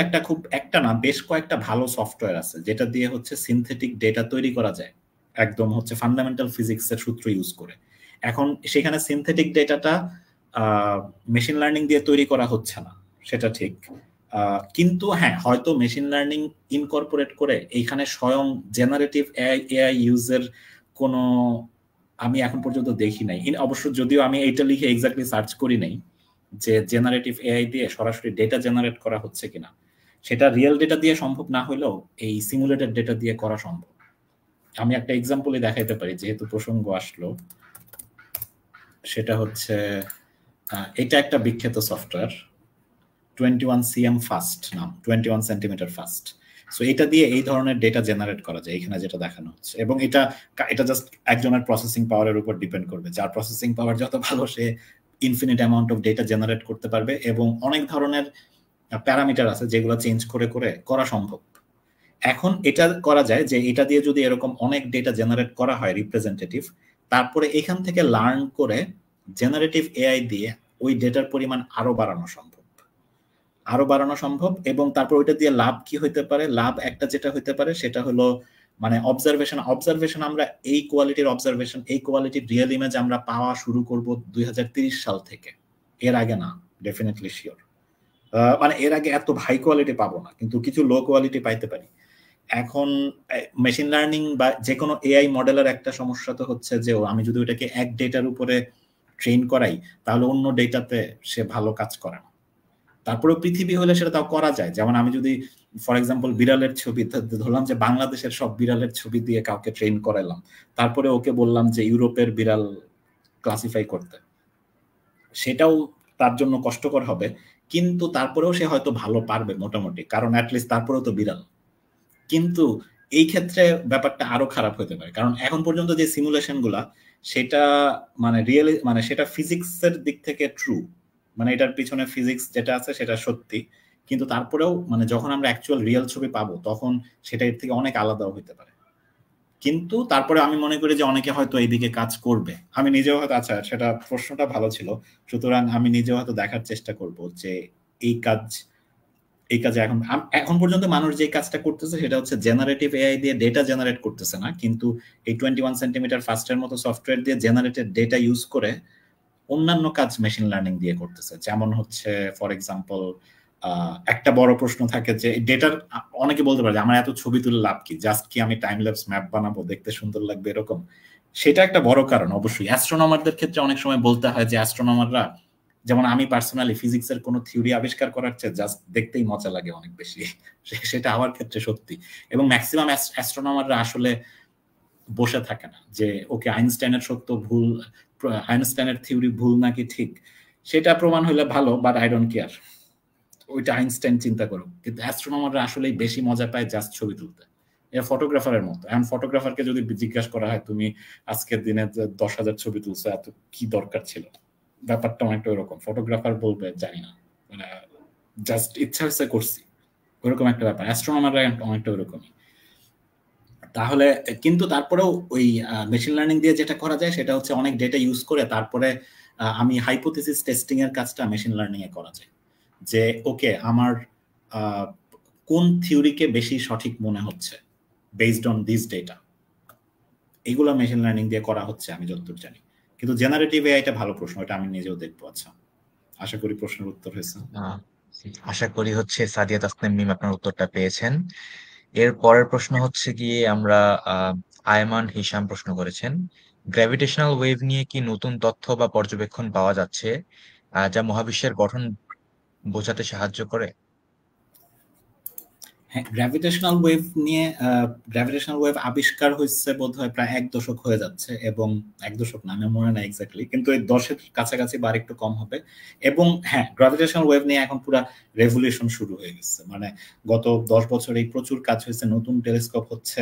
S3: একটা না, বেশ কয়েকটা ভালো সফটওয়্যার আছে যেটা দিয়ে হচ্ছে সিনথেটিক ডেটা তৈরি করা যায়, একদম হচ্ছে ফান্ডামেন্টাল ফিজিক্সের সূত্র ইউজ করে। এখন সেখানে সিনথেটিক ডেটাটা মেশিন লার্নিং দিয়ে তৈরি করা হচ্ছে না, সেটা ঠিক। কিন্তু হ্যাঁ, হয়তো মেশিন লার্নিং ইনকর্পোরেট করে এইখানে স্বয়ং জেনারেটিভ এআই ইউজের কোনো আমি এখন পর্যন্ত দেখি নাই। অবশ্য যদিও আমি এইটা লিখে এক্স্যাক্টলি সার্চ করি নাই যে জেনারেটিভ এআই দিয়ে সরাসরি ডেটা জেনারেট করা হচ্ছে কিনা। সেটা রিয়েল ডেটা দিয়ে সম্ভব না হলেও এই সিমুলেটেড ডেটা দিয়ে করা সম্ভব। আমি একটা এক্সাম্পলই দেখাইতে পারি যেহেতু প্রসঙ্গ আসলো। সেটা হচ্ছে এটা একটা বিখ্যাত সফটওয়্যার, 21cm ফাস্ট নাম, 21 সেন্টিমিটার ফাস্ট। সো এটা দিয়ে এই ধরনের ডেটা জেনারেট করা যায় এখানে যেটা দেখানো হচ্ছে, এবং এটা জাস্ট একজনের প্রসেসিং পাওয়ারের উপর ডিপেন্ড করবে। যার প্রসেসিং পাওয়ার যত ভালো, সে infinite amount of data generate করতে পারবে, এবং অনেক ধরনের প্যারামিটার আছে যেগুলো চেঞ্জ করে করে করা সম্ভব। এখন এটা করা যায় যে এটা দিয়ে যদি এরকম অনেক ডেটা জেনারেট করা হয় রিপ্রেজেন্টেটিভ, তারপরে এখান থেকে লার্ন করে জেনারেটিভ এআই দিয়ে ওই ডেটার পরিমাণ আরো বাড়ানো সম্ভব, এবং তারপর ওইটা দিয়ে লাভ কি হইতে পারে, লাভ একটা যেটা হইতে পারে সেটা হলো মানে অবজারভেশন আমরা এই কোয়ালিটির অবজারভেশন, এই কোয়ালিটির রিয়েল ইমেজ আমরা পাওয়া শুরু করব 2030 সাল থেকে, এর আগে না, ডেফিনেটলি শিওর। মানে এর আগে এত হাই কোয়ালিটি পাবো না, কিন্তু কিছু লো কোয়ালিটি পাইতে পারি। এখন মেশিন লার্নিং বা যে কোনো এআই মডেলের একটা সমস্যা তো হচ্ছে যে আমি যদি ওটাকে এক ডেটার উপরে ট্রেন করাই তাহলে অন্য ডেটাতে সে ভালো কাজ করে না। তারপরেও পৃথিবী হলে সেটা তাও করা যায়। যেমন আমি যদি ফর এক্সাম্পল বিড়ালের ছবি ধরলাম যে বাংলাদেশের সব বিড়ালের ছবি দিয়ে কাউকে ট্রেন করালাম, তারপরে ওকে বললাম যে ইউরোপের বিড়াল ক্লাসিফাই করতে, সেটাও তার জন্য কষ্টকর হবে, কিন্তু তারপরেও সে হয়তো ভালো পারবে মোটামুটি, কারণ অ্যাটলিস্ট তারপরেও তো বিড়াল। কিন্তু এই ক্ষেত্রে ব্যাপারটা আরো খারাপ হতে পারে, কারণ এখন পর্যন্ত যে সিমুলেশন গুলা সেটা মানে মানে সেটা ফিজিক্সের দিক থেকে ট্রু, মানে এটার পিছনে ফিজিক্স যেটা আছে সেটা সত্যি, কিন্তু তারপরেও মানে যখন আমরা অ্যাকচুয়াল রিয়েল ছবি পাবো তখন সেটা এর থেকে অনেক আলাদাও হতে পারে। কিন্তু তারপরে আমি মনে করি যে অনেকে হয়তো এইদিকে কাজ করবে, আমি নিজেও হয়তো, আচ্ছা সেটা প্রশ্নটা ভালো ছিল, সুতরাং আমি নিজেও হয়তো দেখার চেষ্টা করব যে এই কাজে এখন পর্যন্ত মানুষ যে কাজটা করতেছে সেটা হচ্ছে জেনারেটিভ এআই দিয়ে ডেটা জেনারেট করতেছে না, কিন্তু এই 21 সেন্টিমিটার ফাস্টের মতো সফটওয়্যার দিয়ে জেনারেটেড ডেটা ইউজ করে অন্যান্য কাজ মেশিন লার্নিং দিয়ে করতেছে। যেমন হচ্ছে ফর এক্সাম্পল একটা বড় প্রশ্ন থাকে যে ডেটার, অনেকে বলতে পারে যে আমার এত ছবি তুলে লাভ কি, জাস্ট কি আমি টাইম ল্যাপস ম্যাপ বানাবো দেখতে সুন্দর লাগবে এরকম, সেটা একটা বড় কারণ। অবশ্যই অ্যাস্ট্রোনমারদের ক্ষেত্রে অনেক সময় বলতে হয় যে অ্যাস্ট্রোনমাররা, যেমন আমি পার্সোনালি ফিজিক্সের কোনো থিওরি আবিষ্কার করার চেয়ে জাস্ট দেখতেই মজা লাগে অনেক বেশি, সেটা আমার ক্ষেত্রে সত্যি। এবং ম্যাক্সিমাম অ্যাস্ট্রোনমাররা আসলে বসে থাকে না যে ওকে আইনস্টাইনের সত্য ভুল, আইনস্টাইনের থিওরি ভুল নাকি ঠিক সেটা প্রমাণ হলে ভালো, বাট আই ডোন্ট কেয়ার, ওইটা আইনস্টাইন চিন্তা করুক। কিন্তু অ্যাস্ট্রোনমাররা আসলেই বেশি মজা পায় জাস্ট ছবি তুলতে, এর ফটোগ্রাফারের মতো। এখন ফটোগ্রাফারকে যদি জিজ্ঞাসা করা হয় তুমি আজকের দিনে 10,000 ছবি তুলছো, এত কি দরকার ছিল, ব্যাপারটা অনেকটা ওরকম। ফটোগ্রাফার বলবে জানি না, মানে জাস্ট ইচ্ছা হচ্ছে করছি, ওরকম একটা ব্যাপার। অ্যাস্ট্রোনমাররা অনেকটা ওরকমই। তাহলে কিন্তু তারপরেও ওই মেশিন লার্নিং দিয়ে যেটা করা যায় সেটা হচ্ছে অনেক ডেটা ইউজ করে তারপরে আমি হাইপোথিসিস টেস্টিং এর কাজটা মেশিন লার্নিং এ করা যায়, যে ওকে আমার কোন থিওরিকে বেশি সঠিক মনে হচ্ছে বেসড অন দিস ডেটা, এগুলো মেশিন লার্নিং দিয়ে করা হচ্ছে আমি যতদূর জানি। কিন্তু জেনারেটিভ এআইটা ভালো প্রশ্ন, এটা আমি নিজেও দেখবো। আচ্ছা, আশা করি প্রশ্নের উত্তর হয়েছে।
S1: আশা করি হচ্ছে সাদিয়া তাসনিম মিম আপনার উত্তরটা পেয়েছেন। এর পরের প্রশ্ন হচ্ছে গিয়ে আমরা আয়মান হিসাম প্রশ্ন করেছেন, গ্র্যাভিটেশনাল ওয়েভ নিয়ে কি নতুন তথ্য বা পর্যবেক্ষণ পাওয়া যাচ্ছে যা মহাবিশ্বের গঠন বোঝাতে সাহায্য করে?
S3: হ্যাঁ, গ্র্যাভিটেশনাল ওয়েভ আবিষ্কার হয়েছে বোধহয় প্রায় 1 দশক হয়ে যাচ্ছে, এবং 1 দশক না, আমি মনে নাই এক্স্যাক্টলি, কিন্তু এই 10-এর কাছাকাছি বা একটু কম হবে। এবং হ্যাঁ, গ্র্যাভিটেশনাল ওয়েভ নিয়ে এখন পুরো রেভলিউশন শুরু হয়ে গেছে। মানে গত 10 বছরেই প্রচুর কাজ হয়েছে, নতুন টেলিস্কোপ হচ্ছে,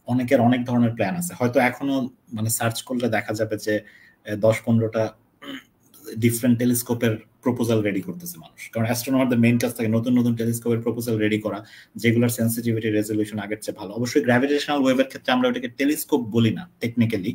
S3: অনেকের অনেক ধরনের প্ল্যান আছে। হয়তো এখনো মানে সার্চ করলে দেখা যাবে যে 10-15টা ডিফারেন্ট টেলিস্কোপের প্রপোজাল রেডি করতেছে মানুষ, কারণ অ্যাস্ট্রোনমারদের মেইন কাজ থাকে নতুন নতুন টেলিস্কোপের প্রপোজাল রেডি করা, যেগুলোর সেন্সিটিভিটি রেজলিউশন আগের চেয়ে ভালো। অবশ্যই গ্র্যাভিটেশনাল ওয়েভের ক্ষেত্রে আমরা ওটাকে টেলিস্কোপ বলি না টেকনিক্যালি,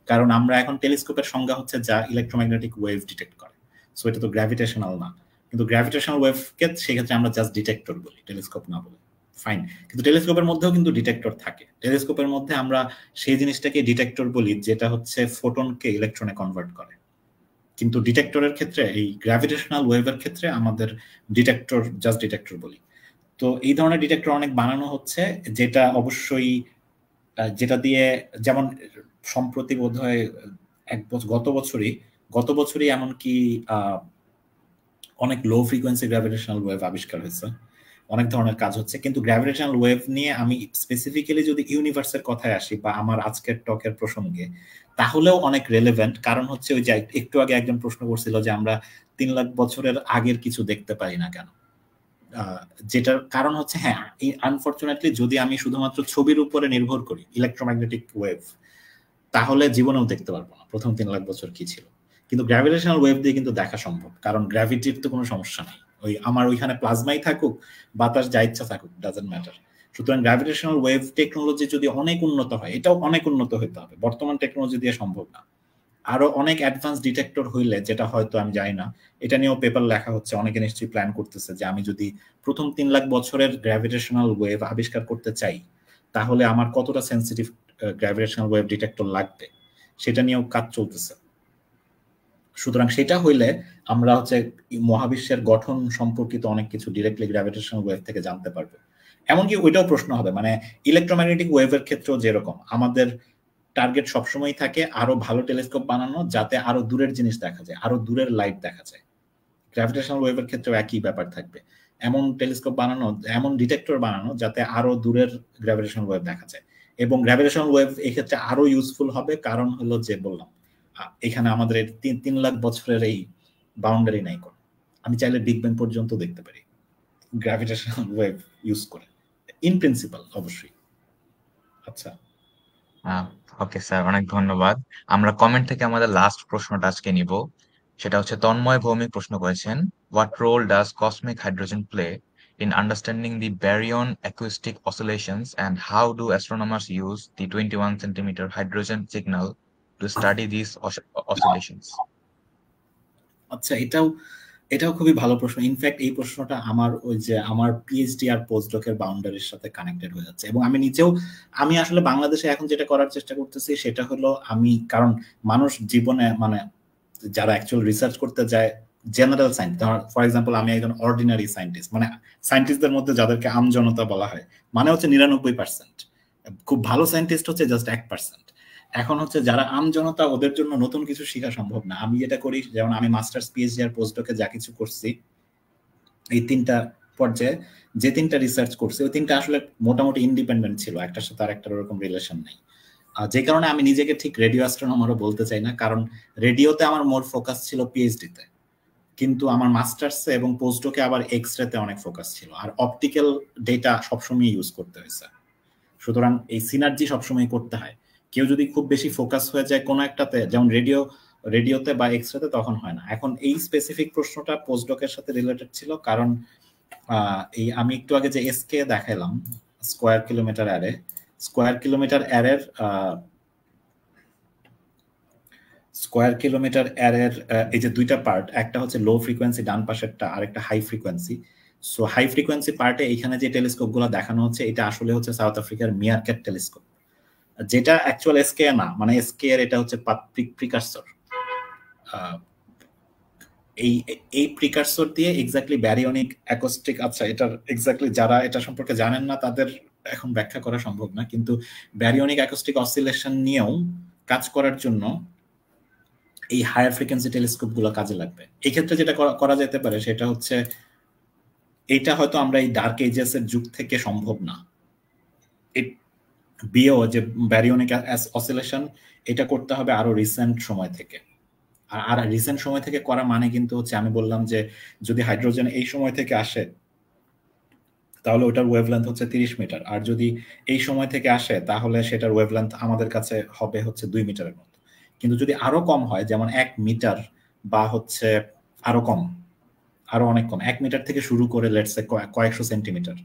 S3: কারণ আমরা এখন টেলিস্কোপের সংজ্ঞা হচ্ছে যা ইলেকট্রোম্যাগনেটিক ওয়েভ ডিটেক্ট করে, সো এটা তো গ্র্যাভিটেশনাল না। কিন্তু গ্র্যাভিটেশনাল ওয়েভকে সেক্ষেত্রে আমরা জাস্ট ডিটেক্টর বলি, টেলিস্কোপ না বলে, ফাইন। কিন্তু টেলিস্কোপের মধ্যেও কিন্তু ডিটেক্টর থাকে। টেলিস্কোপের মধ্যে আমরা সেই জিনিসটাকে ডিটেক্টর বলি যেটা হচ্ছে ফোটনকে ইলেকট্রনে কনভার্ট করে। কিন্তু ডিটেক্টরের ক্ষেত্রে, এই গ্র্যাভিটেশনাল ওয়েভের ক্ষেত্রে আমাদের ডিটেক্টর জাস্ট ডিটেক্টর বলি। তো এই ধরনের ডিটেক্টর অনেক বানানো হচ্ছে, যেটা অবশ্যই যেটা দিয়ে, যেমন সম্প্রতি বোধহয় গত বছরই এমনকি অনেক লো ফ্রিকোয়েন্সি গ্র্যাভিটেশনাল ওয়েভ আবিষ্কার হয়েছে, অনেক ধরনের কাজ হচ্ছে। কিন্তু গ্র্যাভিটেশনাল ওয়েভ নিয়ে আমি স্পেসিফিক্যালি যদি ইউনিভার্সের কথায় আসি বা আমার আজকের টকের প্রসঙ্গে, তাহলেও অনেক রেলেভেন্ট। কারণ হচ্ছে ওই যে একটু আগে একজন প্রশ্ন করছিল যে আমরা 3 লাখ বছরের আগের কিছু দেখতে পারি না কেন, যেটার কারণ হচ্ছে, হ্যাঁ, আনফরচুনেটলি যদি আমি শুধুমাত্র ছবির উপরে নির্ভর করি ইলেকট্রোম্যাগনেটিক ওয়েভ, তাহলে জীবনেও দেখতে পারবো না প্রথম 3 লাখ বছর কি ছিল। কিন্তু গ্র্যাভিটেশনাল ওয়েভ দিয়ে কিন্তু দেখা সম্ভব, কারণ গ্র্যাভিটির তো কোনো সমস্যা নেই, ওই আমার ওইখানে প্লাজমাই থাকুক, বাতাস যা ইচ্ছা থাকুক, ডাজন্ট ম্যাটার। সুতরাং গ্র্যাভিটেশনাল ওয়েভ টেকনোলজি যদি অনেক উন্নত হয়, এটাও অনেক উন্নত হতে হবে, বর্তমান টেকনোলজি দিয়ে সম্ভব না। আরো অনেক অ্যাডভান্স ডিটেক্টর হইলে, যেটা হয়তো আমি জানি না, এটা নিয়েও পেপার লেখা হচ্ছে, অনেকে নিশ্চয়ই প্ল্যান করতেছে যে আমি যদি প্রথম 3 লাখ বছরের গ্র্যাভিটেশনাল ওয়েভ আবিষ্কার করতে চাই, তাহলে আমার কতটা সেন্সিটিভ গ্র্যাভিটেশনাল ওয়েভ ডিটেক্টর লাগবে সেটা নিয়েও কাজ চলতেছে। সুতরাং সেটা হইলে আমরা হচ্ছে মহাবিশ্বের গঠন সম্পর্কিত অনেক কিছু ডিরেক্টলি গ্র্যাভিটেশনাল ওয়েভ থেকে জানতে পারবো। এমনকি ওইটাও প্রশ্ন হবে, মানে ইলেকট্রোম্যাগনেটিক ওয়েভের ক্ষেত্রেও যেরকম আমাদের টার্গেট সবসময় থাকে আরো ভালো টেলিস্কোপ বানানো, যাতে আরো দূরের জিনিস দেখা যায়, আরো দূরের লাইট দেখা যায়। গ্র্যাভিটেশনাল ওয়েভের ক্ষেত্রেও একই ব্যাপার থাকবে, এমন টেলিস্কোপ বানানো, এমন ডিটেক্টর বানানো যাতে আরো দূরের গ্র্যাভিটেশনাল ওয়েভ দেখা যায়। এবং গ্র্যাভিটেশনাল ওয়েভ এই ক্ষেত্রে আরো ইউজফুল হবে, কারণ হলো যে বললাম এখানে আমাদের 3 লাখ বছরের এই বাউন্ডারি নাই কোনো, আমি চাইলে বিগ ব্যাং পর্যন্ত দেখতে পারি গ্র্যাভিটেশনাল ওয়েভ ইউজ করে, ইন প্রিন্সিপাল অবশ্যই। আচ্ছা,
S1: ওকে স্যার, অনেক ধন্যবাদ। আমরা কমেন্ট থেকে আমাদের লাস্ট প্রশ্নটা আজকে নিব। সেটা হচ্ছে তন্ময় ভৌমিক প্রশ্ন করেছেন, what role does cosmic hydrogen play in understanding the baryon acoustic oscillations and how do astronomers use the 21 centimeter hydrogen signal to study these oscillations?
S3: আচ্ছা, এটাও খুবই ভালো প্রশ্ন। ইনফ্যাক্ট এই প্রশ্নটা আমার পিএইচডি আর পোস্টডকের বাউন্ডারির সাথে কানেক্টেড হয়ে যাচ্ছে। এবং আমি আসলে বাংলাদেশে এখন যেটা করার চেষ্টা করতেছি সেটা হলো, কারণ মানুষ জীবনে মানে যারা অ্যাকচুয়াল রিসার্চ করতে যায় জেনারেল সায়েন্স, ফর এক্সাম্পল আমি একজন অর্ডিনারি সায়েন্টিস্ট, মানে সায়েন্টিস্টদের মধ্যে যাদেরকে আমজনতা বলা হয়, মানে হচ্ছে 99%, খুব ভালো সায়েন্টিস্ট হচ্ছে জাস্ট 1%। এখন হচ্ছে যারা আমজনতা, ওদের জন্য নতুন কিছু শেখা সম্ভব না। আমি যেটা করি, যেমন আমি মাস্টার্স, পিএইচডি আর পোস্টডকে যা কিছু করছি এই 3টা পর্যায়ে, যে 3টা রিসার্চ করছি ওই 3টা আসলে মোটামুটি ইন্ডিপেন্ডেন্ট ছিল, একটার সাথে আরেকটার ওরকম রিলেশন নেই। যে কারণে আমি নিজেকে ঠিক রেডিও অ্যাস্ট্রোনমারও বলতে চাই না, কারণ রেডিওতে আমার মোর ফোকাস ছিল পিএইচডিতে, কিন্তু আমার মাস্টার্সে এবং পোস্টডকে আবার এক্সরেতে অনেক ফোকাস ছিল, আর অপটিক্যাল ডেটা সবসময় ইউজ করতে হয়েছে। সুতরাং এই সিনার্জি সবসময় করতে হয়। কেউ যদি খুব বেশি ফোকাস হয়ে যায় কোনো একটাতে, যেমন রেডিওতে বা এক্সরেতে, তখন হয় না। এখন এই স্পেসিফিক প্রশ্নটা পোস্টডকের সাথে রিলেটেড ছিল, কারণ আমি একটু আগে যে এসকে দেখালাম স্কোয়ার কিলোমিটার অ্যারের এই যে 2টা পার্ট, একটা হচ্ছে লো ফ্রিকোয়েন্সি ডান পাশেরটা, আর একটা high frequency. So high frequency পার্টে এখানে যে টেলিস্কোপ গুলো দেখানো হচ্ছে, এটা আসলে হচ্ছে সাউথ আফ্রিকার মিয়ারক্যাট টেলিস্কোপ, যেটা অ্যাকচুয়াল এসকে না, মানে এসকে এর এটা হচ্ছে প্রিকারসর। এই প্রিকারসর দিয়ে এক্স্যাক্টলি ব্যারিয়নিক অ্যাকোস্টিক, আচ্ছা এটার এক্স্যাক্টলি যারা এটা সম্পর্কে জানেন না তাদের এখন ব্যাখ্যা করা সম্ভব না, কিন্তু ব্যারিয়নিক অ্যাকোস্টিক অসিলেশন নিয়েও কাজ করার জন্য এই হায়ার ফ্রিকোয়েন্সি টেলিস্কোপ গুলো কাজে লাগবে। এই ক্ষেত্রে যেটা করা যেতে পারে সেটা হচ্ছে, এইটা হয়তো আমরা এই ডার্ক এজেস এর যুগ থেকে সম্ভব না, বিও যে ব্যারিয়নিক অসিলেশন, এটা করতে হবে আরো রিসেন্ট সময় থেকে। আর রিসেন্ট সময় থেকে করা মানে কিন্তু হচ্ছে, আমি বললাম যে যদি হাইড্রোজেন এই সময় থেকে আসে তাহলে ওটার ওয়েভলেন্থ হচ্ছে 30 মিটার, আর যদি এই সময় থেকে আসে তাহলে সেটার ওয়েভলেন্থ আমাদের কাছে হবে হচ্ছে 2 মিটারের মতো। কিন্তু যদি আরো কম হয়, যেমন 1 মিটার বা হচ্ছে আরো কম, আরো অনেক কম, 1 মিটার থেকে শুরু করে লেটস সে কয়েকশো সেন্টিমিটার,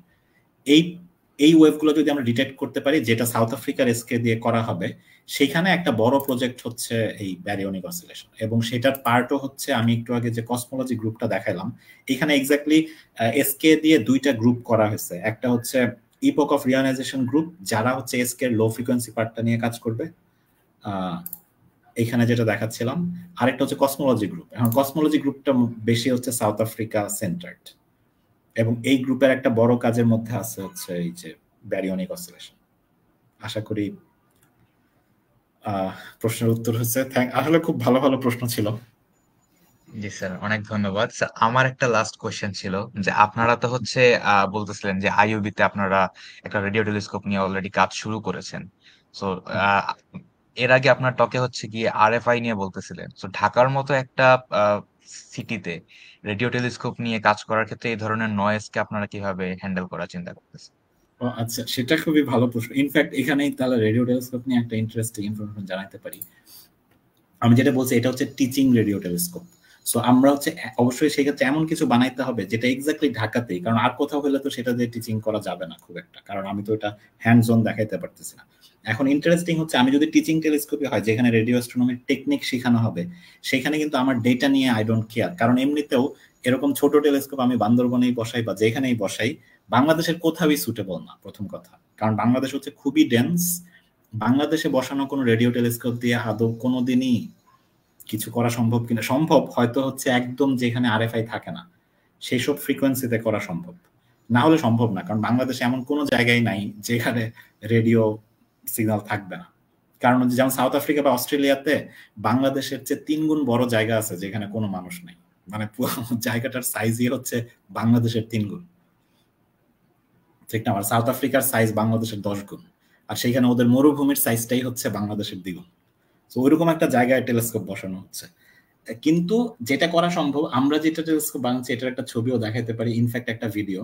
S3: এই ওয়েভগুলো যদি আমরা ডিটেক্ট করতে পারি, যেটা সাউথ আফ্রিকার এসকে দিয়ে করা হবে, সেখানে একটা বড় প্রজেক্ট হচ্ছে এই ব্যারিয়নিক অসিলেশন। এবং সেটার পার্টও হচ্ছে, আমি একটু আগে যে কসমোলজি গ্রুপটা দেখালাম, এখানে এক্স্যাক্টলি এসকে দিয়ে 2টা গ্রুপ করা হয়েছে। একটা হচ্ছে ইপক অফ রিয়নাইজেশন গ্রুপ, যারা হচ্ছে এসকে লো ফ্রিকোয়েন্সি পার্টটা নিয়ে কাজ করবে, এখানে যেটা দেখাচ্ছিলাম। আরেকটা হচ্ছে কসমোলজি গ্রুপ। এখন কসমোলজি গ্রুপটা বেশি হচ্ছে সাউথ আফ্রিকা সেন্টার্ড, এবং এই গ্রুপের একটা বড় কাজের মধ্যে আছে হচ্ছে এই যে ব্যারিয়নিক অসিলেশন। আশা করি প্রশ্নের উত্তর হচ্ছে। আসলে খুব ভালো ভালো প্রশ্ন ছিল।
S1: জি স্যার, অনেক ধন্যবাদ স্যার। আমার একটা লাস্ট কোয়েশ্চেন ছিল যে আপনারা তো হচ্ছে বলতেছিলেন যে আইইউবি তে আপনারা একটা রেডিও টেলিস্কোপ নিয়ে অলরেডি কাজ শুরু করেছেন। সো এর আগে আপনার টকে হচ্ছে গিয়ে আরএফআই নিয়ে বলতেছিলেন। সো ঢাকার মতো একটা সিটিতে রেডিও টেলিস্কোপ নিয়ে কাজ করার ক্ষেত্রে এই ধরনের নয়েজকে আপনারা কিভাবে হ্যান্ডেল করার চিন্তা করতেছেন?
S3: আচ্ছা, সেটা খুবই ভালো প্রশ্ন। ইনফ্যাক্ট এখানেই তাহলে রেডিও টেলিস্কোপ নিয়ে একটা ইন্টারেস্টিং ইনফরমেশন জানাতে পারি। আমি যেটা বলছি এটা হচ্ছে টিচিং রেডিও টেলিস্কোপ। সো আমরা হচ্ছে অবশ্যই সেক্ষেত্রে এমন কিছু বানাইতে হবে যেটা এক্স্যাক্টলি ঢাকাতেই, কারণ আর কোথাও হলে তো সেটা দিয়ে টিচিং করা যাবে না খুব একটা, কারণ আমি তো এটা হ্যান্ডস অন দেখাইতে পারতেছি না। এখন ইন্টারেস্টিং হচ্ছে, আমি যদি টিচিং টেলিস্কোপে হয় যেখানে রেডিও অ্যাস্ট্রোনমির টেকনিক শেখানো হবে, সেখানে কিন্তু আমার ডেটা নিয়ে আই ডোন্ট কেয়ার, কারণ এমনিতেও এরকম ছোট টেলিস্কোপ আমি বান্দরবনেই বসাই বা যেখানেই বসাই, বাংলাদেশের কোথাওই সুটেবল না, প্রথম কথা। কারণ বাংলাদেশ হচ্ছে খুবই ডেন্স। বাংলাদেশে বসানো কোনো রেডিও টেলিস্কোপ দিয়ে আদৌ কোনোদিনই কিছু করা সম্ভব কিনা, সম্ভব হয়তো হচ্ছে একদম যেখানে আরএফআই থাকে না সেই সব ফ্রিকোয়েন্সিতে করা সম্ভব, না হলে সম্ভব না। কারণ বাংলাদেশে এমন কোনো জায়গায় নাই যেখানে রেডিও সিগন্যাল থাকবে না। কারণ যেমন সাউথ আফ্রিকা বা অস্ট্রেলিয়াতে বাংলাদেশের চেয়ে 3 গুণ বড় জায়গা আছে যেখানে কোনো মানুষ নেই, মানে জায়গাটার সাইজই হচ্ছে বাংলাদেশের 3 গুণ, ঠিক না? আর সাউথ আফ্রিকার সাইজ বাংলাদেশের 10 গুণ, আর সেইখানে ওদের মরুভূমির সাইজটাই হচ্ছে বাংলাদেশের দ্বিগুণ। তো ওইরকম একটা জায়গায় টেলিস্কোপ বসানো হচ্ছে। কিন্তু যেটা করা সম্ভব, আমরা যেটা টেলিস্কোপ বানাচ্ছি এটার একটা ছবিও দেখাতে পারি, ইনফ্যাক্ট একটা ভিডিও,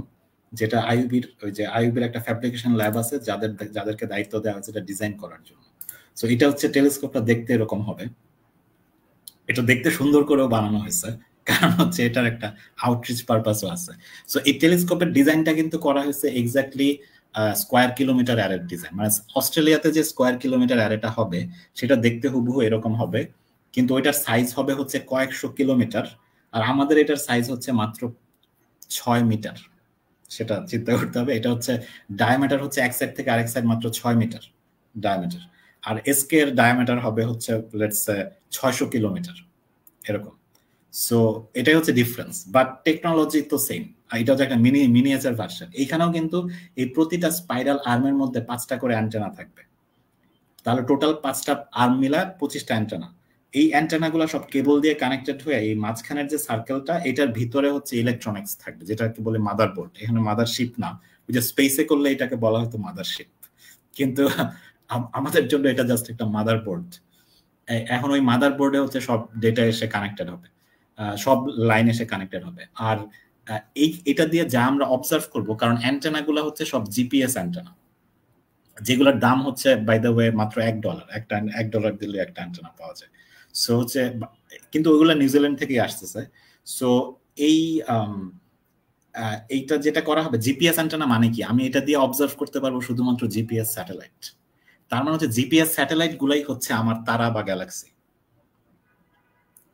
S3: যেটা আইইউবির একটা ফ্যাব্রিকেশন ল্যাব আছে যাদেরকে দায়িত্ব দেওয়া হয়েছে এটা ডিজাইন করার জন্য। সো এটা হচ্ছে টেলিস্কোপটা দেখতে এরকম হবে। এটা দেখতে সুন্দর করেও বানানো হয়েছে, কারণ হচ্ছে এটার একটা আউটরিচ পারপাসও আছে। সো এই টেলিস্কোপের ডিজাইনটা কিন্তু করা হয়েছে এক্স্যাক্টলি স্কোয়ার কিলোমিটার অ্যারের ডিজাইন, মানে অস্ট্রেলিয়াতে যে স্কোয়ার কিলোমিটার অ্যারেটা হবে সেটা দেখতে হুবহু এরকম হবে, কিন্তু ওইটার সাইজ হবে হচ্ছে কয়েকশো কিলোমিটার, আর আমাদের এটার সাইজ হচ্ছে মাত্র 6 মিটার। সেটা চিন্তা করতে হবে। এটা হচ্ছে ডায়ামিটার হচ্ছে এক সাইড থেকে আরেক সাইড মাত্র 6 মিটার ডায়ামিটার, আর এসকে এর ডায়ামিটার হবে হচ্ছে লেটস সে 600 কিলোমিটার এরকম। সো এটাই হচ্ছে ডিফারেন্স, বাট টেকনোলজি তো সেম। এটা হচ্ছে একটা মিনিয়েচার ভার্সন। এইখানেও কিন্তু এই প্রতিটা স্পাইরাল আর্মের মধ্যে 5টা করে অ্যান্টেনা থাকবে, তাহলে টোটাল 5টা আর্ম মিলা 25টা অ্যান্টেনা। এই অ্যান্টেনাগুলো সব কেবল দিয়ে কানেক্টেড হয়ে এই মাঝখানের যে সার্কেলটা, এটার ভিতরে হচ্ছে ইলেকট্রনিক্স থাকবে, যেটাকে বলে মাদারবোর্ড। এখানে মাদারশিপ না, ওই যে স্পেসে করলে এটাকে বলা হতো মাদারশিপ, কিন্তু আমাদের জন্য এটা জাস্ট একটা মাদারবোর্ড। এখন ওই মাদারবোর্ডে হচ্ছে সব ডেটা এসে কানেক্টেড হবে, সব লাইন এসে কানেক্টেড হবে। আর এটা দিয়ে যা আমরা অবজার্ভ করব, কারণ অ্যান্টেনাগুলো হচ্ছে সব জিপিএস অ্যান্টেনা, যেগুলোর দাম হচ্ছে বাই দ্য ওয়ে মাত্র $1, একটা $1 দিলে একটা অ্যান্টেনা পাওয়া যায়। সো হচ্ছে, কিন্তু ওইগুলো নিউজিল্যান্ড থেকেই আসতেছে। সো এইটা যেটা করা হবে জিপিএস অ্যান্টেনা, মানে কি, আমি এটা দিয়ে অবজার্ভ করতে পারবো শুধুমাত্র জিপিএস স্যাটেলাইট। তার মানে হচ্ছে জিপিএস স্যাটেলাইট গুলাই হচ্ছে আমার তারা বা গ্যালাক্সি।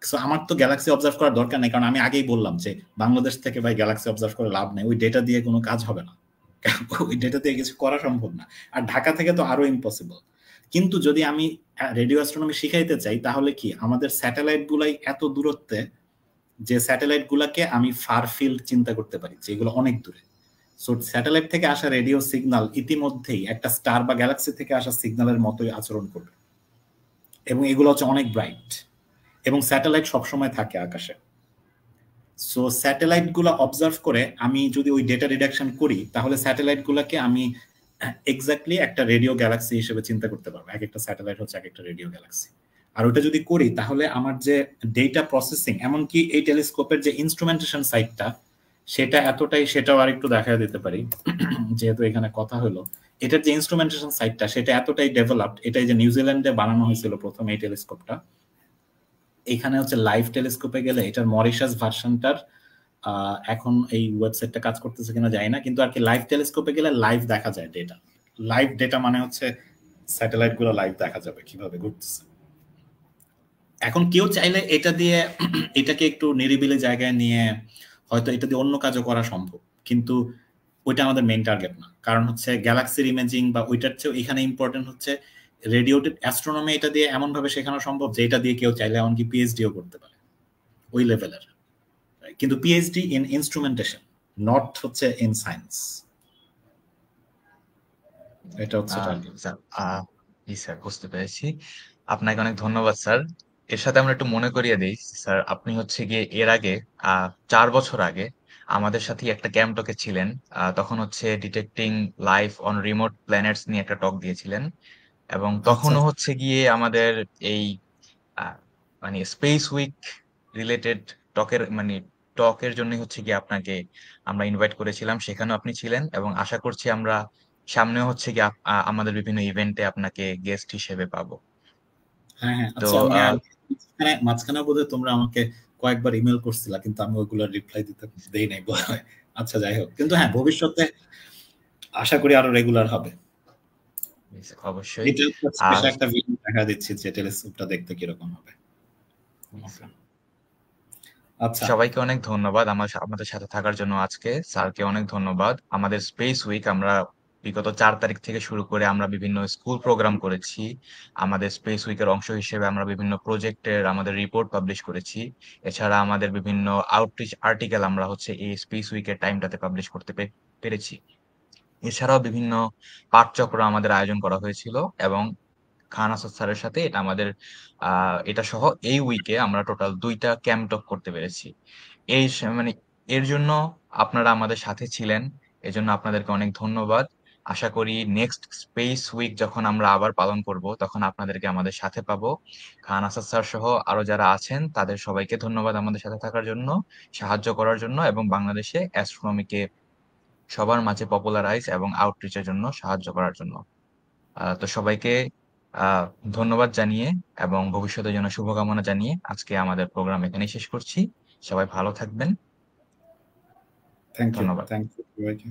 S3: সো আমার তো গ্যালাক্সি অবজার্ভ করার দরকার নেই, কারণ আমি আগেই বললাম যে বাংলাদেশ থেকে ভাই গ্যালাক্সি অবজার্ভ করে লাভ নেই, ওই ডেটা দিয়ে কোনো কাজ হবে না, ওই ডেটা দিয়ে কিছু করা সম্ভব না। আর ঢাকা থেকে তো আরো ইম্পসিবল। কিন্তু যদি আমি রেডিও অ্যাস্ট্রোনমি শিখাইতে চাই, তাহলে কি আমাদের স্যাটেলাইট গুলাই এত দূরত্বে যে স্যাটেলাইট গুলাকে আমি ফার ফিল্ড চিন্তা করতে পারি, যেগুলো অনেক দূরে। সো স্যাটেলাইট থেকে আসা রেডিও সিগন্যাল ইতিমধ্যেই একটা স্টার বা গ্যালাক্সি থেকে আসা সিগন্যালের মতোই আচরণ করবে, এবং এগুলো হচ্ছে অনেক ব্রাইট, এবং স্যাটেলাইট সবসময় থাকে আকাশে। সো স্যাটেলাইট গুলা অবজার্ভ করে আমি যদি ওই ডেটা রিডাকশন করি, তাহলে স্যাটেলাইট গুলাকে আমি এক্স্যাক্টলি একটা রেডিও গ্যালাক্সি হিসেবে চিন্তা করতে পারবো। এক একটা স্যাটেলাইট হচ্ছে এক একটা রেডিও গ্যালাক্সি। আর ওটা যদি করি, তাহলে আমার যে ডেটা প্রসেসিং, এমনকি এই টেলিস্কোপের যে ইনস্ট্রুমেন্টেশন সাইটটা, সেটা এতটাই, সেটাও আর একটু দেখা দিতে পারি যেহেতু এখানে কথা হলো। এটার যে ইনস্ট্রুমেন্টেশন সাইটটা সেটা এতটাই ডেভেলপড, এটাই যে নিউজিল্যান্ডে বানানো হয়েছিল প্রথম এই টেলিস্কোপটা। এখানে হচ্ছে লাইভ টেলিস্কোপে গেলে এটার মরিশাস ভার্সনটার এখন এই ওয়েবসাইটটা কাজ করতেছে কিনা জানি না, কিন্তু আর কি লাইভ টেলিস্কোপে গেলে লাইভ দেখা যায় ডেটা। লাইভ ডেটা মানে হচ্ছে স্যাটেলাইট গুলো লাইভ দেখা যাবে কিভাবে ঘুরতেছে। এখন কেউ চাইলে এটা দিয়ে এটাকে একটু নিরিবিলি জায়গায় নিয়ে হয়তো এটা দিয়ে অন্য কাজও করা সম্ভব, কিন্তু ওইটা আমাদের মেইন টার্গেট না। কারণ হচ্ছে গ্যালাক্সির ইমেজিং বা ওইটার চেয়ে এখানে ইম্পর্টেন্ট হচ্ছে রেডিও অ্যাস্ট্রোনমি। এটা দিয়ে এমন ভাবে শেখানো সম্ভব যে এটা দিয়ে কেউ চাইলে এমনকি পিএইচডিও করতে পারে ওই লেভেলের, কিন্তু পিএইচডি ইন ইনস্ট্রুমেন্টেশন, নট হচ্ছে ইন সায়েন্স। এটা হচ্ছে
S1: জি স্যার, বুঝতে পেরেছি। আপনাকে অনেক ধন্যবাদ স্যার। এর সাথে আমরা একটু মনে করিয়ে দিই স্যার, আপনি হচ্ছে গিয়ে এর আগে 4 বছর আগে আমাদের সাথে একটা ক্যাম্প টকে ছিলেন। তখন হচ্ছে detecting life on remote planets নিয়ে একটা টক দিয়েছিলেন, এবং তখনও হচ্ছে গিয়ে আমাদের এই মানে স্পেস উইক রিলেটেড টকের জন্য হচ্ছে গিয়ে আপনাকে আমরা ইনভাইট করেছিলাম, সেখানেও আপনি ছিলেন, এবং আশা করছি আমরা সামনেও হচ্ছে গিয়ে আমাদের বিভিন্ন ইভেন্টে আপনাকে গেস্ট হিসেবে পাবো।
S3: হ্যাঁ হ্যাঁ,
S1: তো
S3: আচ্ছা, মাঝখানে বোধহয় তোমরা আমাকে কয়েকবার ইমেল করছিলা, কিন্তু আমি ওইগুলোর রিপ্লাই দিতে দেই নাই বলা হয়। আচ্ছা, যাই হোক, কিন্তু হ্যাঁ, ভবিষ্যতে আশা করি আরো রেগুলার হবে।
S1: অবশ্যই
S3: একটা ভিডিও দেখা দিচ্ছি যে টেলিস্কোপটা দেখতে কিরকম হবে। আচ্ছা,
S1: সবাইকে অনেক ধন্যবাদ আমাদের সাথে থাকার জন্য আজকে। স্যারকে অনেক ধন্যবাদ। আমাদের স্পেস উইক আমরা বিগত ৪ তারিখ থেকে শুরু করে আমরা বিভিন্ন স্কুল প্রোগ্রাম করেছি। আমাদের স্পেস উইকের অংশ হিসেবে আমরা বিভিন্ন প্রজেক্টের আমাদের রিপোর্ট পাবলিশ করেছি। এছাড়া আমাদের বিভিন্ন আউটরিচ আর্টিকেল আমরা হচ্ছে এই স্পেস উইকের টাইমটাতে পাবলিশ করতে পেরেছি। এছাড়াও বিভিন্ন পাঠচক্র আমাদের আয়োজন করা হয়েছিল এবং খান আসাদ স্যারের সাথে এটা সহ এই উইকে আমরা টোটাল ২ টা ক্যাম্প টক করতে পেরেছি। মানে এর জন্য আপনারা আমাদের সাথে ছিলেন। এজন্য আপনাদেরকে অনেক ধন্যবাদ। আশা করি নেক্সট স্পেস উইক যখন আমরা আবার পালন করব, তখন আপনাদেরকে আমাদের সাথে পাবো। খান আসাদ স্যার সহ আরো যারা আছেন তাদের সবাইকে ধন্যবাদ আমাদের সাথে থাকার জন্য, সাহায্য করার জন্য এবং বাংলাদেশে অ্যাস্ট্রোনমিকে সবার মাঝে পপুলারাইজ এবং আউটরিচ এর জন্য সাহায্য করার জন্য। তো সবাইকে আ ধন্যবাদ জানিয়ে এবং ভবিষ্যতের জন্য শুভকামনা জানিয়ে আজকে আমাদের প্রোগ্রাম এখানেই শেষ করছি। সবাই ভালো থাকবেন।
S3: থ্যাংক ইউ
S1: ধন্যবাদ।
S3: থ্যাংক ইউ সবাইকে।